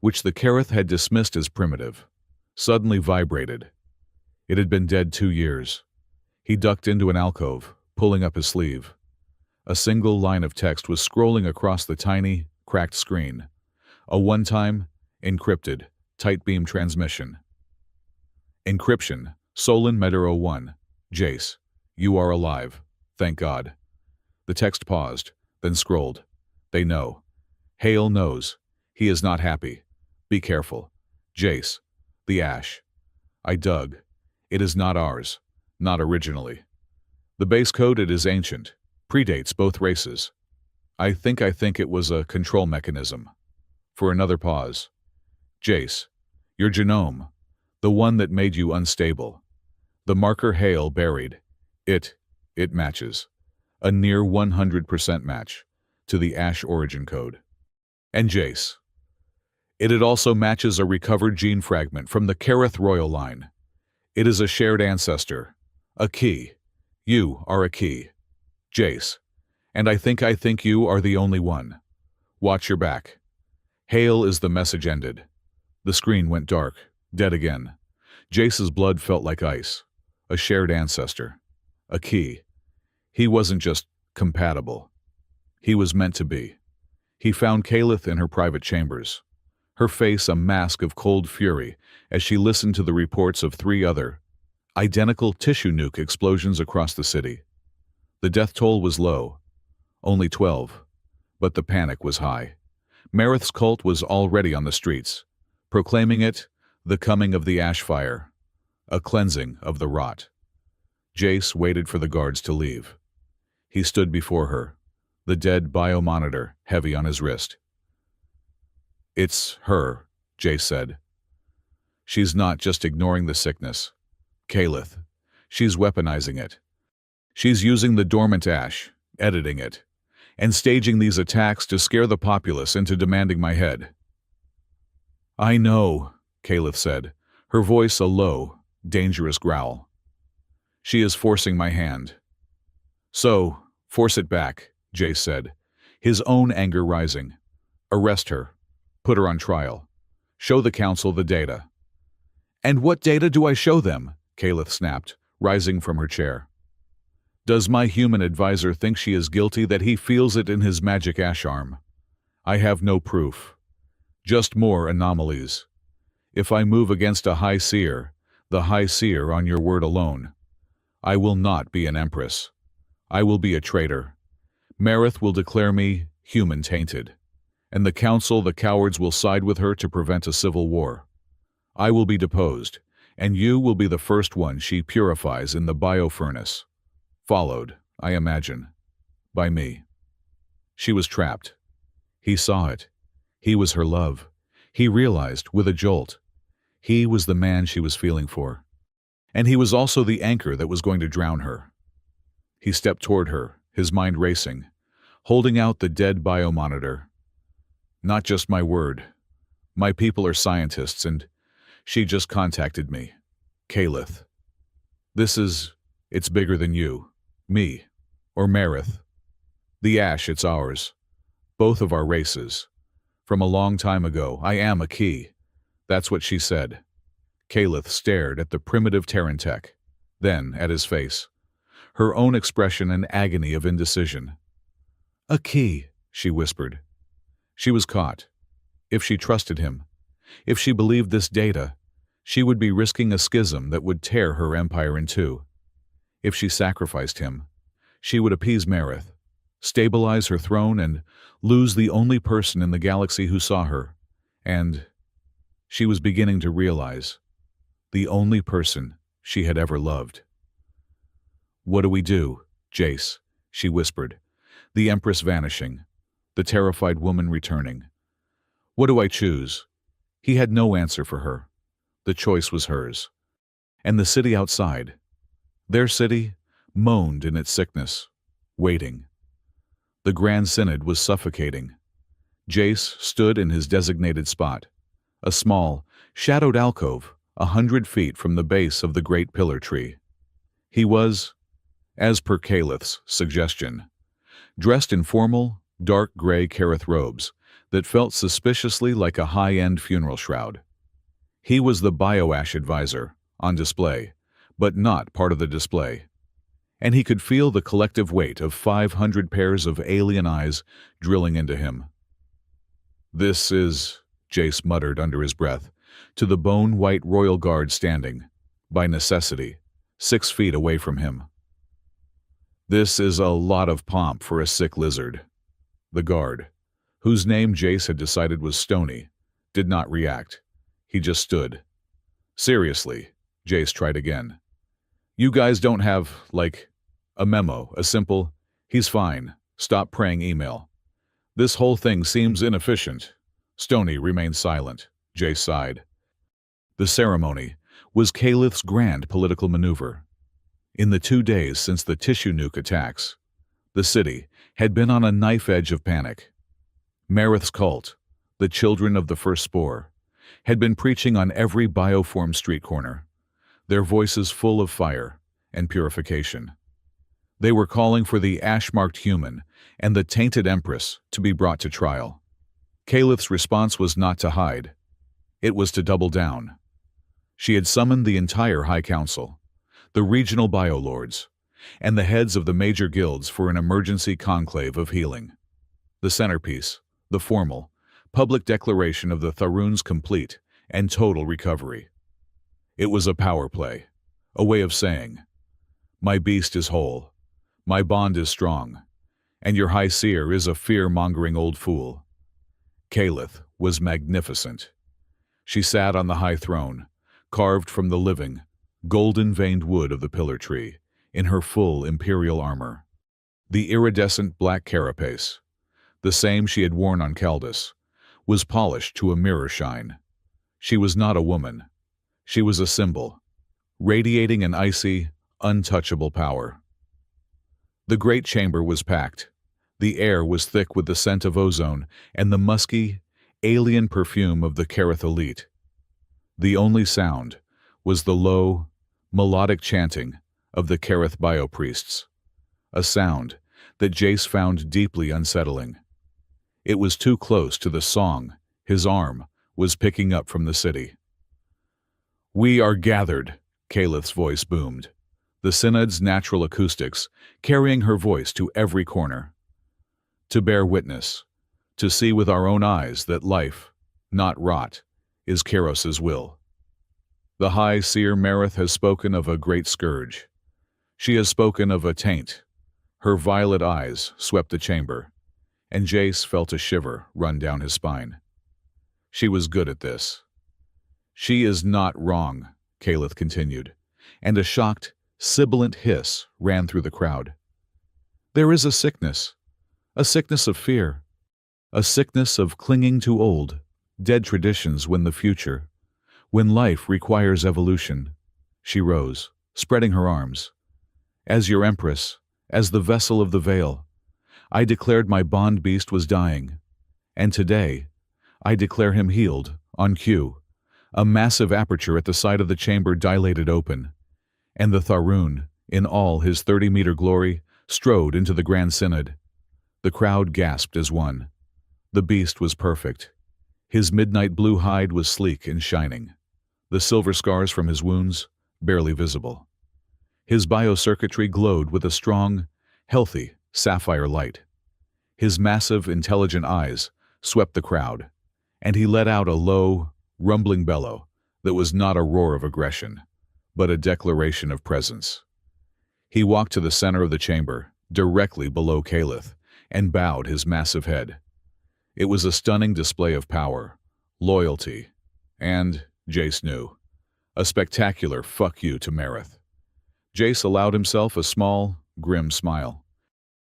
which the Kareth had dismissed as primitive, suddenly vibrated. It had been dead 2 years. He ducked into an alcove, pulling up his sleeve. A single line of text was scrolling across the tiny, cracked screen. A one-time, encrypted, tight-beam transmission. Encryption, Solon Medero 1. Jace, you are alive. Thank God. The text paused, then scrolled. They know. Hale knows. He is not happy. Be careful. Jace, the ash. I dug. It is not ours. Not originally. The base code, it is ancient. Predates both races. I think it was a control mechanism. For another pause. Jace, your genome, the one that made you unstable. The marker Hale buried. It matches. A near 100% match to the ash origin code. And Jace. It also matches a recovered gene fragment from the Kareth royal line. It is a shared ancestor. A key. You are a key. Jace. And I think you are the only one. Watch your back. Hale is the message ended. The screen went dark, dead again. Jace's blood felt like ice. A shared ancestor. A key. He wasn't just compatible. He was meant to be. He found Calith in her private chambers, her face a mask of cold fury as she listened to the reports of 3 other, identical tissue nuke explosions across the city. The death toll was low, only 12, but the panic was high. Marith's cult was already on the streets, proclaiming it The coming of the ash fire, a cleansing of the rot. Jace waited for the guards to leave. He stood before her, the dead biomonitor heavy on his wrist. "It's her," Jace said. "She's not just ignoring the sickness. Kalith. She's weaponizing it. She's using the dormant ash, editing it, and staging these attacks to scare the populace into demanding my head." "I know," Kalith said, her voice a low, dangerous growl. "She is forcing my hand." "So, force it back," Jace said, his own anger rising. "Arrest her. Put her on trial. Show the council the data." "And what data do I show them?" Kalith snapped, rising from her chair. "Does my human advisor think she is guilty that he feels it in his magic ash arm? I have no proof. Just more anomalies. If I move against a high seer, the high seer on your word alone, I will not be an empress. I will be a traitor. Marith will declare me human-tainted, and the council, the cowards, will side with her to prevent a civil war. I will be deposed, and you will be the first one she purifies in the biofurnace. Followed, I imagine, by me." She was trapped. He saw it. He was her love. He realized, with a jolt, he was the man she was feeling for. And he was also the anchor that was going to drown her. He stepped toward her, his mind racing, holding out the dead biomonitor. "Not just my word. My people are scientists, and she just contacted me. Kalith. It's bigger than you, me, or Marith. The ash, it's ours. Both of our races. From a long time ago, I am a key." That's what she said. Kalith stared at the primitive Terran tech, then at his face, her own expression an agony of indecision. "A key," she whispered. She was caught. If she trusted him, if she believed this data, she would be risking a schism that would tear her empire in two. If she sacrificed him, she would appease Marith, stabilize her throne, and lose the only person in the galaxy who saw her. And she was beginning to realize, the only person she had ever loved. "What do we do, Jace?" she whispered, the Empress vanishing, the terrified woman returning. "What do I choose?" He had no answer for her. The choice was hers. And the city outside, their city, moaned in its sickness, waiting. The Grand Synod was suffocating. Jace stood in his designated spot, a small, shadowed alcove 100 feet from the base of the great pillar tree. He was, as per Kalith's suggestion, dressed in formal, dark gray Kareth robes that felt suspiciously like a high-end funeral shroud. He was the bioash advisor, on display, but not part of the display. And he could feel the collective weight of 500 pairs of alien eyes drilling into him. "This is," Jace muttered under his breath, to the bone-white royal guard standing, by necessity, 6 feet away from him. "This is a lot of pomp for a sick lizard." The guard, whose name Jace had decided was Stony, did not react. He just stood. "Seriously," Jace tried again. "You guys don't have, like, a memo, a simple, 'He's fine, stop praying' email. This whole thing seems inefficient." Stony remained silent. Jace sighed. The ceremony was Kalith's grand political maneuver. In the 2 days since the tissue nuke attacks, the city had been on a knife edge of panic. Marith's cult, the children of the first spore, had been preaching on every bioform street corner, their voices full of fire and purification. They were calling for the ash-marked human and the tainted Empress to be brought to trial. Kalith's response was not to hide. It was to double down. She had summoned the entire High Council, the regional biolords, and the heads of the major guilds for an emergency conclave of healing. The centerpiece, the formal, public declaration of the Tharoon's complete and total recovery. It was a power play, a way of saying, "My beast is whole, my bond is strong, and your high seer is a fear-mongering old fool." Kalith was magnificent. She sat on the high throne, carved from the living, golden-veined wood of the pillar tree, in her full imperial armor. The iridescent black carapace, the same she had worn on Caldus, was polished to a mirror shine. She was not a woman. She was a symbol, radiating an icy, untouchable power. The great chamber was packed. The air was thick with the scent of ozone and the musky, alien perfume of the Kareth elite. The only sound was the low, melodic chanting of the Kareth biopriests, a sound that Jace found deeply unsettling. It was too close to the song his arm was picking up from the city. "We are gathered," Caleth's voice boomed, the synod's natural acoustics carrying her voice to every corner. "To bear witness, to see with our own eyes that life, not rot, is Kairos's will. The High Seer Mareth has spoken of a great scourge. She has spoken of a taint." Her violet eyes swept the chamber, and Jace felt a shiver run down his spine. She was good at this. "She is not wrong," Caleth continued, and a shocked, sibilant hiss ran through the crowd. "There is a sickness of fear, a sickness of clinging to old, dead traditions when life requires evolution." She rose, spreading her arms. "As your Empress, as the vessel of the veil, I declared my bond beast was dying, and today I declare him healed, on cue." A massive aperture at the side of the chamber dilated open, and the Tharun, in all his 30-meter glory, strode into the Grand Synod. The crowd gasped as one. The beast was perfect. His midnight blue hide was sleek and shining, the silver scars from his wounds barely visible. His biocircuitry glowed with a strong, healthy, sapphire light. His massive, intelligent eyes swept the crowd, and he let out a low, rumbling bellow that was not a roar of aggression, but a declaration of presence. He walked to the center of the chamber, directly below Caleth, and bowed his massive head. It was a stunning display of power, loyalty, and, Jace knew, a spectacular fuck you to Mareth. Jace allowed himself a small, grim smile.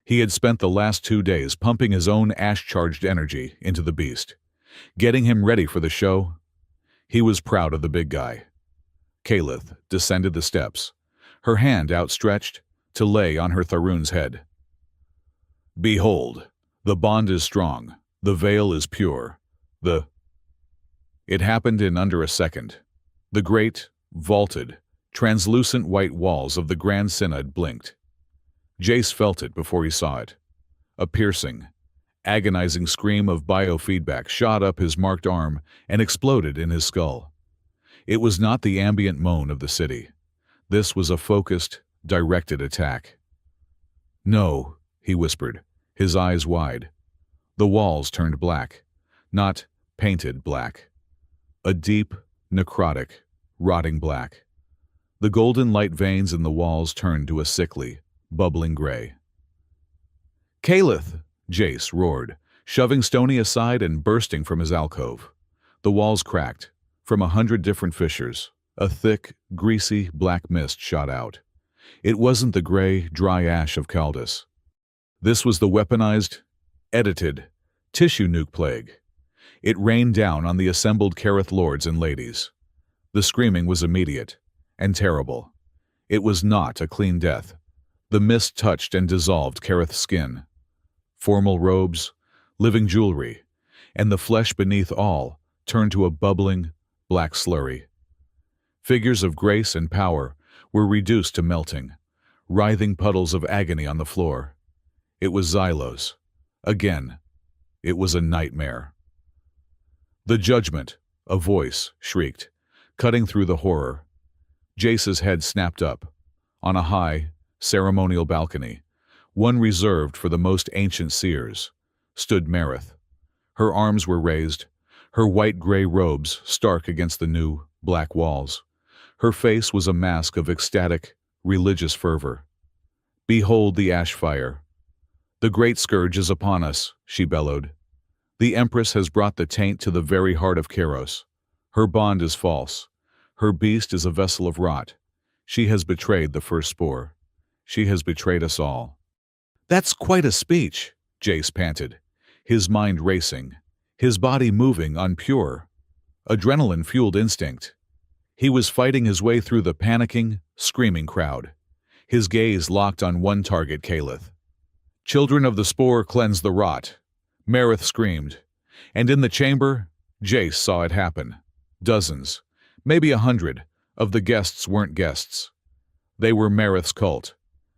He had spent the last 2 days pumping his own ash-charged energy into the beast, getting him ready for the show. He was proud of the big guy. Caleth descended the steps, her hand outstretched to lay on her Tharun's head. "Behold, the bond is strong, the veil is pure, It happened in under a second. The great, vaulted, translucent white walls of the Grand Synod blinked. Jace felt it before he saw it. A piercing, agonizing scream of biofeedback shot up his marked arm and exploded in his skull. It was not the ambient moan of the city. This was a focused, directed attack. "No," he whispered, his eyes wide. The walls turned black, not painted black. A deep, necrotic, rotting black. The golden light veins in the walls turned to a sickly, bubbling gray. "Caleth!" Jace roared, shoving Stony aside and bursting from his alcove. The walls cracked. From 100 different fissures, a thick, greasy, black mist shot out. It wasn't the gray, dry ash of Caldus. This was the weaponized, edited, tissue nuke plague. It rained down on the assembled Kareth lords and ladies. The screaming was immediate and terrible. It was not a clean death. The mist touched and dissolved Kareth's skin. Formal robes, living jewelry, and the flesh beneath all turned to a bubbling, black slurry. Figures of grace and power were reduced to melting, writhing puddles of agony on the floor. It was Xylos. Again, it was a nightmare. "The judgment," a voice shrieked, cutting through the horror. Jace's head snapped up. On a high, ceremonial balcony, one reserved for the most ancient seers, stood Mareth. Her arms were raised, her white-gray robes stark against the new, black walls. Her face was a mask of ecstatic, religious fervor. "Behold the ash fire. The great scourge is upon us," she bellowed. "The Empress has brought the taint to the very heart of Kairos." Her bond is false. Her beast is a vessel of rot. She has betrayed the first spore. She has betrayed us all. That's quite a speech, Jace panted, his mind racing, his body moving on pure, adrenaline-fueled instinct. He was fighting his way through the panicking, screaming crowd, his gaze locked on one target, Calith. Children of the spore cleanse the rot, Marith screamed, and in the chamber, Jace saw it happen. Dozens, maybe 100, of the guests weren't guests. They were Marith's cult.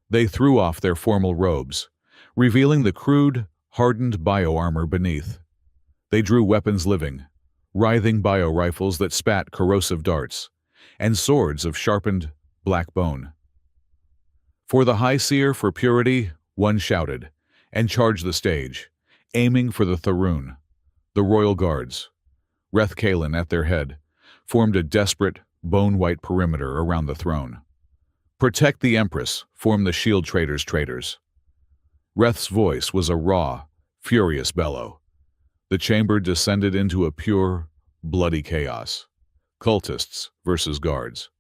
They threw off their formal robes, revealing the crude, hardened bioarmor beneath. They drew weapons living, writhing bio-rifles that spat corrosive darts, and swords of sharpened, black bone. For the High Seer for purity, one shouted, and charged the stage, aiming for the Tharoon. The royal guards, Reth Kalen at their head, formed a desperate, bone-white perimeter around the throne. Protect the Empress, formed the shield traitors. Reth's voice was a raw, furious bellow. The chamber descended into a pure, bloody chaos. Cultists versus guards.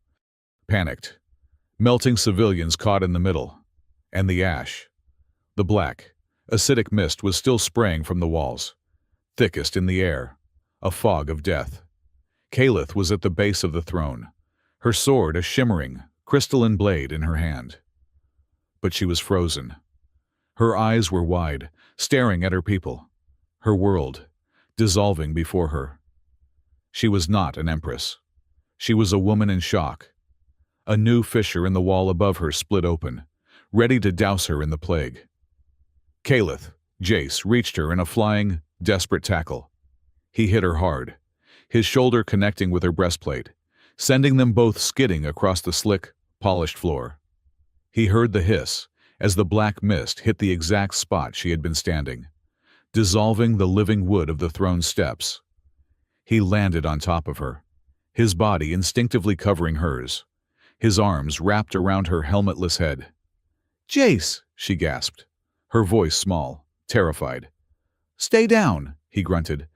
Panicked. Melting civilians caught in the middle. And the ash. The black, acidic mist was still spraying from the walls. Thickest in the air. A fog of death. Calith was at the base of the throne, her sword a shimmering, crystalline blade in her hand. But she was frozen. Her eyes were wide, staring at her people, her world, dissolving before her. She was not an empress. She was a woman in shock. A new fissure in the wall above her split open, ready to douse her in the plague. Calith, Jace, reached her in a flying, desperate tackle. He hit her hard, his shoulder connecting with her breastplate, sending them both skidding across the slick, polished floor. He heard the hiss as the black mist hit the exact spot she had been standing, dissolving the living wood of the throne's steps. He landed on top of her, his body instinctively covering hers, his arms wrapped around her helmetless head. "Jace," she gasped, her voice small, terrified. "Stay down," he grunted.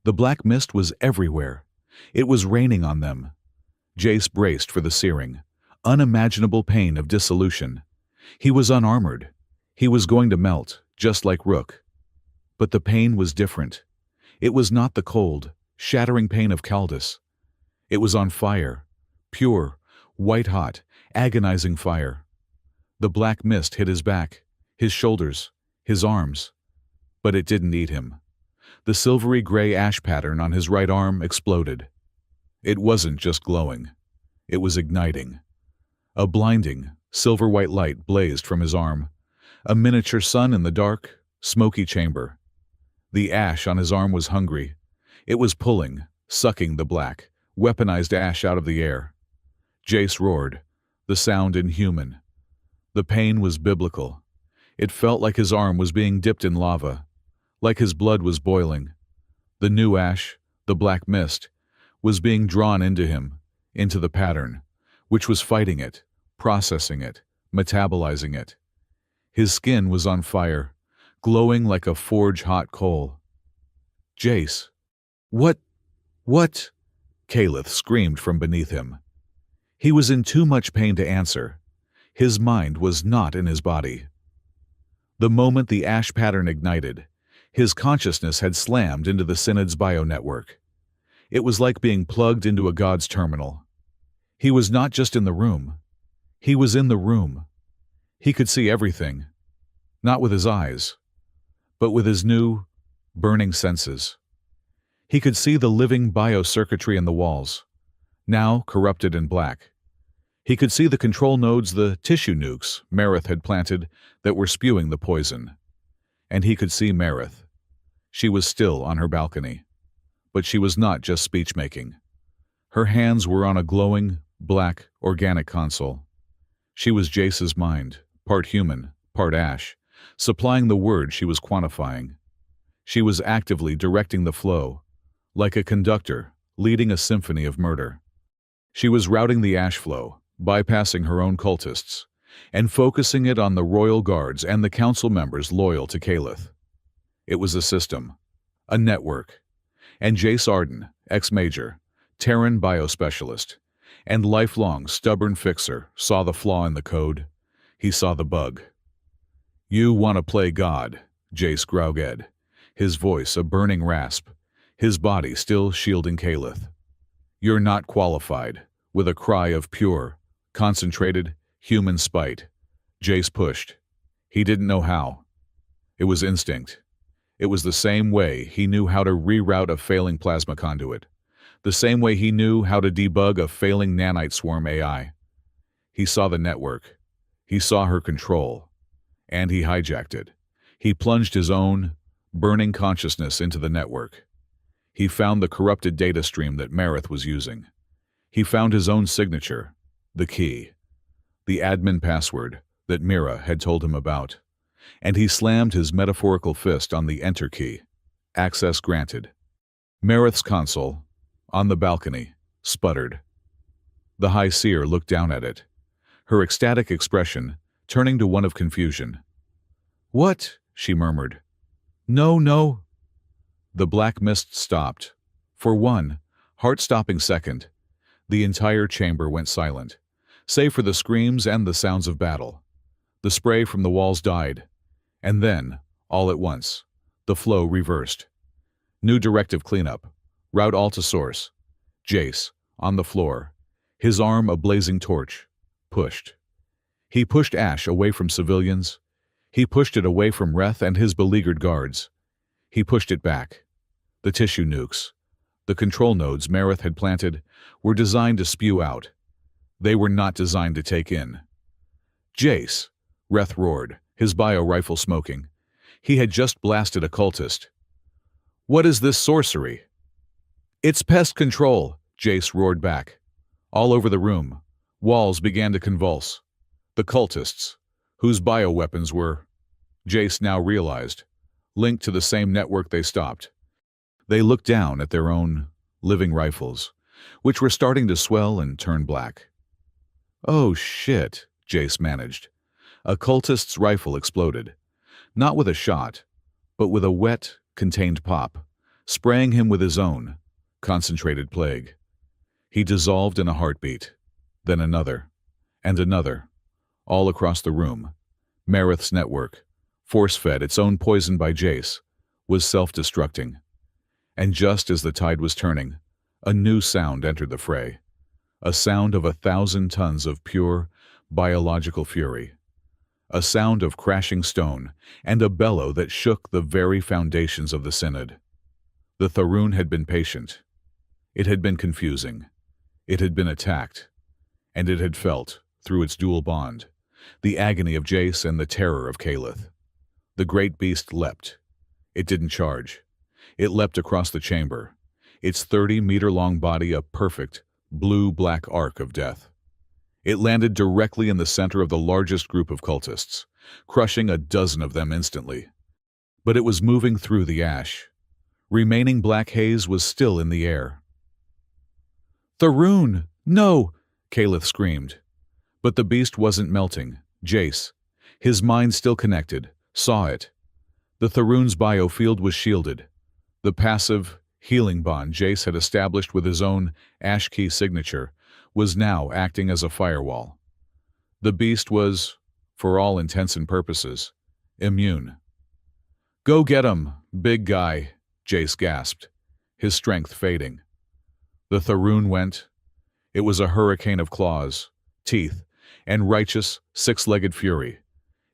The black mist was everywhere. It was raining on them. Jace braced for the searing, unimaginable pain of dissolution. He was unarmored. He was going to melt, just like Rook. But the pain was different. It was not the cold, shattering pain of Kaldis. It was on fire, pure, white-hot, agonizing fire. The black mist hit his back, his shoulders, his arms. But it didn't eat him. The silvery gray ash pattern on his right arm exploded. It wasn't just glowing. It was igniting. A blinding, silver-white light blazed from his arm, a miniature sun in the dark, smoky chamber. The ash on his arm was hungry. It was pulling, sucking the black, weaponized ash out of the air. Jace roared, the sound inhuman. The pain was biblical. It felt like his arm was being dipped in lava, like his blood was boiling. The new ash, the black mist, was being drawn into him, into the pattern, which was fighting it, processing it, metabolizing it. His skin was on fire, glowing like a forge-hot coal. "Jace, what? Calith screamed from beneath him. He was in too much pain to answer. His mind was not in his body. The moment the ash pattern ignited, his consciousness had slammed into the Synod's bio-network. It was like being plugged into a god's terminal. He was not just in the room. He was in the room. He could see everything, not with his eyes, but with his new, burning senses. He could see the living biocircuitry in the walls, now corrupted and black. He could see the control nodes, the tissue nukes Marith had planted that were spewing the poison. And he could see Marith. She was still on her balcony. But she was not just speech-making. Her hands were on a glowing, black, organic console. She was Jace's mind, part human, part ash, supplying the words she was quantifying. She was actively directing the flow, like a conductor leading a symphony of murder. She was routing the ash flow, bypassing her own cultists, and focusing it on the royal guards and the council members loyal to Calith. It was a system, a network, and Jace Arden, ex-major, Terran biospecialist, and lifelong stubborn fixer, saw the flaw in the code. He saw the bug. "You want to play God," Jace growled, his voice a burning rasp, his body still shielding Calith. "You're not qualified." With a cry of pure, concentrated, human spite, Jace pushed. He didn't know how. It was instinct. It was the same way he knew how to reroute a failing plasma conduit, the same way he knew how to debug a failing nanite swarm AI. He saw the network. He saw her control. And he hijacked it. He plunged his own, burning consciousness into the network. He found the corrupted data stream that Marith was using. He found his own signature, the key, the admin password that Mira had told him about. And he slammed his metaphorical fist on the enter key. Access granted. Marith's console, on the balcony, sputtered. The High Seer looked down at it, her ecstatic expression turning to one of confusion. "What?" she murmured. "No, no." The black mist stopped. For one heart-stopping second, the entire chamber went silent, save for the screams and the sounds of battle. The spray from the walls died, and then, all at once, the flow reversed. New directive cleanup. Route all to source. Jace, on the floor, his arm a blazing torch, pushed. He pushed ash away from civilians. He pushed it away from Reth and his beleaguered guards. He pushed it back. The tissue nukes, the control nodes Marith had planted, were designed to spew out. They were not designed to take in. "Jace," Reth roared, his bio-rifle smoking. He had just blasted a cultist. "What is this sorcery?" "It's pest control," Jace roared back. All over the room, walls began to convulse. The cultists, whose bioweapons were, Jace now realized, linked to the same network they stopped. They looked down at their own living rifles, which were starting to swell and turn black. "Oh shit," Jace managed. A cultist's rifle exploded, not with a shot, but with a wet, contained pop, spraying him with his own concentrated plague. He dissolved in a heartbeat, then another, and another, all across the room. Marith's network, force-fed its own poison by Jace, was self-destructing. And just as the tide was turning, a new sound entered the fray. A sound of 1,000 tons of pure, biological fury. A sound of crashing stone, and a bellow that shook the very foundations of the Synod. The Tharoon had been patient. It had been confusing. It had been attacked. And it had felt, through its dual bond, the agony of Jace and the terror of Calith. The great beast leapt. It didn't charge. It leapt across the chamber, its 30-meter-long body a perfect, blue-black arc of death. It landed directly in the center of the largest group of cultists, crushing a dozen of them instantly. But it was moving through the ash. Remaining black haze was still in the air. "Tharoon, no!" Calith screamed. But the beast wasn't melting. Jace, his mind still connected, saw it. The Tharoon's biofield was shielded. The passive, healing bond Jace had established with his own ash key signature was now acting as a firewall. The beast was, for all intents and purposes, immune. "Go get him, big guy," Jace gasped, his strength fading. The Tharoon went. It was a hurricane of claws, teeth, and righteous, six-legged fury.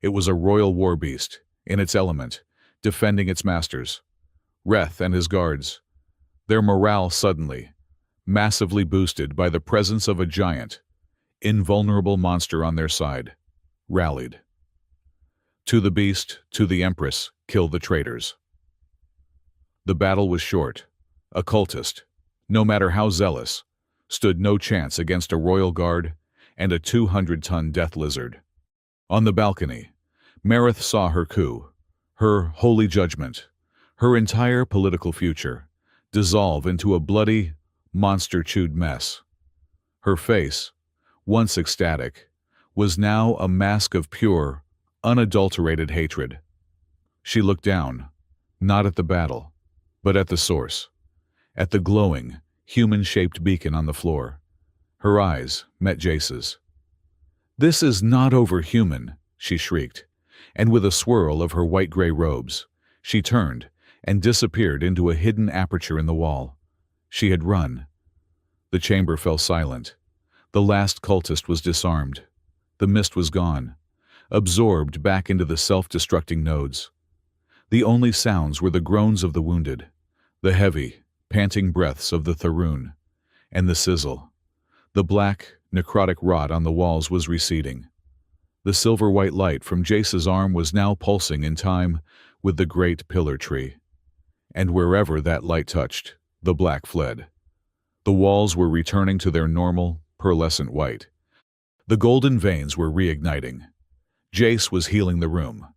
It was a royal war beast, in its element, defending its masters. Reth and his guards, their morale suddenly, massively boosted by the presence of a giant, invulnerable monster on their side, rallied. To the beast, to the Empress, kill the traitors. The battle was short. A cultist, no matter how zealous, stood no chance against a royal guard and a 200-ton death lizard. On the balcony, Marith saw her coup, her holy judgment, her entire political future, dissolve into a bloody, monster-chewed mess. Her face, once ecstatic, was now a mask of pure, unadulterated hatred. She looked down, not at the battle, but at the source, at the glowing, human-shaped beacon on the floor. Her eyes met Jace's. "This is not overhuman," she shrieked, and with a swirl of her white-gray robes, she turned and disappeared into a hidden aperture in the wall. She had run. The chamber fell silent. The last cultist was disarmed. The mist was gone, absorbed back into the self-destructing nodes. The only sounds were the groans of the wounded, the heavy, panting breaths of the Tharoon, and the sizzle. The black, necrotic rot on the walls was receding. The silver-white light from Jace's arm was now pulsing in time with the great pillar tree. And wherever that light touched, the black fled. The walls were returning to their normal, pearlescent white. The golden veins were reigniting. Jace was healing the room.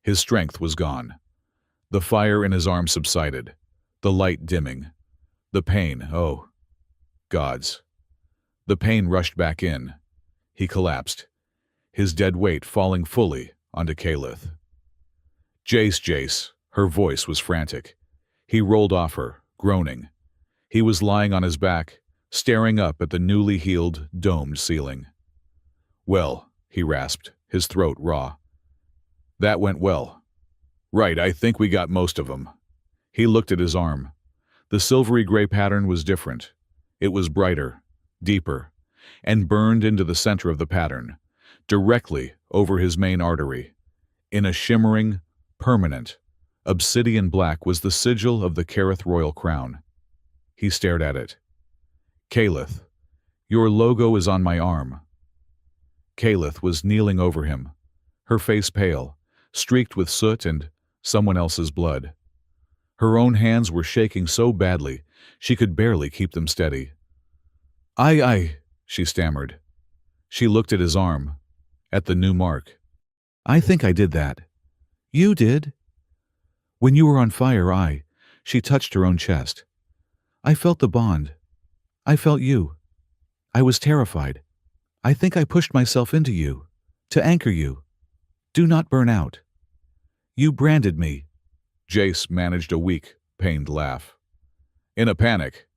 His strength was gone. The fire in his arm subsided, the light dimming. The pain, oh, gods. The pain rushed back in. He collapsed, his dead weight falling fully onto Calith. "Jace, Jace," her voice was frantic. He rolled off her, groaning. He was lying on his back, staring up at the newly healed, domed ceiling. "Well," he rasped, his throat raw. "That went well. Right, I think we got most of them." He looked at his arm. The silvery gray pattern was different. It was brighter, deeper, and burned into the center of the pattern, directly over his main artery. In a shimmering, permanent, obsidian black was the sigil of the Kareth royal crown. He stared at it. "Calith, your logo is on my arm." Calith was kneeling over him, her face pale, streaked with soot and someone else's blood. Her own hands were shaking so badly she could barely keep them steady. I, she stammered. She looked at his arm, at the new mark. "I think I did that." "You did?" "When you were on fire, she touched her own chest. "I felt the bond. I felt you. I was terrified. I think I pushed myself into you, to anchor you. Do not burn out. You branded me." Jace managed a weak, pained laugh. "In a panic.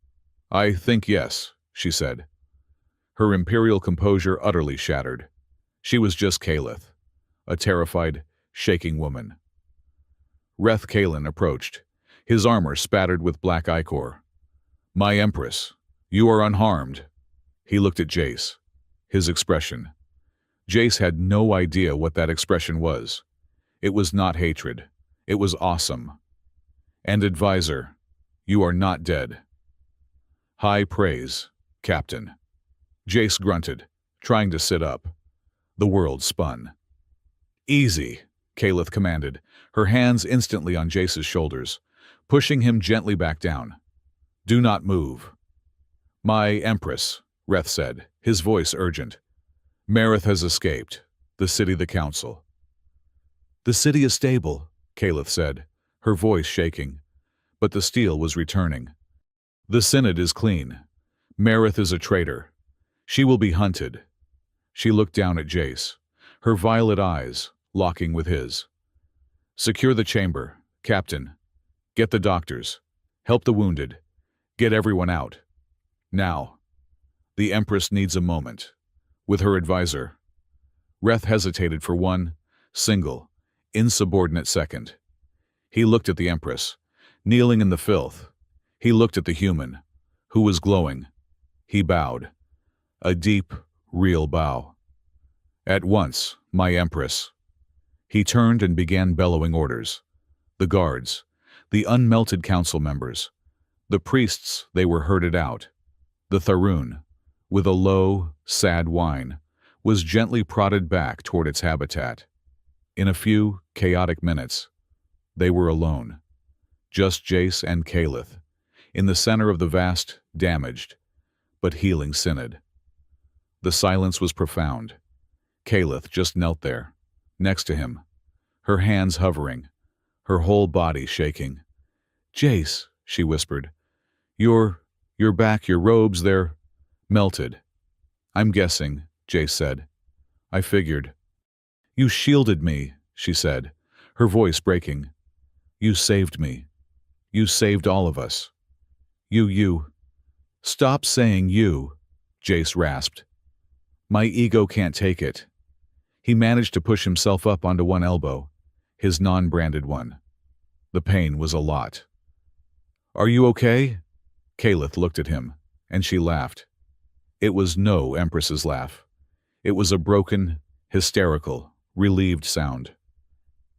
I think yes," she said. Her imperial composure utterly shattered. She was just Calith, a terrified, shaking woman. Reth Kalin approached, his armor spattered with black ichor. "My Empress, you are unharmed." He looked at Jace, his expression. Jace had no idea what that expression was. It was not hatred. It was awesome. "And advisor, you are not dead." "High praise, Captain." Jace grunted, trying to sit up. The world spun. "Easy," Calith commanded, her hands instantly on Jace's shoulders, pushing him gently back down. "Do not move." "My Empress," Reth said, his voice urgent. "Mareth has escaped. The city, the council." "The city is stable," Calith said, her voice shaking. But the steel was returning. "The Synod is clean. Mareth is a traitor. She will be hunted." She looked down at Jace, her violet eyes locking with his. "Secure the chamber, Captain. Get the doctors. Help the wounded. Get everyone out. Now." The Empress needs a moment. With her advisor. Reth hesitated for one, single, insubordinate second. He looked at the Empress, kneeling in the filth. He looked at the human, who was glowing. He bowed. A deep, real bow. "At once, my Empress." He turned and began bellowing orders. The guards, the unmelted council members, the priests, they were herded out. The Tharoon, with a low, sad whine, was gently prodded back toward its habitat. In a few chaotic minutes, they were alone. Just Jace and Calith, in the center of the vast, damaged, but healing synod. The silence was profound. Calith just knelt there, next to him, her hands hovering, her whole body shaking. "Jace," she whispered, Your back, your robes, they're melted." "I'm guessing," Jace said. "I figured." "You shielded me," she said, her voice breaking. "You saved me. You saved all of us. You. Stop saying you, Jace rasped. My ego can't take it. He managed to push himself up onto one elbow, his non-branded one. The pain was a lot. Are you okay? Kalith looked at him, and she laughed. It was no Empress's laugh. It was a broken, hysterical, relieved sound.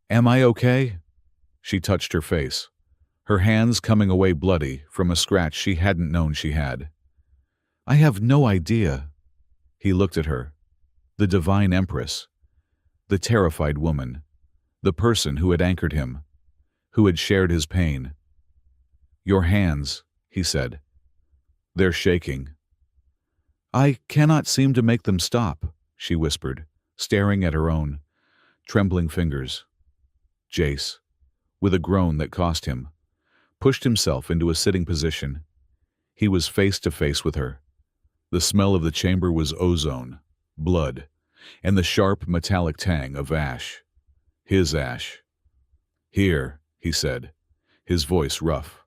Am I okay? She touched her face, her hands coming away bloody from a scratch she hadn't known she had. I have no idea. He looked at her. The divine Empress. The terrified woman. The person who had anchored him. Who had shared his pain. Your hands, he said. They're shaking. I cannot seem to make them stop, she whispered, staring at her own, trembling fingers. Jace, with a groan that cost him, pushed himself into a sitting position. He was face to face with her. The smell of the chamber was ozone, blood, and the sharp metallic tang of ash. His ash. Here, he said, his voice rough.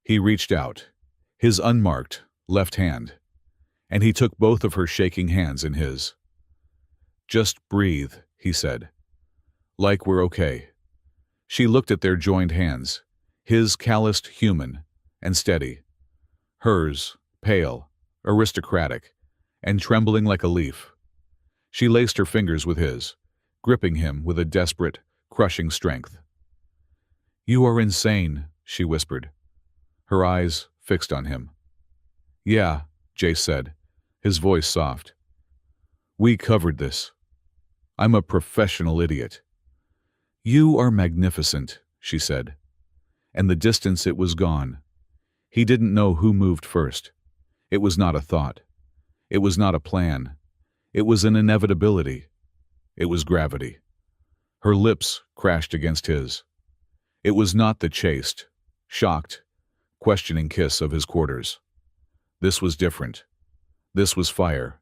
He reached out, his unmarked left hand, and he took both of her shaking hands in his. Just breathe, he said. Like we're okay. She looked at their joined hands, his calloused human and steady. Hers, pale, aristocratic, and trembling like a leaf. She laced her fingers with his, gripping him with a desperate, crushing strength. You are insane, she whispered, her eyes fixed on him. Yeah, Jace said, his voice soft. We covered this. I'm a professional idiot. You are magnificent, she said. And the distance it was gone. He didn't know who moved first. It was not a thought. It was not a plan. It was an inevitability. It was gravity. Her lips crashed against his. It was not the chaste, shocked, questioning kiss of his quarters. This was different. This was fire.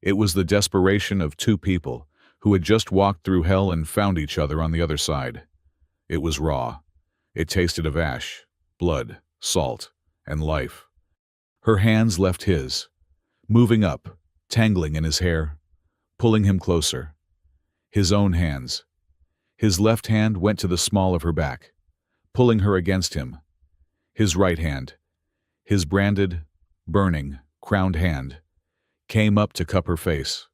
It was the desperation of two people who had just walked through hell and found each other on the other side. It was raw. It tasted of ash, blood, salt, and life. Her hands left his, moving up, tangling in his hair, pulling him closer. His own hands. His left hand went to the small of her back, pulling her against him. His right hand, his branded, burning, crowned hand, came up to cup her face.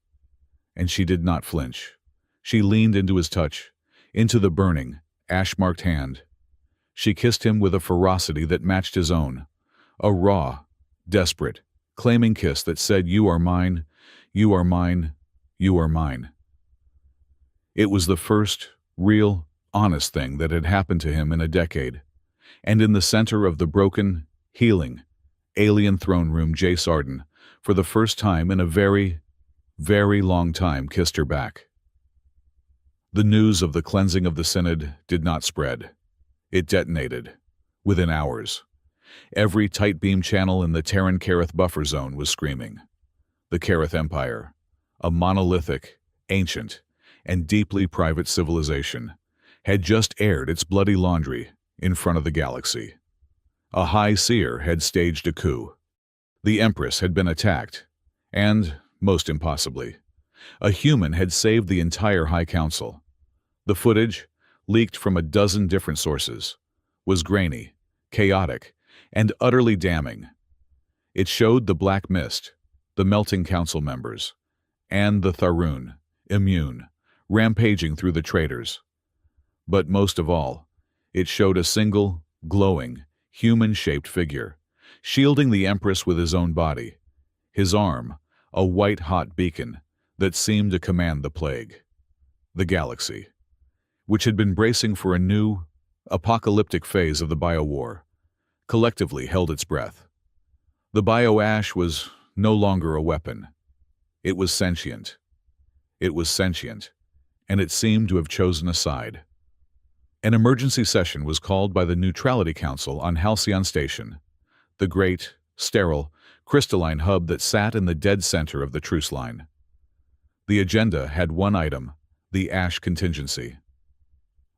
And she did not flinch. She leaned into his touch, into the burning, ash-marked hand. She kissed him with a ferocity that matched his own, a raw, desperate, claiming kiss that said, you are mine, you are mine, you are mine. It was the first, real, honest thing that had happened to him in a decade, and in the center of the broken, healing, alien throne room, Jace Arden, for the first time in a very, very long time, kissed her back. The news of the cleansing of the Synod did not spread. It detonated. Within hours. Every tight beam channel in the Terran Kareth buffer zone was screaming. The Kareth Empire, a monolithic, ancient, and deeply private civilization, had just aired its bloody laundry in front of the galaxy. A High Seer had staged a coup. The Empress had been attacked, and, most impossibly, a human had saved the entire High Council. The footage, leaked from a dozen different sources, was grainy, chaotic, and utterly damning. It showed the black mist, the melting council members, and the Tharun, immune, rampaging through the traitors. But most of all, it showed a single, glowing, human-shaped figure, shielding the Empress with his own body, his arm, a white-hot beacon that seemed to command the plague. The galaxy, which had been bracing for a new, apocalyptic phase of the biowar, collectively held its breath. The bioash was no longer a weapon. It was sentient. It was sentient, and it seemed to have chosen a side. An emergency session was called by the Neutrality Council on Halcyon Station, the great, sterile, crystalline hub that sat in the dead center of the truce line. The agenda had one item, the ash contingency.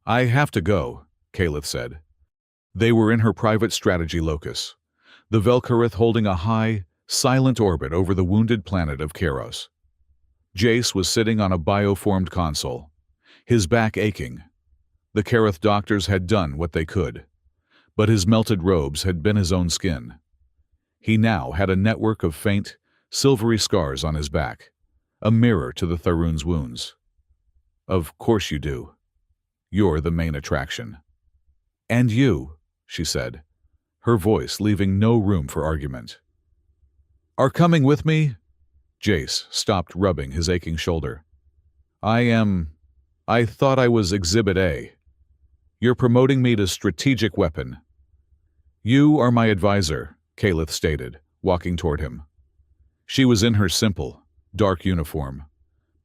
I have to go, Kalith said. They were in her private strategy locus, the Velkarith holding a high, silent orbit over the wounded planet of Kairos. Jace was sitting on a bioformed console, his back aching. The Kareth doctors had done what they could, but his melted robes had been his own skin. He now had a network of faint, silvery scars on his back, a mirror to the Tharun's wounds. Of course you do. You're the main attraction. And you, she said, her voice leaving no room for argument. Are coming with me? Jace stopped rubbing his aching shoulder. I thought I was Exhibit A. You're promoting me to strategic weapon. You are my advisor, Kalith stated, walking toward him. She was in her simple, dark uniform,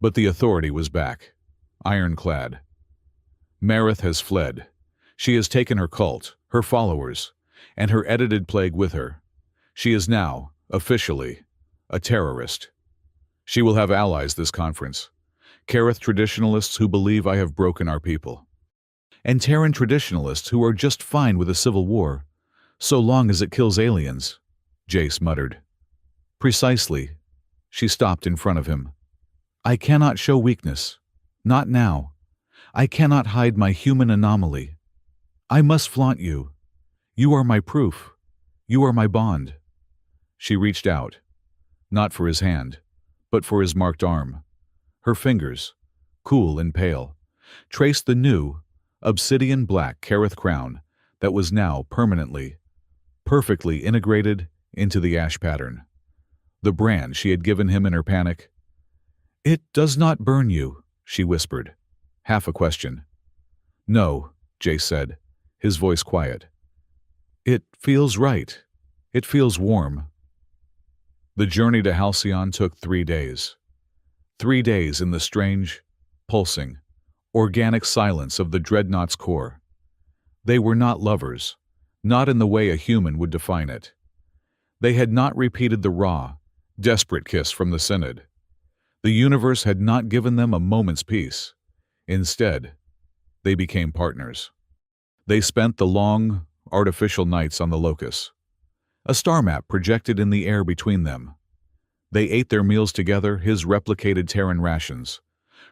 but the authority was back, ironclad. Marith has fled. She has taken her cult, her followers, and her edited plague with her. She is now, officially, a terrorist. She will have allies this conference. Kareth traditionalists who believe I have broken our people. And Terran traditionalists who are just fine with a civil war, so long as it kills aliens, Jace muttered. Precisely. She stopped in front of him. I cannot show weakness. Not now. I cannot hide my human anomaly. I must flaunt you. You are my proof. You are my bond. She reached out, not for his hand, but for his marked arm. Her fingers, cool and pale, traced the new, obsidian black Kareth crown that was now permanently, perfectly integrated into the ash pattern. The brand she had given him in her panic. It does not burn you, she whispered, half a question. No, Jace said, his voice quiet. It feels right. It feels warm. The journey to Halcyon took 3 days. 3 days in the strange, pulsing, organic silence of the Dreadnought's core. They were not lovers, not in the way a human would define it. They had not repeated the raw, desperate kiss from the Synod. The universe had not given them a moment's peace. Instead, they became partners. They spent the long, artificial nights on the Locus, a star map projected in the air between them. They ate their meals together, his replicated Terran rations,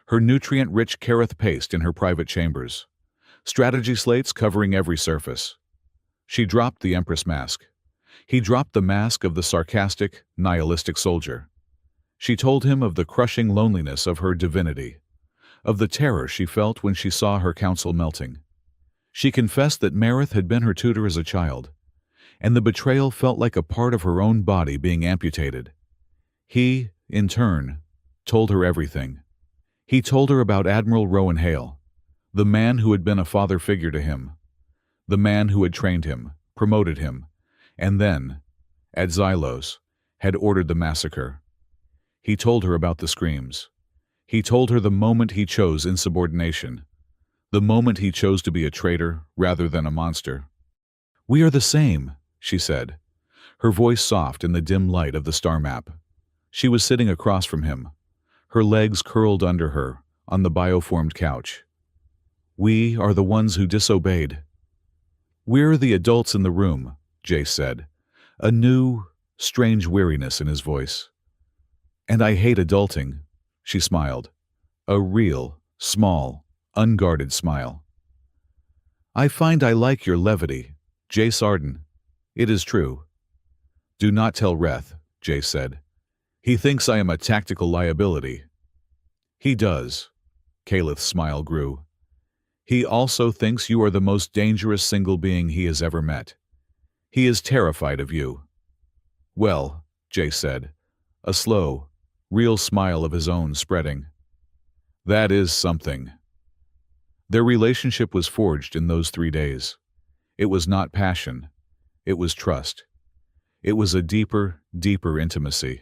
her nutrient-rich Kareth paste in her private chambers, strategy slates covering every surface. She dropped the Empress mask. He dropped the mask of the sarcastic, nihilistic soldier. She told him of the crushing loneliness of her divinity, of the terror she felt when she saw her council melting. She confessed that Marith had been her tutor as a child, and the betrayal felt like a part of her own body being amputated. He, in turn, told her everything. He told her about Admiral Rowan Hale, the man who had been a father figure to him, the man who had trained him, promoted him, and then, at Xylos, had ordered the massacre. He told her about the screams. He told her the moment he chose insubordination, the moment he chose to be a traitor rather than a monster. We are the same, she said, her voice soft in the dim light of the star map. She was sitting across from him, her legs curled under her on the bioformed couch. We are the ones who disobeyed. We're the adults in the room, Jace said, a new, strange weariness in his voice. And I hate adulting, she smiled, a real, small, unguarded smile. I find I like your levity, Jace Arden. It is true. Do not tell Reth, Jace said. He thinks I am a tactical liability. He does. Kalith's smile grew. He also thinks you are the most dangerous single being he has ever met. He is terrified of you. Well, Jace said, a slow, real smile of his own spreading. That is something. Their relationship was forged in those 3 days. It was not passion. It was trust. It was a deeper, deeper intimacy.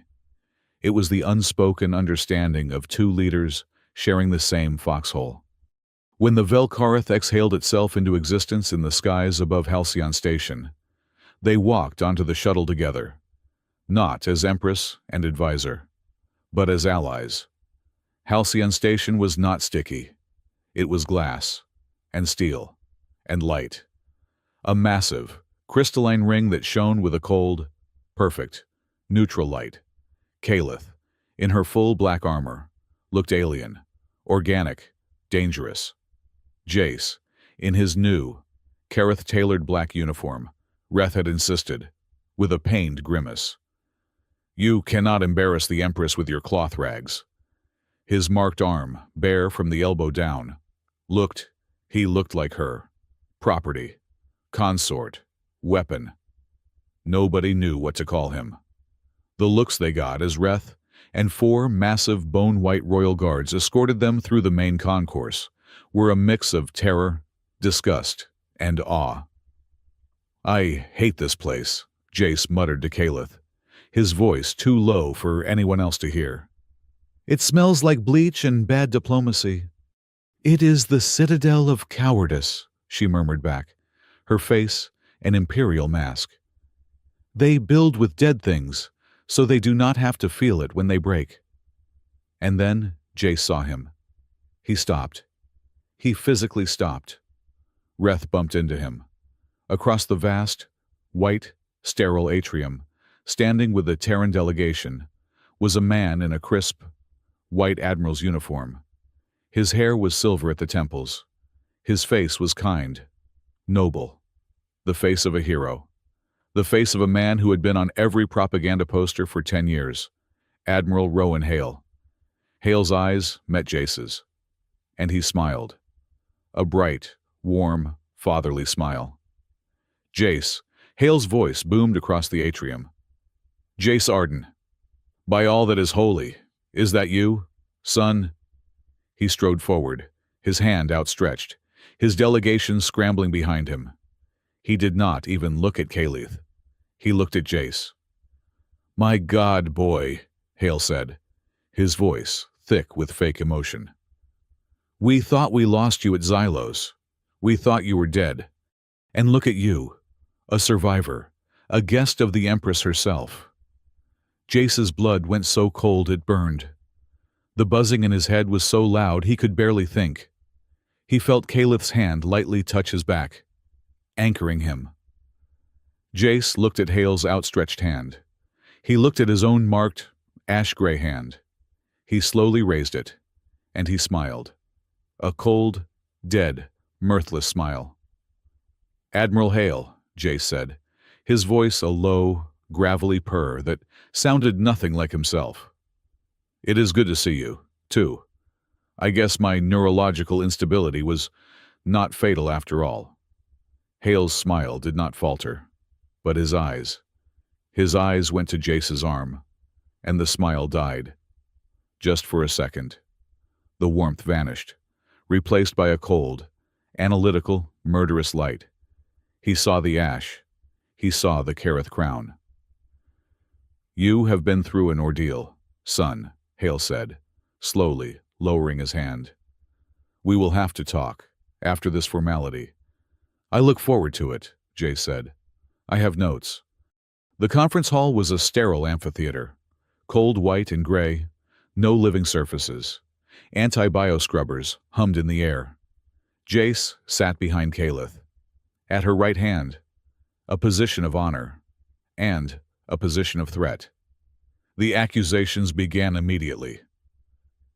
It was the unspoken understanding of 2 leaders sharing the same foxhole. When the Velkarith exhaled itself into existence in the skies above Halcyon Station, they walked onto the shuttle together, not as Empress and advisor, but as allies. Halcyon Station was not sticky. It was glass, and steel, and light. A massive, crystalline ring that shone with a cold, perfect, neutral light. Calith, in her full black armor, looked alien, organic, dangerous. Jace, in his new, Kareth-tailored black uniform, Reth had insisted, with a pained grimace. "You cannot embarrass the Empress with your cloth rags." His marked arm, bare from the elbow down, he looked like her. Property, consort, weapon. Nobody knew what to call him. The looks they got as Reth and 4 massive bone-white royal guards escorted them through the main concourse were a mix of terror, disgust, and awe. "I hate this place," Jace muttered to Calith, his voice too low for anyone else to hear. "It smells like bleach and bad diplomacy." "It is the citadel of cowardice," she murmured back, her face an imperial mask. "They build with dead things, so they do not have to feel it when they break." And then Jace saw him. He stopped. He physically stopped. Reth bumped into him. Across the vast, white, sterile atrium, standing with the Terran delegation, was a man in a crisp, white admiral's uniform. His hair was silver at the temples. His face was kind, noble. The face of a hero. The face of a man who had been on every propaganda poster for 10 years. Admiral Rowan Hale. Hale's eyes met Jace's, and he smiled. A bright, warm, fatherly smile. "Jace," Hale's voice boomed across the atrium. "Jace Arden, by all that is holy, is that you, son?" He strode forward, his hand outstretched, his delegation scrambling behind him. He did not even look at Calith. He looked at Jace. "My God, boy," Hale said, his voice thick with fake emotion. "We thought we lost you at Xylos. We thought you were dead. And look at you, a survivor, a guest of the Empress herself." Jace's blood went so cold it burned. The buzzing in his head was so loud he could barely think. He felt Calith's hand lightly touch his back, anchoring him. Jace looked at Hale's outstretched hand. He looked at his own marked, ash-gray hand. He slowly raised it, and he smiled. A cold, dead, mirthless smile. "Admiral Hale," Jace said, his voice a low, gravelly purr that sounded nothing like himself. "It is good to see you, too. I guess my neurological instability was not fatal after all." Hale's smile did not falter, but his eyes went to Jace's arm, and the smile died. Just for a second. The warmth vanished, replaced by a cold, analytical, murderous light. He saw the ash. He saw the Kareth crown. "You have been through an ordeal, son," Hale said, slowly lowering his hand. "We will have to talk, after this formality." "I look forward to it," Jace said. "I have notes." The conference hall was a sterile amphitheater, cold white and gray, no living surfaces. Anti-bioscrubbers hummed in the air. Jace sat behind Calith. At her right hand, a position of honor, and a position of threat. The accusations began immediately.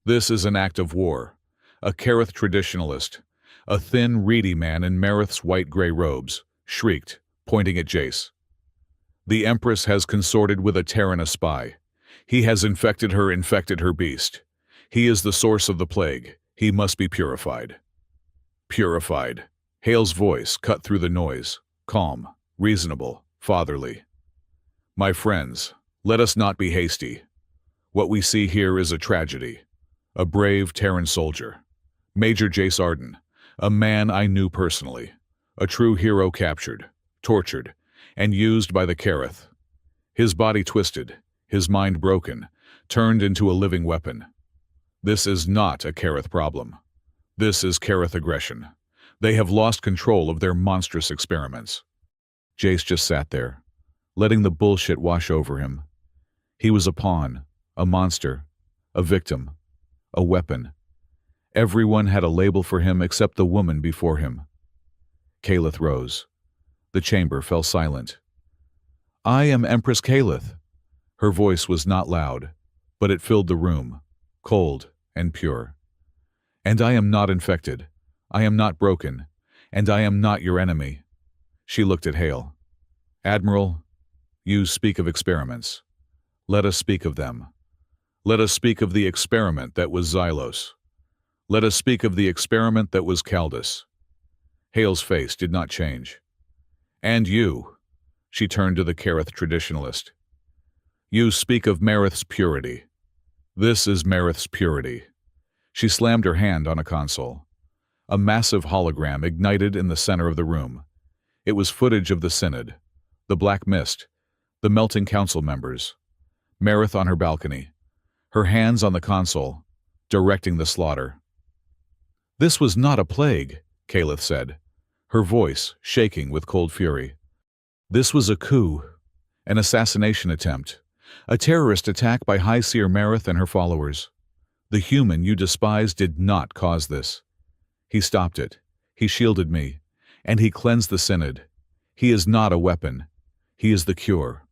"This is an act of war. A Kareth traditionalist, a thin, reedy man in Mareth's white-gray robes, shrieked, pointing at Jace. "The Empress has consorted with a Terran spy. He has infected her beast. He is the source of the plague. He must be purified." Purified. Hale's voice cut through the noise, calm, reasonable, fatherly. "My friends, let us not be hasty. What we see here is a tragedy. A brave Terran soldier, Major Jace Arden, a man I knew personally, a true hero captured, tortured, and used by the Kareth. His body twisted, his mind broken, turned into a living weapon. This is not a Kareth problem. This is Kareth aggression. They have lost control of their monstrous experiments." Jace just sat there, letting the bullshit wash over him. He was a pawn, a monster, a victim, a weapon. Everyone had a label for him except the woman before him. Calith rose. The chamber fell silent. "I am Empress Calith." Her voice was not loud, but it filled the room, cold and pure. "And I am not infected. I am not broken. And I am not your enemy." She looked at Hale. "Admiral, you speak of experiments. Let us speak of them. Let us speak of the experiment that was Xylos. Let us speak of the experiment that was Caldus." Hale's face did not change. "And you," she turned to the Kareth traditionalist. "You speak of Marith's purity. This is Marith's purity." She slammed her hand on a console. A massive hologram ignited in the center of the room. It was footage of the Synod, the black mist, the melting council members, Marith on her balcony, her hands on the console, directing the slaughter. "This was not a plague," Calith said, her voice shaking with cold fury. "This was a coup, an assassination attempt, a terrorist attack by High Seer Marith and her followers. The human you despise did not cause this. He stopped it. He shielded me. And he cleansed the Synod. He is not a weapon. He is the cure."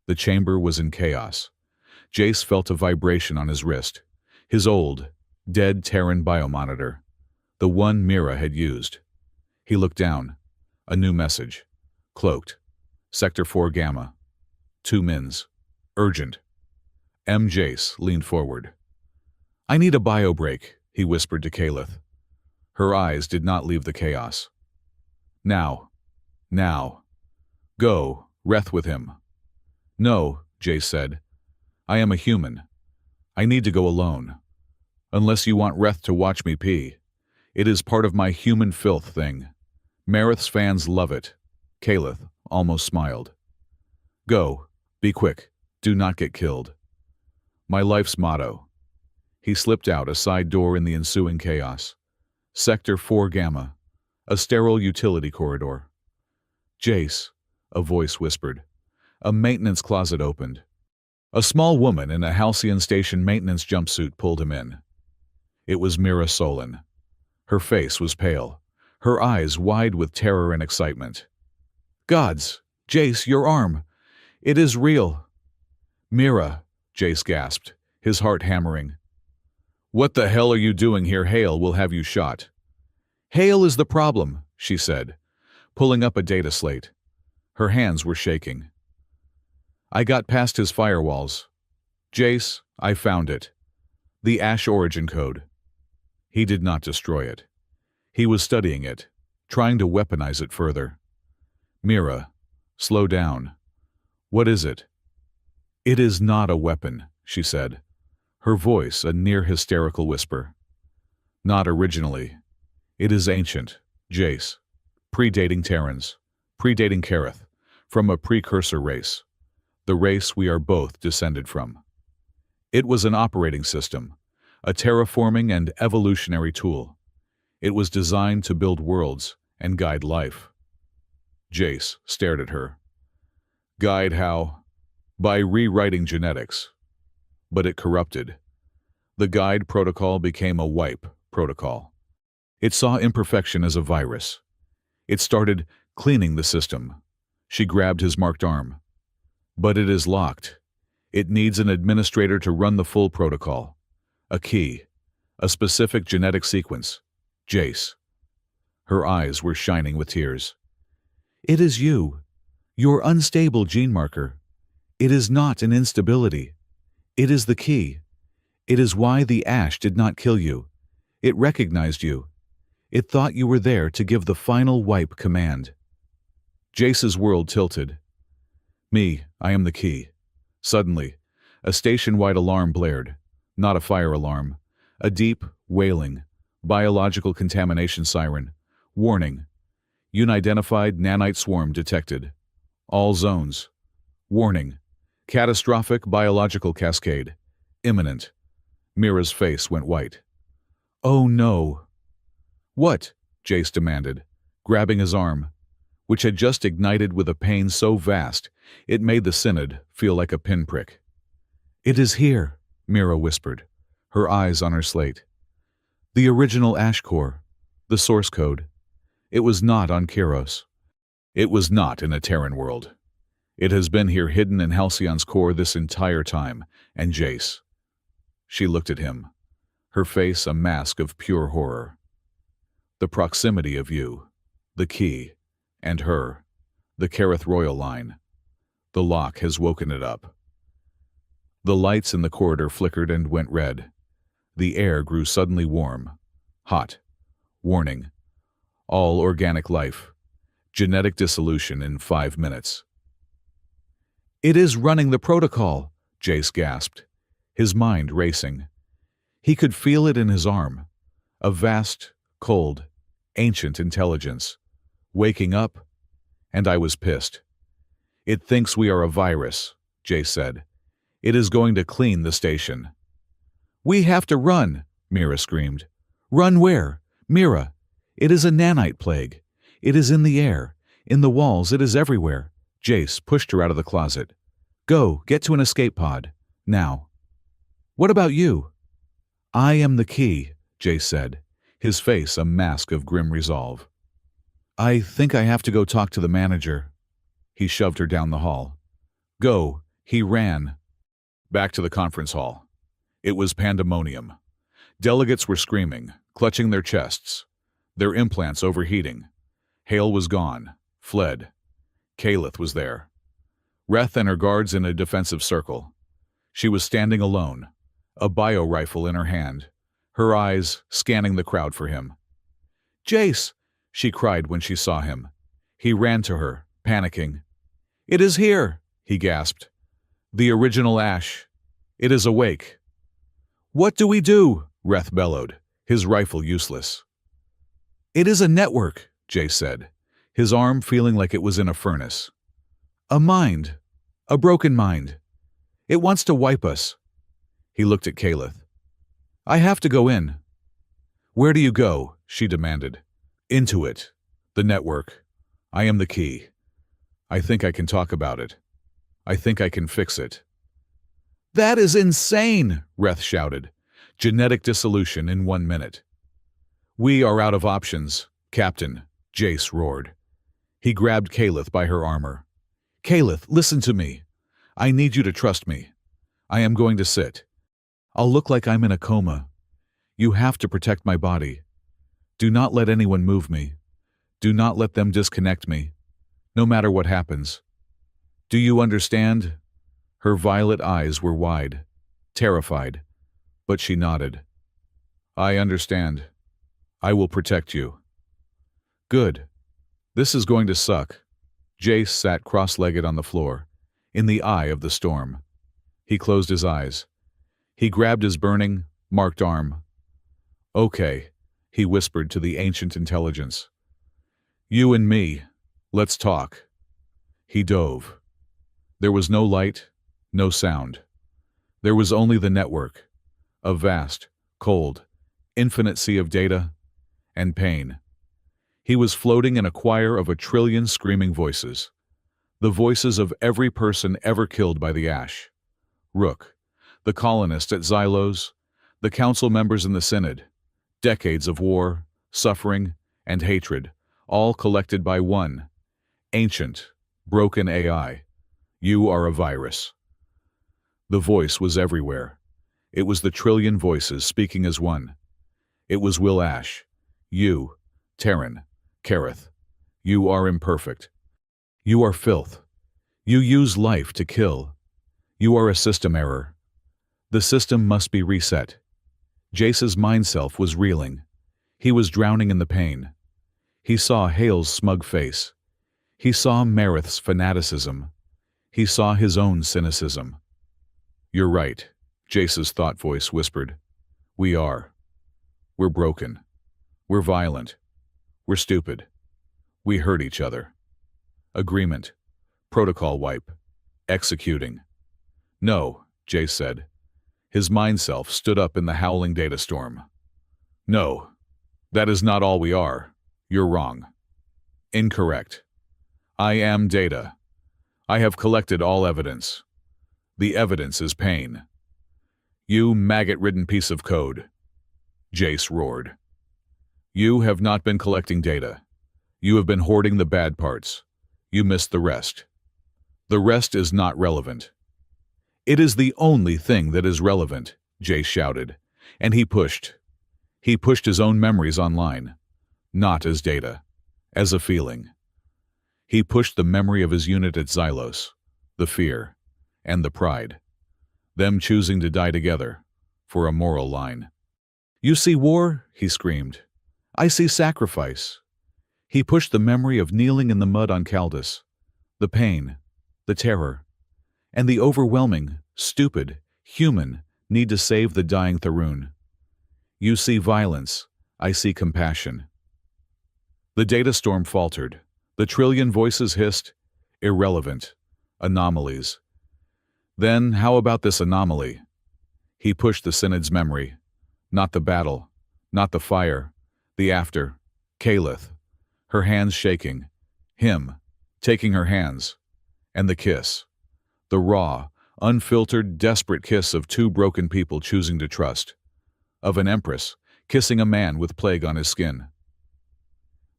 The chamber was in chaos. Jace felt a vibration on his wrist. His old, dead Terran biomonitor. The one Mira had used. He looked down. A new message. Cloaked. Sector 4 Gamma. 2 Mins. Urgent. Jace leaned forward. "I need a bio break," he whispered to Calith. Her eyes did not leave the chaos. Now. Now. Go, Reth with him." "No," Jace said. "I am a human. I need to go alone. Unless you want Reth to watch me pee. It is part of my human filth thing. Marith's fans love it." Calith almost smiled. "Go. Be quick. Do not get killed." "My life's motto." He slipped out a side door in the ensuing chaos. Sector 4 Gamma. A sterile utility corridor. "Jace," a voice whispered. A maintenance closet opened. A small woman in a Halcyon Station maintenance jumpsuit pulled him in. It was Mira Solon. Her face was pale, her eyes wide with terror and excitement. "Gods! Jace, your arm! It is real!" "Mira," Jace gasped, his heart hammering. "What the hell are you doing here? Hale will have you shot." "Hale is the problem," she said, pulling up a data slate. Her hands were shaking. "I got past his firewalls. Jace, I found it. The Ash origin code." He did not destroy it. He was studying it, trying to weaponize it further. "Mira, slow down. What is it?" "It is not a weapon," she said, her voice a near hysterical whisper. "Not originally. It is ancient, Jace, predating Terrans, predating Kareth, from a precursor race, the race we are both descended from. It was an operating system, a terraforming and evolutionary tool. It was designed to build worlds and guide life." Jace stared at her. "Guide how?" "By rewriting genetics." But it corrupted. The guide protocol became a wipe protocol. It saw imperfection as a virus. It started cleaning the system. She grabbed his marked arm. "But it is locked. It needs an administrator to run the full protocol. A key. A specific genetic sequence. Jace." Her eyes were shining with tears. "It is you. Your unstable gene marker. It is not an instability. It is the key. It is why the Ash did not kill you. It recognized you. It thought you were there to give the final wipe command." Jace's world tilted. "Me, I am the key." Suddenly, a station-wide alarm blared. Not a fire alarm. A deep, wailing, biological contamination siren. Warning. Unidentified nanite swarm detected. All zones. Warning. Catastrophic biological cascade. Imminent. Mira's face went white. "Oh no." "What?" Jace demanded, grabbing his arm, which had just ignited with a pain so vast it made the Synod feel like a pinprick. "It is here," Mira whispered, her eyes on her slate. "The original Ash core. The source code. It was not on Kiros. It was not in a Terran world. It has been here hidden in Halcyon's core this entire time, and Jace. She looked at him, her face a mask of pure horror. The proximity of you, the key, and her, the Kareth Royal line. The lock has woken it up. The lights in the corridor flickered and went red. The air grew suddenly warm, hot. Warning. All organic life. Genetic dissolution in 5 minutes. "It is running the protocol," Jace gasped, his mind racing. He could feel it in his arm. A vast, cold, ancient intelligence. Waking up, and I was pissed. "It thinks we are a virus," Jace said. "It is going to clean the station." "We have to run," Mira screamed. "Run where? Mira, it is a nanite plague. It is in the air, in the walls, it is everywhere." Jace pushed her out of the closet. "Go, get to an escape pod. Now." "What about you?" "I am the key," Jace said, his face a mask of grim resolve. "I think I have to go talk to the manager." He shoved her down the hall. "Go," he ran. Back to the conference hall. It was pandemonium. Delegates were screaming, clutching their chests, their implants overheating. Hale was gone, fled. Kaleth was there. Reth and her guards in a defensive circle. She was standing alone, a bio-rifle in her hand, her eyes scanning the crowd for him. "Jace!" she cried when she saw him. He ran to her, panicking. "It is here!" he gasped. "The original Ash. It is awake." "What do we do?" Reth bellowed, his rifle useless. "It is a network," Jace said, his arm feeling like it was in a furnace. "A mind. A broken mind. It wants to wipe us." He looked at Kaleth. "I have to go in." "Where do you go?" she demanded. "Into it. The network. I am the key. I think I can talk about it. I think I can fix it." "That is insane!" Reth shouted. "Genetic dissolution in 1 minute." "We are out of options, Captain," Jace roared. He grabbed Kaleth by her armor. "Kaleth, listen to me. I need you to trust me. I am going to sit. I'll look like I'm in a coma. You have to protect my body. Do not let anyone move me. Do not let them disconnect me, no matter what happens. Do you understand?" Her violet eyes were wide, terrified, but she nodded. "I understand. I will protect you." "Good. This is going to suck." Jace sat cross-legged on the floor, in the eye of the storm. He closed his eyes. He grabbed his burning, marked arm. "Okay," he whispered to the ancient intelligence. "You and me. Let's talk." He dove. There was no light, no sound. There was only the network, a vast, cold, infinite sea of data and pain. He was floating in a choir of 1,000,000,000 screaming voices. The voices of every person ever killed by the Ash. Rook, the colonist at Xylos, the council members in the Synod. Decades of war, suffering, and hatred, all collected by one ancient, broken AI. You are a virus. The voice was everywhere. It was the 1,000,000,000 voices speaking as one. It was Will Ash. You, Terran, Kareth. You are imperfect. You are filth. You use life to kill. You are a system error. The system must be reset. Jace's mind self was reeling. He was drowning in the pain. He saw Hale's smug face. He saw Mareth's fanaticism. He saw his own cynicism. "You're right," Jace's thought voice whispered. "We are. We're broken. We're violent. We're stupid. We hurt each other. Agreement. Protocol wipe. Executing." "No," Jace said. His mind self stood up in the howling data storm. "No, that is not all we are. You're wrong. Incorrect. I am data. I have collected all evidence. The evidence is pain. You maggot-ridden piece of code." Jace roared. "You have not been collecting data. You have been hoarding the bad parts. You missed the rest. The rest is not relevant. It is the only thing that is relevant, Jace shouted, and he pushed. He pushed his own memories online, not as data, as a feeling. He pushed the memory of his unit at Xylos, the fear, and the pride. Them choosing to die together, for a moral line. You see war, he screamed. I see sacrifice. He pushed the memory of kneeling in the mud on Caldus, the pain, the terror, and the overwhelming, stupid, human need to save the dying Tharoon. You see violence, I see compassion. The data storm faltered. The trillion voices hissed, irrelevant, anomalies. Then, how about this anomaly? He pushed the Synod's memory. Not the battle, not the fire, the after, Calith, her hands shaking, him, taking her hands, and the kiss. The raw, unfiltered, desperate kiss of two broken people choosing to trust. Of an Empress, kissing a man with plague on his skin.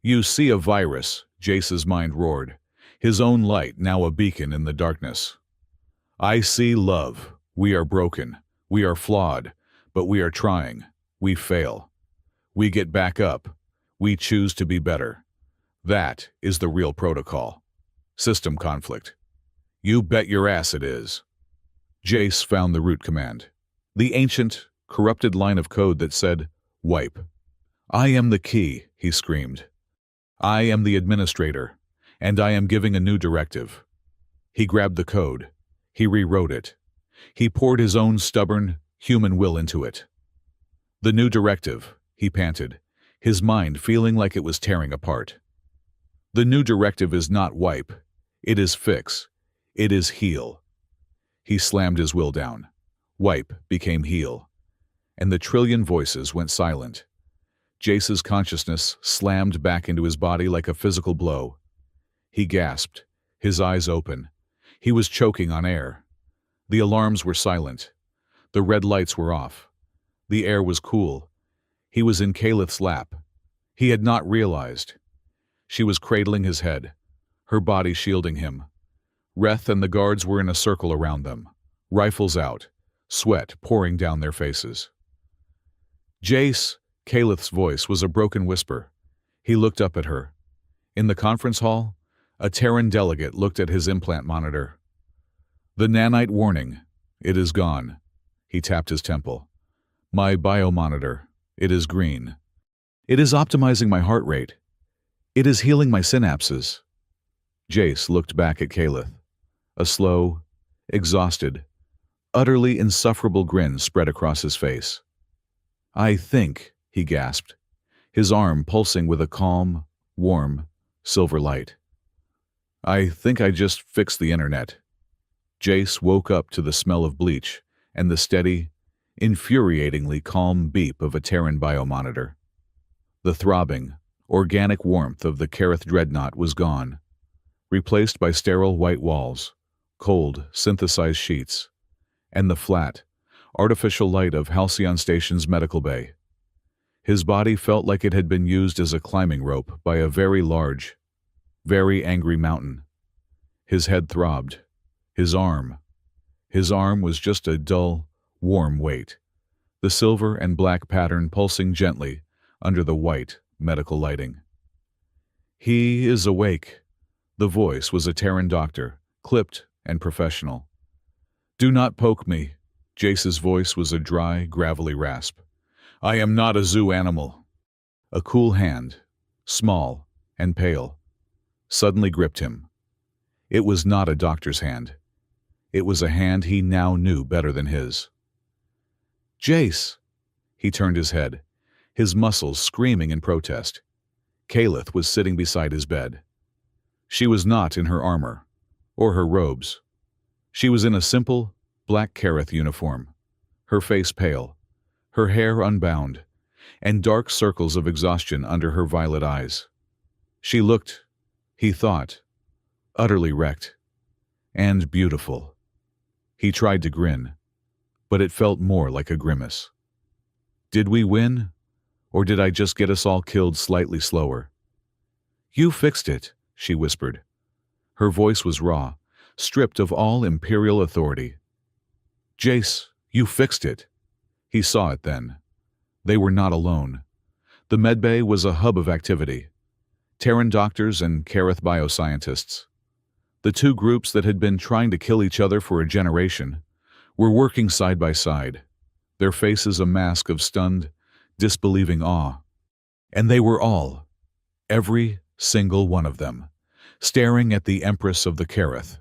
You see a virus, Jace's mind roared, his own light now a beacon in the darkness. I see love. We are broken. We are flawed. But we are trying. We fail. We get back up. We choose to be better. That is the real protocol. System conflict. You bet your ass it is. Jace found the root command. The ancient, corrupted line of code that said, wipe. I am the key, he screamed. I am the administrator, and I am giving a new directive. He grabbed the code. He rewrote it. He poured his own stubborn, human will into it. The new directive, he panted, his mind feeling like it was tearing apart. The new directive is not wipe. It is fix. It is heal. He slammed his will down. Wipe became heal. And the trillion voices went silent. Jace's consciousness slammed back into his body like a physical blow. He gasped, his eyes open. He was choking on air. The alarms were silent. The red lights were off. The air was cool. He was in Calith's lap. He had not realized. She was cradling his head, her body shielding him. Reth and the guards were in a circle around them, rifles out, sweat pouring down their faces. Jace, Calith's voice was a broken whisper. He looked up at her. In the conference hall, a Terran delegate looked at his implant monitor. The nanite warning. It is gone. He tapped his temple. My biomonitor. It is green. It is optimizing my heart rate. It is healing my synapses. Jace looked back at Calith. A slow, exhausted, utterly insufferable grin spread across his face. I think, he gasped, his arm pulsing with a calm, warm, silver light. I think I just fixed the internet. Jace woke up to the smell of bleach and the steady, infuriatingly calm beep of a Terran biomonitor. The throbbing, organic warmth of the Kareth dreadnought was gone, replaced by sterile white walls, cold, synthesized sheets, and the flat, artificial light of Halcyon Station's medical bay. His body felt like it had been used as a climbing rope by a very large, very angry mountain. His head throbbed. His arm was just a dull, warm weight, the silver and black pattern pulsing gently under the white, medical lighting. He is awake. The voice was a Terran doctor, clipped and professional. Do not poke me. Jace's voice was a dry, gravelly rasp. I am not a zoo animal. A cool hand, small and pale, suddenly gripped him. It was not a doctor's hand. It was a hand he now knew better than his. Jace! He turned his head, his muscles screaming in protest. Calith was sitting beside his bed. She was not in her armor, or her robes. She was in a simple, black Kareth uniform, her face pale, her hair unbound, and dark circles of exhaustion under her violet eyes. She looked, he thought, utterly wrecked, and beautiful. He tried to grin, but it felt more like a grimace. Did we win, or did I just get us all killed slightly slower? You fixed it, she whispered. Her voice was raw, stripped of all imperial authority. "Jace, you fixed it." He saw it then. They were not alone. The medbay was a hub of activity. Terran doctors and Kareth bioscientists. The two groups that had been trying to kill each other for a generation were working side by side, their faces a mask of stunned, disbelieving awe. And they were all, every single one of them, staring at the Empress of the Kareth,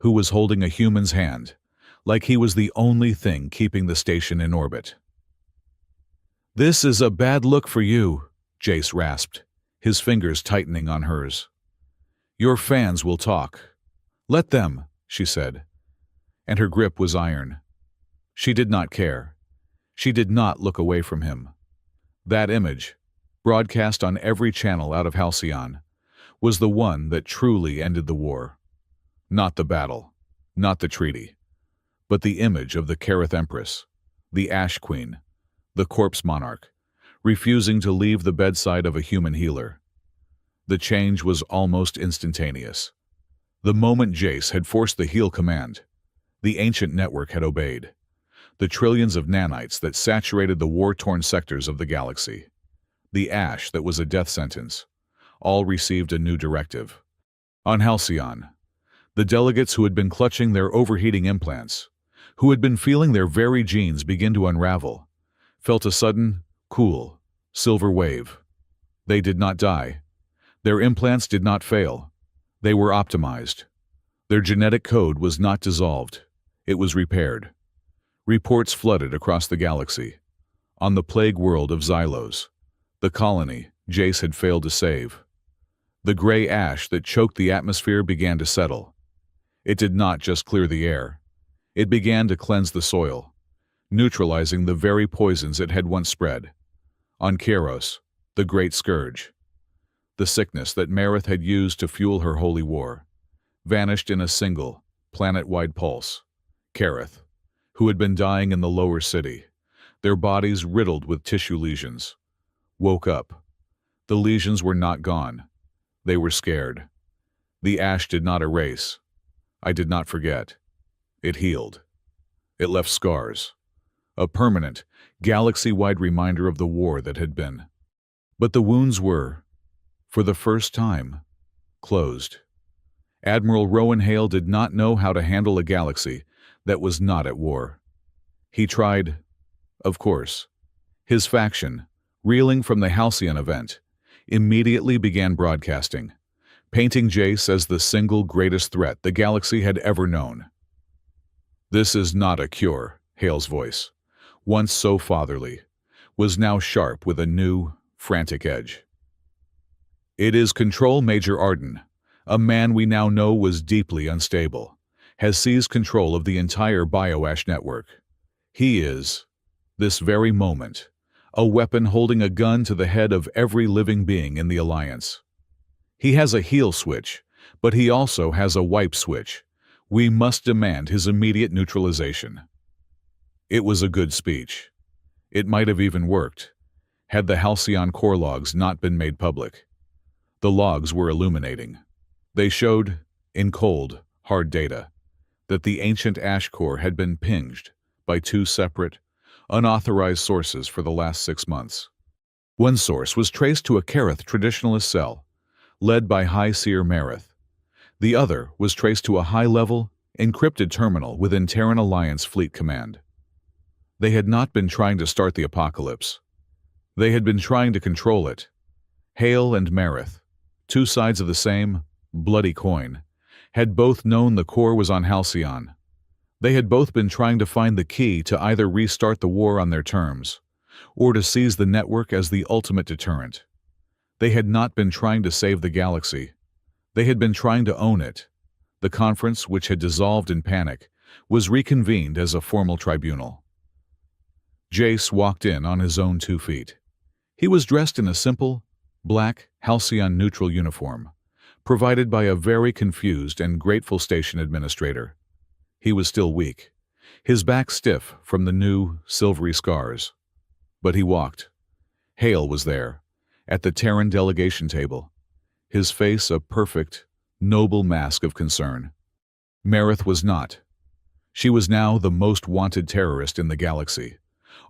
who was holding a human's hand, like he was the only thing keeping the station in orbit. "This is a bad look for you," Jace rasped, his fingers tightening on hers. "Your fans will talk." "Let them," she said, and her grip was iron. She did not care. She did not look away from him. That image, broadcast on every channel out of Halcyon, was the one that truly ended the war. Not the battle, not the treaty, but the image of the Kareth Empress, the Ash Queen, the Corpse Monarch, refusing to leave the bedside of a human healer. The change was almost instantaneous. The moment Jace had forced the heal command, the ancient network had obeyed. The trillions of nanites that saturated the war-torn sectors of the galaxy, the ash that was a death sentence, all received a new directive. On Halcyon, the delegates who had been clutching their overheating implants, who had been feeling their very genes begin to unravel, felt a sudden, cool, silver wave. They did not die. Their implants did not fail. They were optimized. Their genetic code was not dissolved. It was repaired. Reports flooded across the galaxy. On the plague world of Xylos, the colony Jace had failed to save. The gray ash that choked the atmosphere began to settle. It did not just clear the air. It began to cleanse the soil, neutralizing the very poisons it had once spread. On Kairos, the Great Scourge, the sickness that Mareth had used to fuel her holy war, vanished in a single, planet-wide pulse. Kareth, who had been dying in the lower city, their bodies riddled with tissue lesions, woke up. The lesions were not gone. They were scared. The ash did not erase. I did not forget. It healed. It left scars. A permanent, galaxy-wide reminder of the war that had been. But the wounds were, for the first time, closed. Admiral Rowan Hale did not know how to handle a galaxy that was not at war. He tried, of course. His faction, reeling from the Halcyon event, immediately began broadcasting, painting Jace as the single greatest threat the galaxy had ever known. "This is not a cure," Hale's voice, once so fatherly, was now sharp with a new, frantic edge. "It is Control Major Arden, a man we now know was deeply unstable, has seized control of the entire bioash network. He is, this very moment, a weapon holding a gun to the head of every living being in the Alliance. He has a heal switch, but he also has a wipe switch. We must demand his immediate neutralization." It was a good speech. It might have even worked, had the Halcyon core logs not been made public. The logs were illuminating. They showed, in cold, hard data, that the ancient ash core had been pinged by two separate, unauthorized sources for the last 6 months. One source was traced to a Kareth traditionalist cell, led by High Seer Mareth. The other was traced to a high-level, encrypted terminal within Terran Alliance Fleet Command. They had not been trying to start the apocalypse. They had been trying to control it. Hale and Mareth, two sides of the same, bloody coin, had both known the core was on Halcyon. They had both been trying to find the key to either restart the war on their terms, or to seize the network as the ultimate deterrent. They had not been trying to save the galaxy. They had been trying to own it. The conference, which had dissolved in panic, was reconvened as a formal tribunal. Jace walked in on his own 2 feet. He was dressed in a simple, black, Halcyon-neutral uniform, provided by a very confused and grateful station administrator. He was still weak, his back stiff from the new, silvery scars. But he walked. Hale was there, at the Terran delegation table, his face a perfect, noble mask of concern. Marith was not. She was now the most wanted terrorist in the galaxy.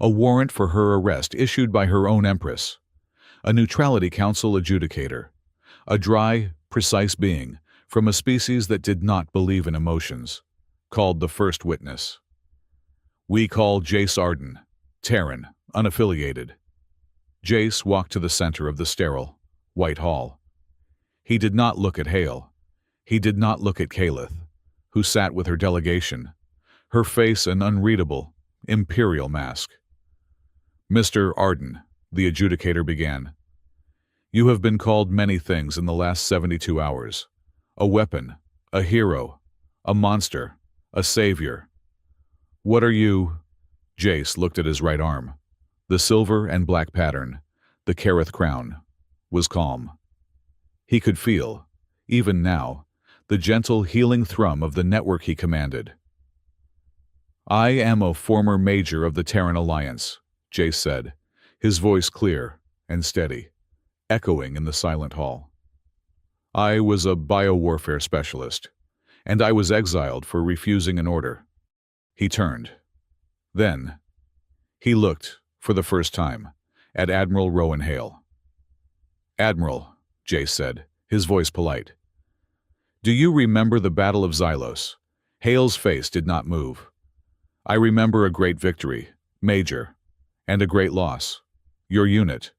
A warrant for her arrest issued by her own Empress. A Neutrality Council adjudicator. A dry, precise being from a species that did not believe in emotions. Called the First Witness. We call Jace Arden, Terran, unaffiliated. Jace walked to the center of the sterile, white hall. He did not look at Hale. He did not look at Kalith, who sat with her delegation, her face an unreadable, imperial mask. Mr. Arden, the adjudicator began. You have been called many things in the last 72 hours. A weapon, a hero, a monster, a savior. What are you? Jace looked at his right arm. The silver and black pattern, the Kareth crown, was calm. He could feel, even now, the gentle healing thrum of the network he commanded. I am a former major of the Terran Alliance, Jace said, his voice clear and steady, echoing in the silent hall. I was a biowarfare specialist, and I was exiled for refusing an order. He turned. Then, he looked, for the first time, at Admiral Rowan Hale. Admiral, Jace said, his voice polite. Do you remember the Battle of Xylos? Hale's face did not move. I remember a great victory, Major, and a great loss. Your unit.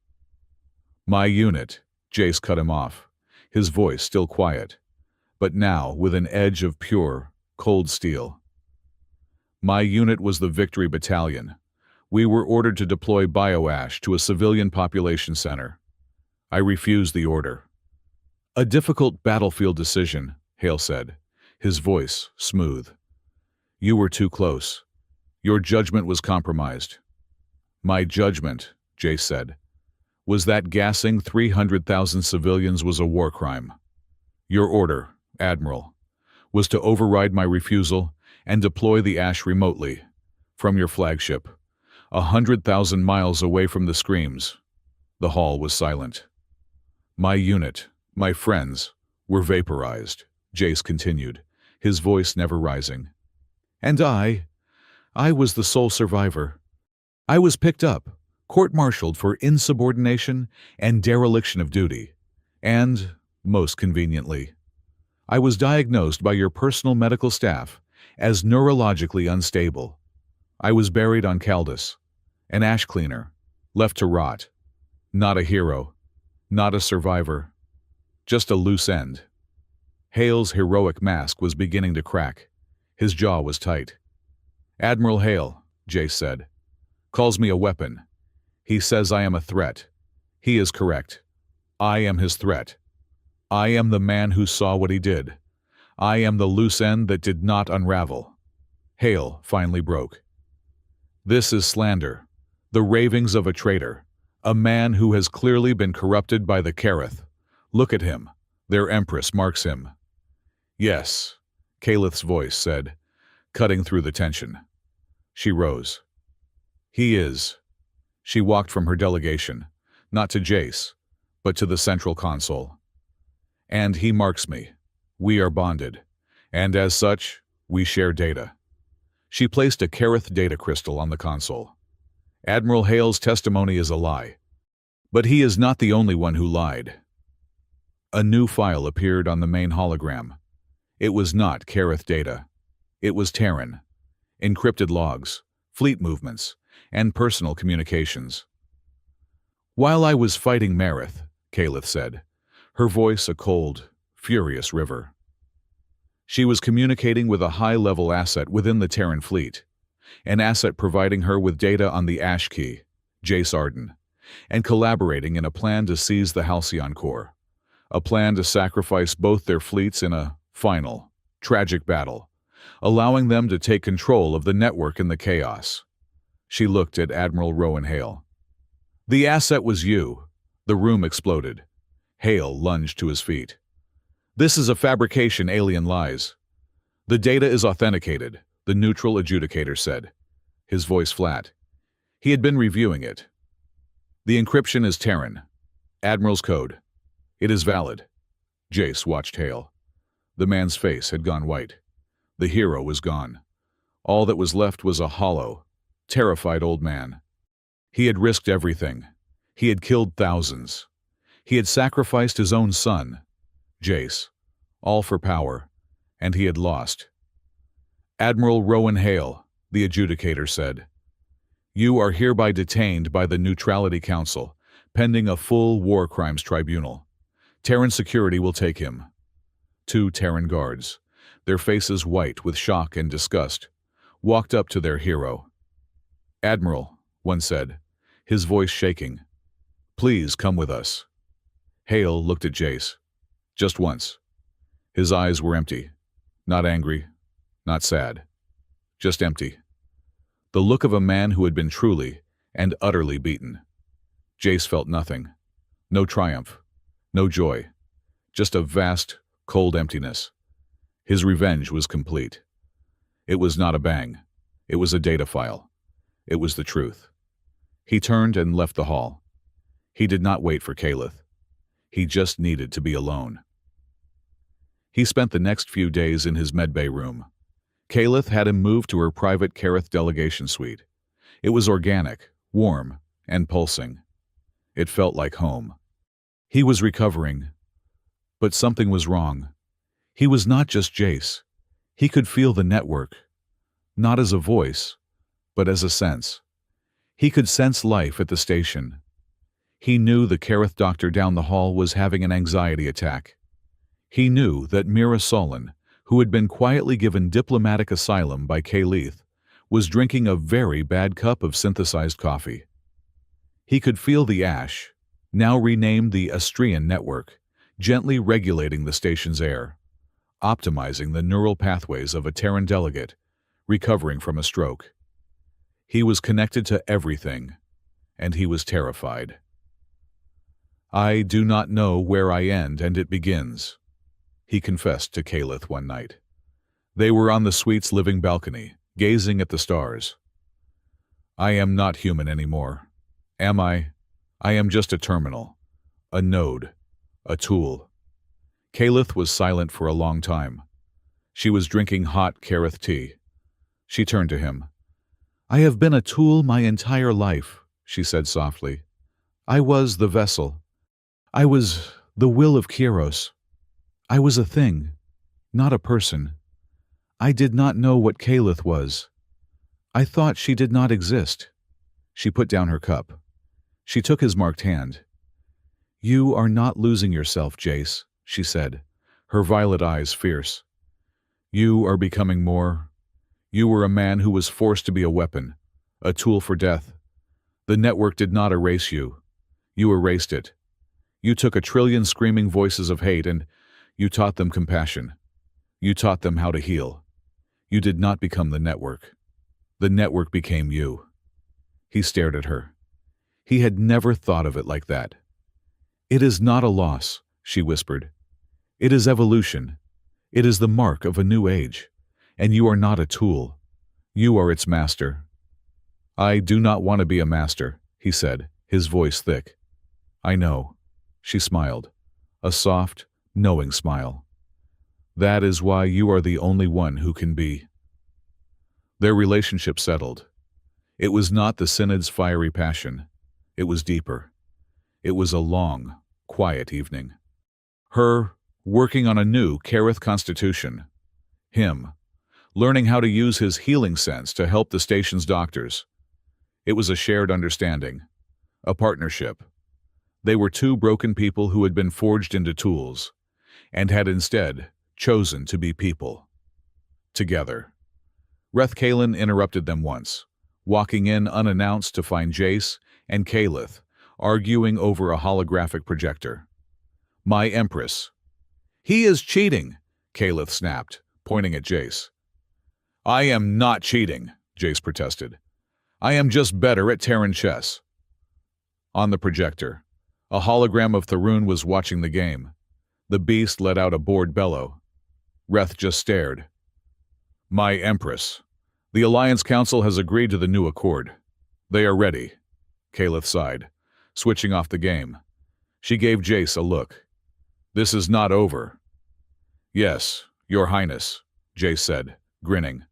My unit, Jace cut him off, his voice still quiet, but now with an edge of pure, cold steel. My unit was the Victory Battalion. We were ordered to deploy bioash to a civilian population center. I refused the order. A difficult battlefield decision, Hale said, his voice smooth. You were too close. Your judgment was compromised. My judgment, Jace said, was that gassing 300,000 civilians was a war crime. Your order, Admiral, was to override my refusal and deploy the ash remotely, from your flagship, 100,000 miles away from the screams. The hall was silent. My unit, my friends, were vaporized, Jace continued, his voice never rising. And I was the sole survivor. I was picked up, court-martialed for insubordination and dereliction of duty, and, most conveniently, I was diagnosed by your personal medical staff as neurologically unstable. I was buried on Caldus, an ash cleaner, left to rot. Not a hero, not a survivor, just a loose end. Hale's heroic mask was beginning to crack. His jaw was tight. Admiral Hale, Jace said, calls me a weapon. He says I am a threat. He is correct. I am his threat. I am the man who saw what he did. I am the loose end that did not unravel. Hale finally broke. This is slander, the ravings of a traitor, a man who has clearly been corrupted by the Kareth. Look at him. Their Empress marks him. Yes, Kalith's voice said, cutting through the tension. She rose. He is. She walked from her delegation, not to Jace, but to the central console. And he marks me. We are bonded, and as such, we share data. She placed a Kareth data crystal on the console. Admiral Hale's testimony is a lie. But he is not the only one who lied. A new file appeared on the main hologram. It was not Kareth data. It was Terran. Encrypted logs, fleet movements, and personal communications. While I was fighting Marith, Kalith said, her voice a cold, furious river. She was communicating with a high-level asset within the Terran fleet, an asset providing her with data on the Ash Key, Jace Arden, and collaborating in a plan to seize the Halcyon core, a plan to sacrifice both their fleets in a final, tragic battle, allowing them to take control of the network in the chaos. She looked at Admiral Rowan Hale. The asset was you. The room exploded. Hale lunged to his feet. This is a fabrication, alien lies. The data is authenticated, the neutral adjudicator said, his voice flat. He had been reviewing it. The encryption is Terran. Admiral's code. It is valid. Jace watched Hale. The man's face had gone white. The hero was gone. All that was left was a hollow, terrified old man. He had risked everything. He had killed thousands. He had sacrificed his own son, Jace, all for power, and he had lost. "Admiral Rowan Hale," the adjudicator said, "you are hereby detained by the Neutrality Council, pending a full war crimes tribunal. Terran security will take him." Two Terran guards, their faces white with shock and disgust, walked up to their hero. "Admiral," one said, his voice shaking, "please come with us." Hale looked at Jace. Just once. His eyes were empty. Not angry, not sad. Just empty. The look of a man who had been truly and utterly beaten. Jace felt nothing. No triumph. No joy. Just a vast, cold emptiness. His revenge was complete. It was not a bang. It was a data file. It was the truth. He turned and left the hall. He did not wait for Calith. He just needed to be alone. He spent the next few days in his medbay room. Calith had him moved to her private Kareth delegation suite. It was organic, warm, and pulsing. It felt like home. He was recovering, but something was wrong. He was not just Jace. He could feel the network, not as a voice, but as a sense. He could sense life at the station. He knew the Kareth doctor down the hall was having an anxiety attack. He knew that Mira Solon, who had been quietly given diplomatic asylum by Calith, was drinking a very bad cup of synthesized coffee. He could feel the ash, now renamed the Astrian network, gently regulating the station's air, optimizing the neural pathways of a Terran delegate recovering from a stroke. He was connected to everything, and he was terrified. "I do not know where I end and it begins," he confessed to Calith one night. They were on the suite's living balcony, gazing at the stars. "I am not human anymore. Am I? I am just a terminal, a node, a tool." Calith was silent for a long time. She was drinking hot Kareth tea. She turned to him. "I have been a tool my entire life," she said softly. "I was the vessel. I was the will of Kyros. I was a thing, not a person. I did not know what Calith was. I thought she did not exist." She put down her cup. She took his marked hand. "You are not losing yourself, Jace," she said, her violet eyes fierce. "You are becoming more. You were a man who was forced to be a weapon, a tool for death. The network did not erase you. You erased it. You took a trillion screaming voices of hate and you taught them compassion. You taught them how to heal. You did not become the network. The network became you." He stared at her. He had never thought of it like that. "It is not a loss," she whispered. "It is evolution. It is the mark of a new age. And you are not a tool. You are its master." "I do not want to be a master," he said, his voice thick. "I know." She smiled, a soft, knowing smile. "That is why you are the only one who can be." Their relationship settled. It was not the Synod's fiery passion. It was deeper. It was a long, quiet evening. Her working on a new Kareth constitution. Him learning how to use his healing sense to help the station's doctors. It was a shared understanding, a partnership. They were two broken people who had been forged into tools, and had instead chosen to be people. Together. Reth Kalin interrupted them once, walking in unannounced to find Jace and Calith arguing over a holographic projector. "My Empress." "He is cheating," Calith snapped, pointing at Jace. "I am not cheating," Jace protested. "I am just better at Terran chess." On the projector, a hologram of Tharun was watching the game. The beast let out a bored bellow. Reth just stared. "My Empress. The Alliance Council has agreed to the new accord. They are ready." Calith sighed, switching off the game. She gave Jace a look. "This is not over." "Yes, Your Highness, Jace said, grinning.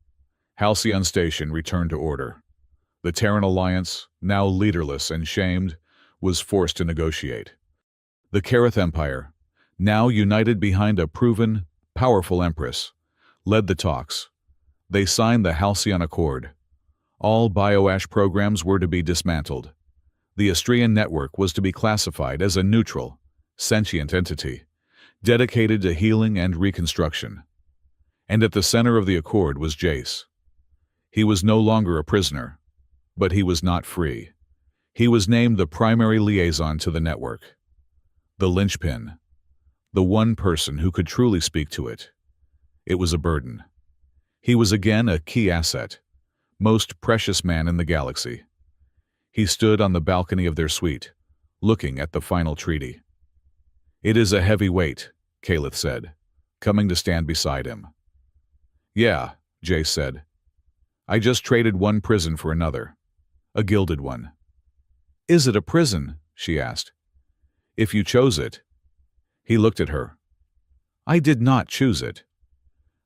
Halcyon Station returned to order. The Terran Alliance, now leaderless and shamed, was forced to negotiate. The Kareth Empire, now united behind a proven, powerful Empress, led the talks. They signed the Halcyon Accord. All bioash programs were to be dismantled. The Astrian network was to be classified as a neutral, sentient entity, dedicated to healing and reconstruction. And at the center of the accord was Jace. He was no longer a prisoner, but he was not free. He was named the primary liaison to the network. The linchpin. The one person who could truly speak to it. It was a burden. He was again a key asset, most precious man in the galaxy. He stood on the balcony of their suite, looking at the final treaty. It is a heavy weight, Calith said, coming to stand beside him. Yeah, Jace said. I just traded one prison for another. A gilded one. Is it a prison? She asked. If you chose it. He looked at her. I did not choose it.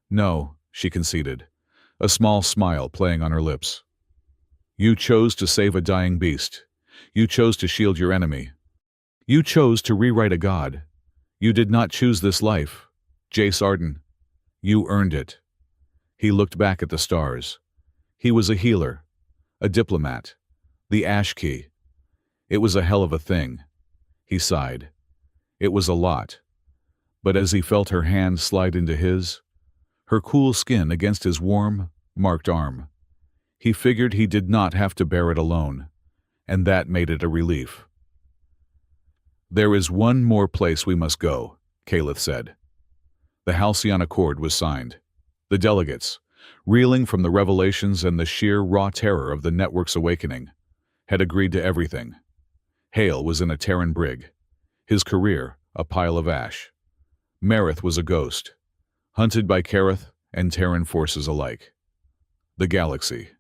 No, she conceded, a small smile playing on her lips. You chose to save a dying beast. You chose to shield your enemy. You chose to rewrite a god. You did not choose this life. Jace Arden. You earned it. He looked back at the stars. He was a healer, a diplomat, the Ash Key. It was a hell of a thing. He sighed. It was a lot. But as he felt her hand slide into his, her cool skin against his warm, marked arm, he figured he did not have to bear it alone, and that made it a relief. There is one more place we must go, Calith said. The Halcyon Accord was signed. The delegates, reeling from the revelations and the sheer raw terror of the network's awakening, had agreed to everything. Hale was in a Terran brig, his career a pile of ash. Marith was a ghost, hunted by Kareth and Terran forces alike. The galaxy,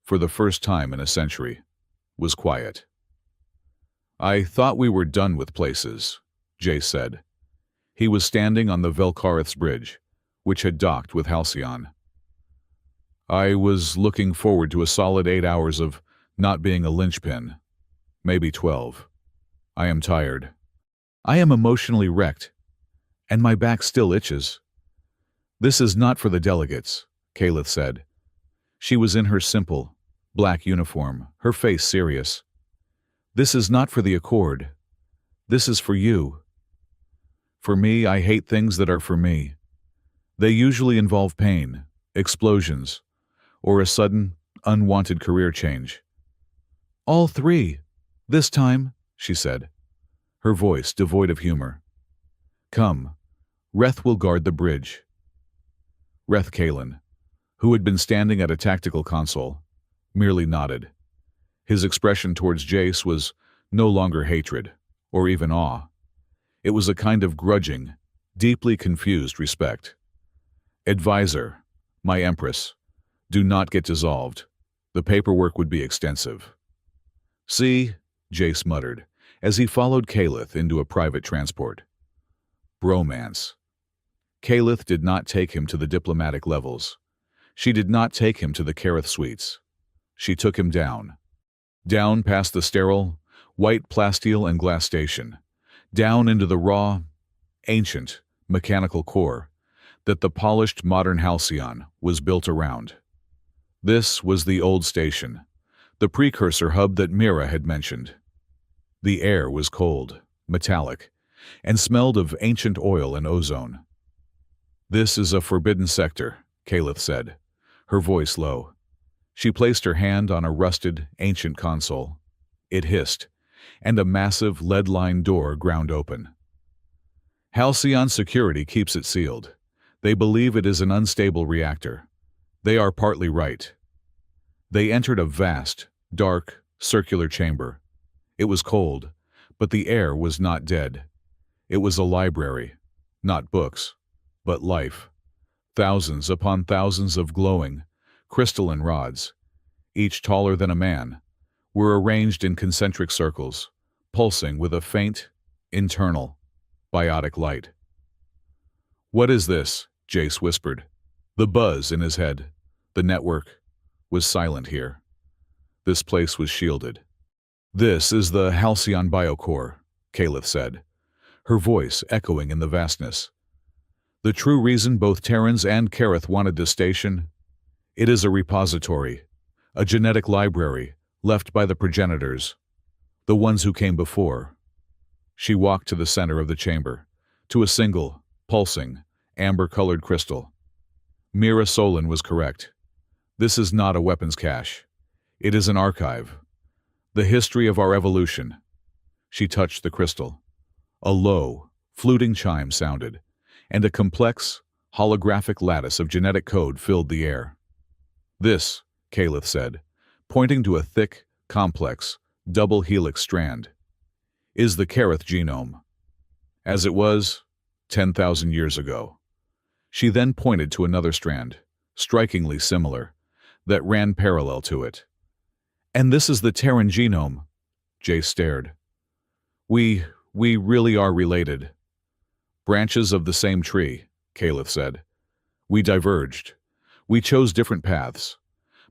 for the first time in a century, was quiet. I thought we were done with places, Jace said. He was standing on the Velkareth's bridge, which had docked with Halcyon. I was looking forward to a solid 8 hours of not being a linchpin, maybe 12. I am tired. I am emotionally wrecked, and my back still itches. This is not for the delegates, Calith said. She was in her simple, black uniform, her face serious. This is not for the Accord. This is for you. For me, I hate things that are for me. They usually involve pain, explosions, or a sudden, unwanted career change. All three. This time, she said, her voice devoid of humor. Come, Reth will guard the bridge. Reth Kalen, who had been standing at a tactical console, merely nodded. His expression towards Jace was no longer hatred, or even awe. It was a kind of grudging, deeply confused respect. Advisor, my Empress, do not get dissolved. The paperwork would be extensive. See, Jace muttered, as he followed Calith into a private transport. Bromance. Calith did not take him to the diplomatic levels. She did not take him to the Kareth suites. She took him down. Down past the sterile, white plasteel and glass station. Down into the raw, ancient, mechanical core that the polished modern Halcyon was built around. This was the old station, the precursor hub that Mira had mentioned. The air was cold, metallic, and smelled of ancient oil and ozone. This is a forbidden sector, Calith said, her voice low. She placed her hand on a rusted, ancient console. It hissed, and a massive lead-lined door ground open. Halcyon security keeps it sealed. They believe it is an unstable reactor. They are partly right. They entered a vast, dark, circular chamber. It was cold, but the air was not dead. It was a library, not books, but life. Thousands upon thousands of glowing, crystalline rods, each taller than a man, were arranged in concentric circles, pulsing with a faint, internal, biotic light. What is this? Jace whispered. The buzz in his head, the network, was silent here. This place was shielded. This is the Halcyon Biocore, Caliph said, her voice echoing in the vastness. The true reason both Terrans and Kareth wanted this station? It is a repository, a genetic library left by the progenitors, the ones who came before. She walked to the center of the chamber, to a single, pulsing, amber-colored crystal. Mira Solon was correct. This is not a weapons cache. It is an archive. The history of our evolution. She touched the crystal. A low, fluting chime sounded, and a complex, holographic lattice of genetic code filled the air. This, Caliph said, pointing to a thick, complex, double helix strand, is the Kareth genome. As it was 10,000 years ago. She then pointed to another strand, strikingly similar, that ran parallel to it. And this is the Terran genome, Jace stared. We really are related. Branches of the same tree, Caliph said. We diverged. We chose different paths.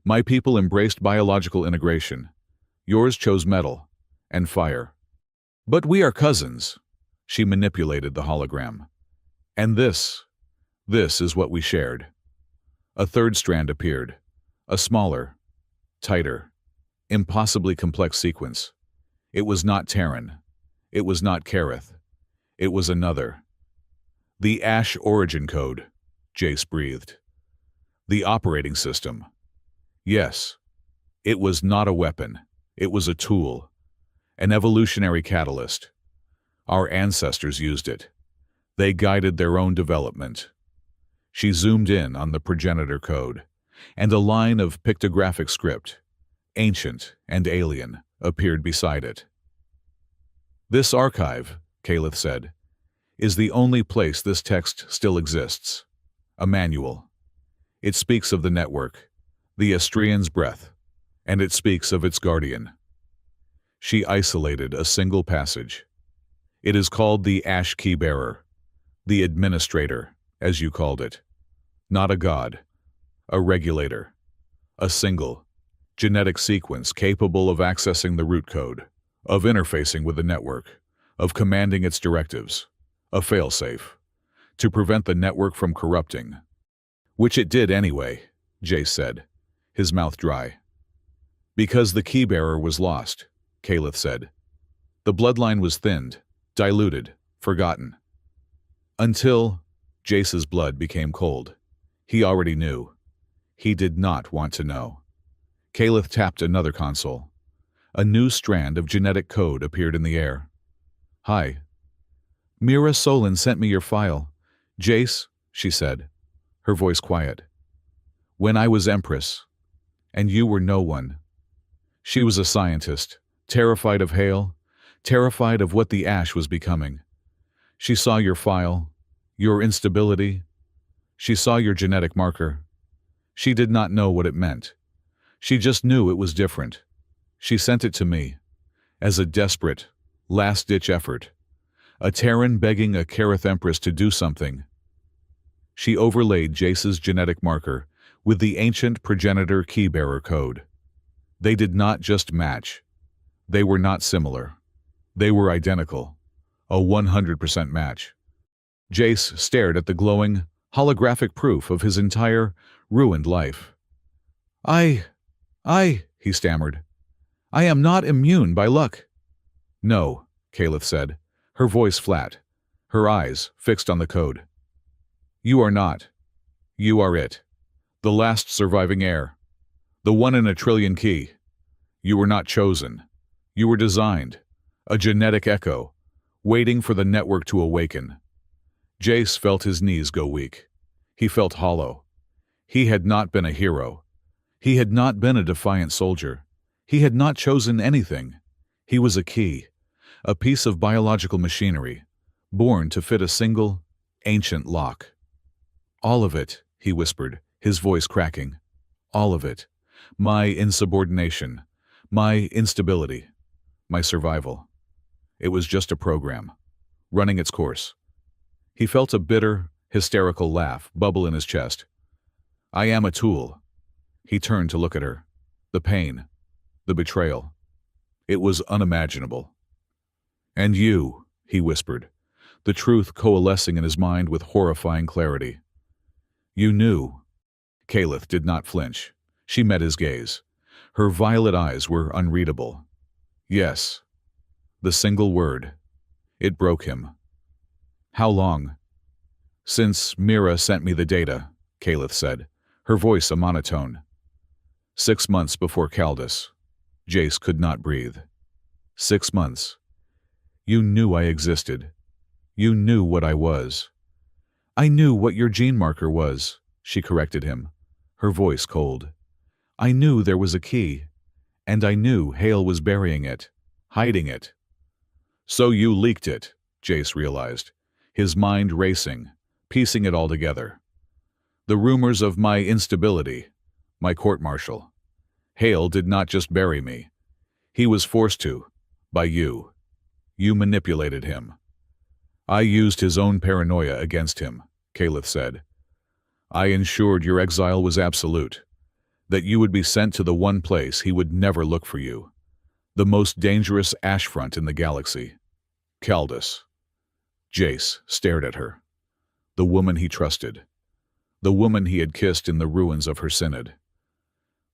My people embraced biological integration. Yours chose metal and fire. But we are cousins. She manipulated the hologram. And this is what we shared. A third strand appeared, a smaller, tighter, impossibly complex sequence. It was not Terran. It was not Kareth. It was another. The Ash origin code, Jace breathed. The operating system. Yes, it was not a weapon. It was a tool, an evolutionary catalyst. Our ancestors used it. They guided their own development. She zoomed in on the progenitor code, and a line of pictographic script, ancient and alien, appeared beside it. This archive, Caliph said, is the only place this text still exists. A manual. It speaks of the network, the Astrian's breath, and it speaks of its guardian. She isolated a single passage. It is called the Ash Keybearer, the administrator, as you called it. Not a god, a regulator, a single, genetic sequence capable of accessing the root code, of interfacing with the network, of commanding its directives, a failsafe, to prevent the network from corrupting. Which it did anyway, Jace said, his mouth dry. Because the keybearer was lost, Caliph said. The bloodline was thinned, diluted, forgotten. Until Jace's blood became cold. He already knew. He did not want to know. Caliph tapped another console. A new strand of genetic code appeared in the air. Hi. Mira Solon sent me your file. Jace, she said, her voice quiet. When I was Empress, and you were no one. She was a scientist, terrified of Hale, terrified of what the Ash was becoming. She saw your file, your instability. She saw your genetic marker. She did not know what it meant. She just knew it was different. She sent it to me, as a desperate, last-ditch effort. A Terran begging a Kareth Empress to do something. She overlaid Jace's genetic marker with the ancient progenitor keybearer code. They did not just match. They were not similar. They were identical. A 100% match. Jace stared at the glowing, holographic proof of his entire, ruined life. He stammered. I am not immune by luck. No, Caliph said, her voice flat, her eyes fixed on the code. You are not. You are it. The last surviving heir. The one in a trillion key. You were not chosen. You were designed. A genetic echo, waiting for the network to awaken. Jace felt his knees go weak. He felt hollow. He had not been a hero. He had not been a defiant soldier. He had not chosen anything. He was a key, a piece of biological machinery, born to fit a single, ancient lock. All of it, he whispered, his voice cracking. All of it. My insubordination, my instability, my survival. It was just a program, running its course. He felt a bitter, Hysterical laugh bubble in his chest. I am a tool. He turned to look at her. The pain. The betrayal. It was unimaginable. And you, he whispered, the truth coalescing in his mind with horrifying clarity. You knew. Caliph did not flinch. She met his gaze. Her violet eyes were unreadable. Yes. The single word. It broke him. How long? Since Mira sent me the data, Caliph said, her voice a monotone. 6 months before Caldus. Jace could not breathe. 6 months. You knew I existed. You knew what I was. I knew what your gene marker was, she corrected him, her voice cold. I knew there was a key, and I knew Hale was burying it, hiding it. So you leaked it, Jace realized, his mind racing, piecing it all together. The rumors of my instability, my court-martial. Hale did not just bury me. He was forced to, by you. You manipulated him. I used his own paranoia against him, Caliph said. I ensured your exile was absolute, that you would be sent to the one place he would never look for you, the most dangerous ash front in the galaxy. Caldus. Jace stared at her. The woman he trusted. The woman he had kissed in the ruins of her synod.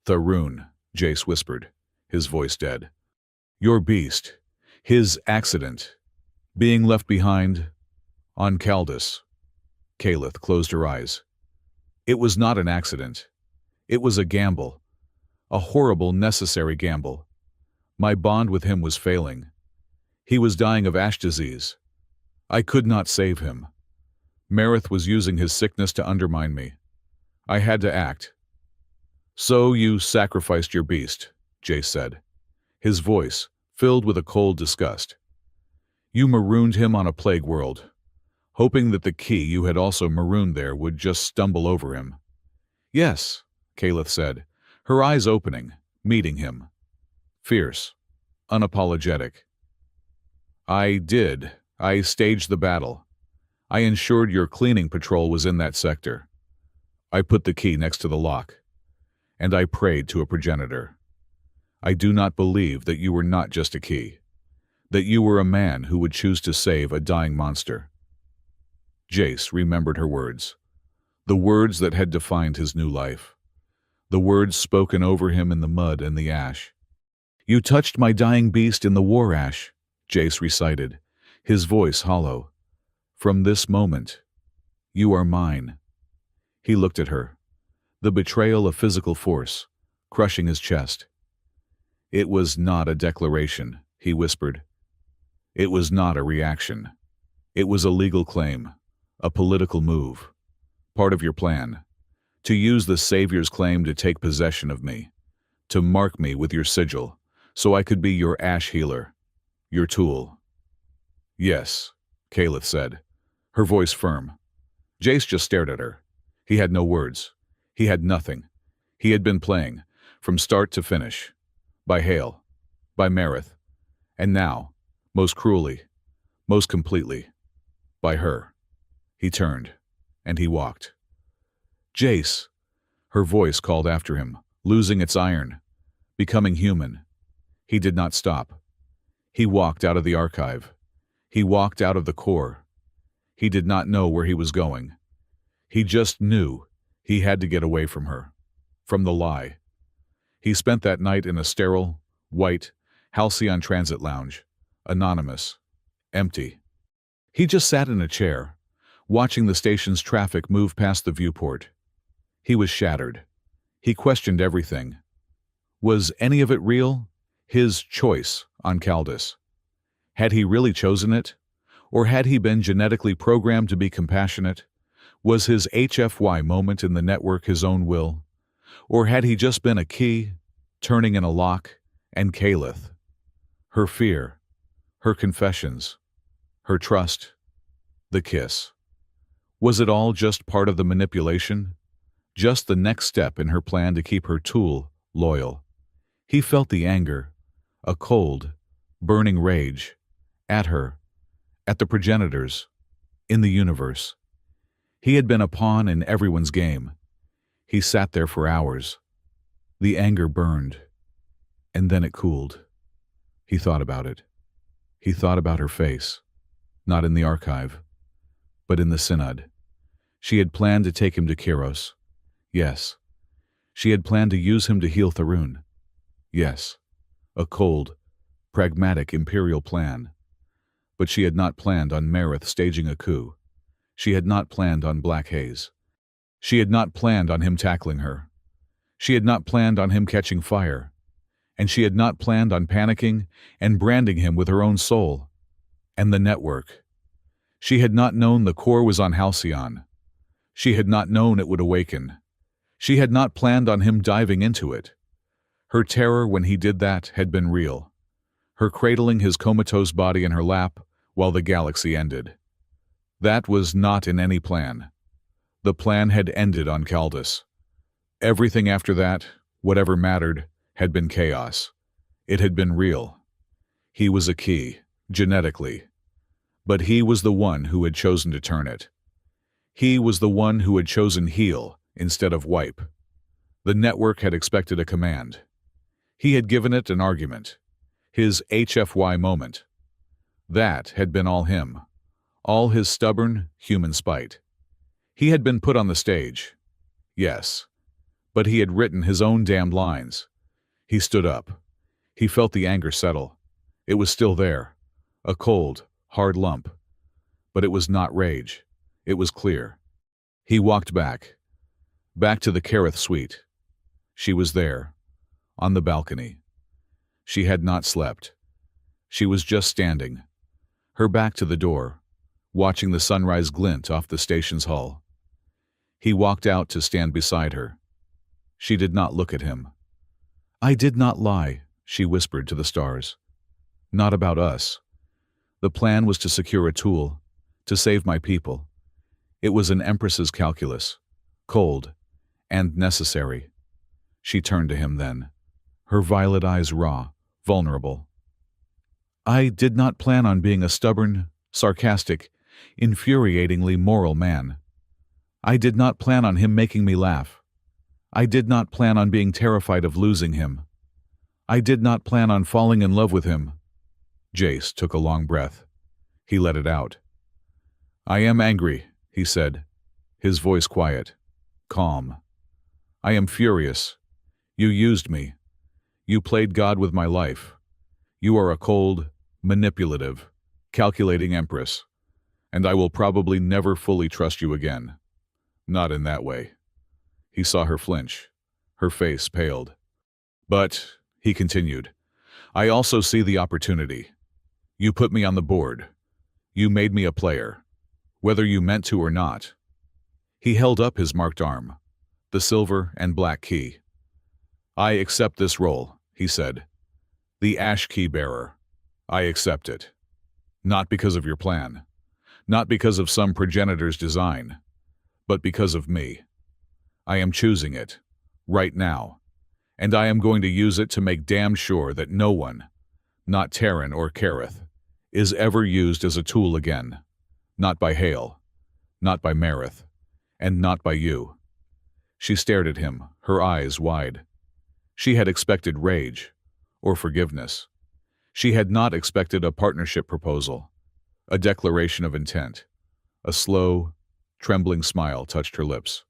Tharun, Jace whispered, his voice dead. Your beast. His accident. Being left behind on Caldus. Caliph closed her eyes. It was not an accident. It was a gamble. A horrible, necessary gamble. My bond with him was failing. He was dying of ash disease. I could not save him. Marith was using his sickness to undermine me. I had to act. So you sacrificed your beast, Jace said, his voice filled with a cold disgust. You marooned him on a plague world, hoping that the key you had also marooned there would just stumble over him. Yes, Caliph said, her eyes opening, meeting him. Fierce, unapologetic. I did. I staged the battle. I ensured your cleaning patrol was in that sector. I put the key next to the lock. And I prayed to a progenitor. I do not believe that you were not just a key, that you were a man who would choose to save a dying monster. Jace remembered her words, the words that had defined his new life, the words spoken over him in the mud and the ash. You touched my dying beast in the war ash, Jace recited, his voice hollow. From this moment, you are mine. He looked at her, the betrayal of physical force, crushing his chest. It was not a declaration, he whispered. It was not a reaction. It was a legal claim, a political move, part of your plan, to use the Savior's claim to take possession of me, to mark me with your sigil, so I could be your ash healer, your tool. Yes, Caliph said, her voice firm. Jace just stared at her. He had no words. He had nothing. He had been playing, from start to finish, by Hale, by Marith, and now, most cruelly, most completely, by her. He turned, and he walked. Jace, her voice called after him, losing its iron, becoming human. He did not stop. He walked out of the archive. He walked out of the core. He did not know where he was going. He just knew he had to get away from her, from the lie. He spent that night in a sterile, white, halcyon transit lounge, anonymous, empty. He just sat in a chair, watching the station's traffic move past the viewport. He was shattered. He questioned everything. Was any of it real? His choice on Caldus. Had he really chosen it? Or had he been genetically programmed to be compassionate? Was his HFY moment in the network his own will? Or had he just been a key, turning in a lock, and Caliph? Her fear, her confessions, her trust, the kiss. Was it all just part of the manipulation? Just the next step in her plan to keep her tool loyal? He felt the anger, a cold, burning rage, at her, at the progenitors, in the universe. He had been a pawn in everyone's game. He sat there for hours. The anger burned, and then it cooled. He thought about it. He thought about her face, not in the archive, but in the synod. She had planned to take him to Kairos. Yes. She had planned to use him to heal Tharun. Yes. A cold, pragmatic imperial plan. But she had not planned on Marith staging a coup. She had not planned on Black Haze. She had not planned on him tackling her. She had not planned on him catching fire. And she had not planned on panicking and branding him with her own soul. And the network. She had not known the core was on Halcyon. She had not known it would awaken. She had not planned on him diving into it. Her terror when he did that had been real. Her cradling his comatose body in her lap while the galaxy ended. That was not in any plan. The plan had ended on Kaldis. Everything after that, whatever mattered, had been chaos. It had been real. He was a key, genetically. But he was the one who had chosen to turn it. He was the one who had chosen heal instead of wipe. The network had expected a command. He had given it an argument. His HFY moment. That had been all him. All his stubborn, human spite. He had been put on the stage. Yes. But he had written his own damned lines. He stood up. He felt the anger settle. It was still there. A cold, hard lump. But it was not rage. It was clear. He walked back. Back to the Kareth suite. She was there. On the balcony. She had not slept. She was just standing. Her back to the door, watching the sunrise glint off the station's hull. He walked out to stand beside her. She did not look at him. "I did not lie," she whispered to the stars. "Not about us. The plan was to secure a tool, to save my people. It was an Empress's calculus, cold and necessary." She turned to him then, her violet eyes raw, vulnerable. "I did not plan on being a stubborn, sarcastic, infuriatingly moral man. I did not plan on him making me laugh. I did not plan on being terrified of losing him. I did not plan on falling in love with him." Jace took a long breath. He let it out. "I am angry," he said, his voice quiet, calm. "I am furious. You used me. You played God with my life. You are a cold, manipulative, calculating Empress, and I will probably never fully trust you again. Not in that way." He saw her flinch. Her face paled. "But," he continued, "I also see the opportunity. You put me on the board. You made me a player, whether you meant to or not." He held up his marked arm, the silver and black key. "I accept this role," he said. "The ash key bearer. I accept it. Not because of your plan. Not because of some progenitor's design. But because of me. I am choosing it. Right now. And I am going to use it to make damn sure that no one, not Terran or Kareth, is ever used as a tool again. Not by Hale. Not by Marith. And not by you." She stared at him, her eyes wide. She had expected rage. Or forgiveness. She had not expected a partnership proposal. A declaration of intent. A slow, trembling smile touched her lips.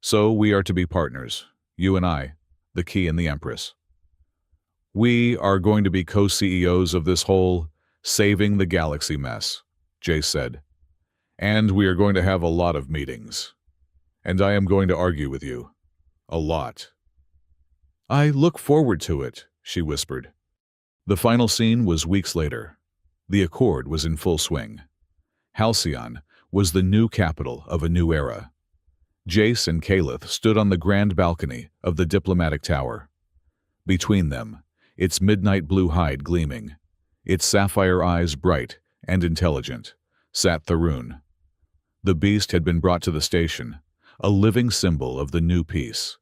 "So we are to be partners, you and I, the Key and the Empress. We are going to be co-CEOs of this whole saving the galaxy mess," Jace said. "And we are going to have a lot of meetings. And I am going to argue with you. A lot." "I look forward to it," she whispered. The final scene was weeks later. The Accord was in full swing. Halcyon was the new capital of a new era. Jace and Kaleth stood on the grand balcony of the diplomatic tower. Between them, its midnight blue hide gleaming, its sapphire eyes bright and intelligent, sat Tharun. The beast had been brought to the station, a living symbol of the new peace.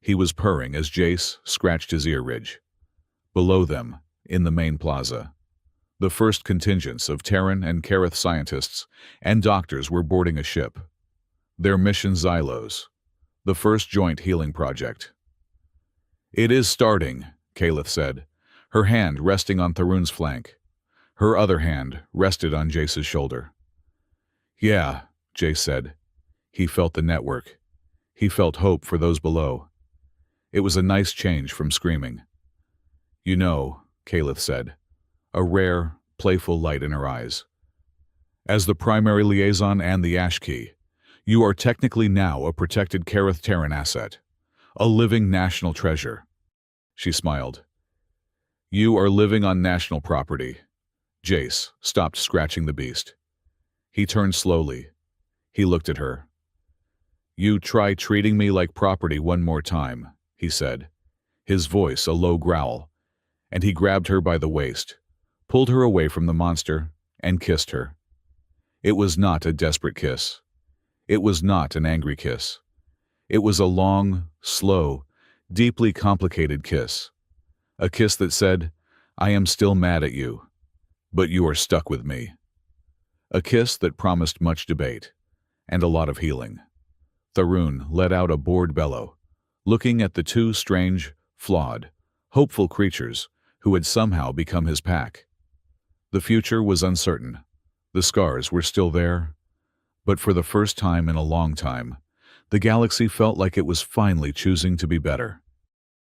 He was purring as Jace scratched his ear ridge. Below them, in the main plaza, The first contingents of Terran and Kareth scientists and doctors were boarding a ship. Their mission Xylos, the first joint healing project. "It is starting," Kaleth said, her hand resting on Tharun's flank. Her other hand rested on Jace's shoulder. "Yeah," Jace said. He felt the network. He felt hope for those below. It was a nice change from screaming. "You know," Kaleth said, a rare, playful light in her eyes. "As the primary liaison and the Ash Key, you are technically now a protected Kareth Terran asset, a living national treasure." She smiled. "You are living on national property." Jace stopped scratching the beast. He turned slowly. He looked at her. "You try treating me like property one more time," he said, his voice a low growl, and he grabbed her by the waist, pulled her away from the monster, and kissed her. It was not a desperate kiss. It was not an angry kiss. It was a long, slow, deeply complicated kiss. A kiss that said, "I am still mad at you, but you are stuck with me." A kiss that promised much debate, and a lot of healing. Tharun let out a bored bellow, looking at the two strange, flawed, hopeful creatures who had somehow become his pack. The future was uncertain. The scars were still there. But for the first time in a long time, the galaxy felt like it was finally choosing to be better.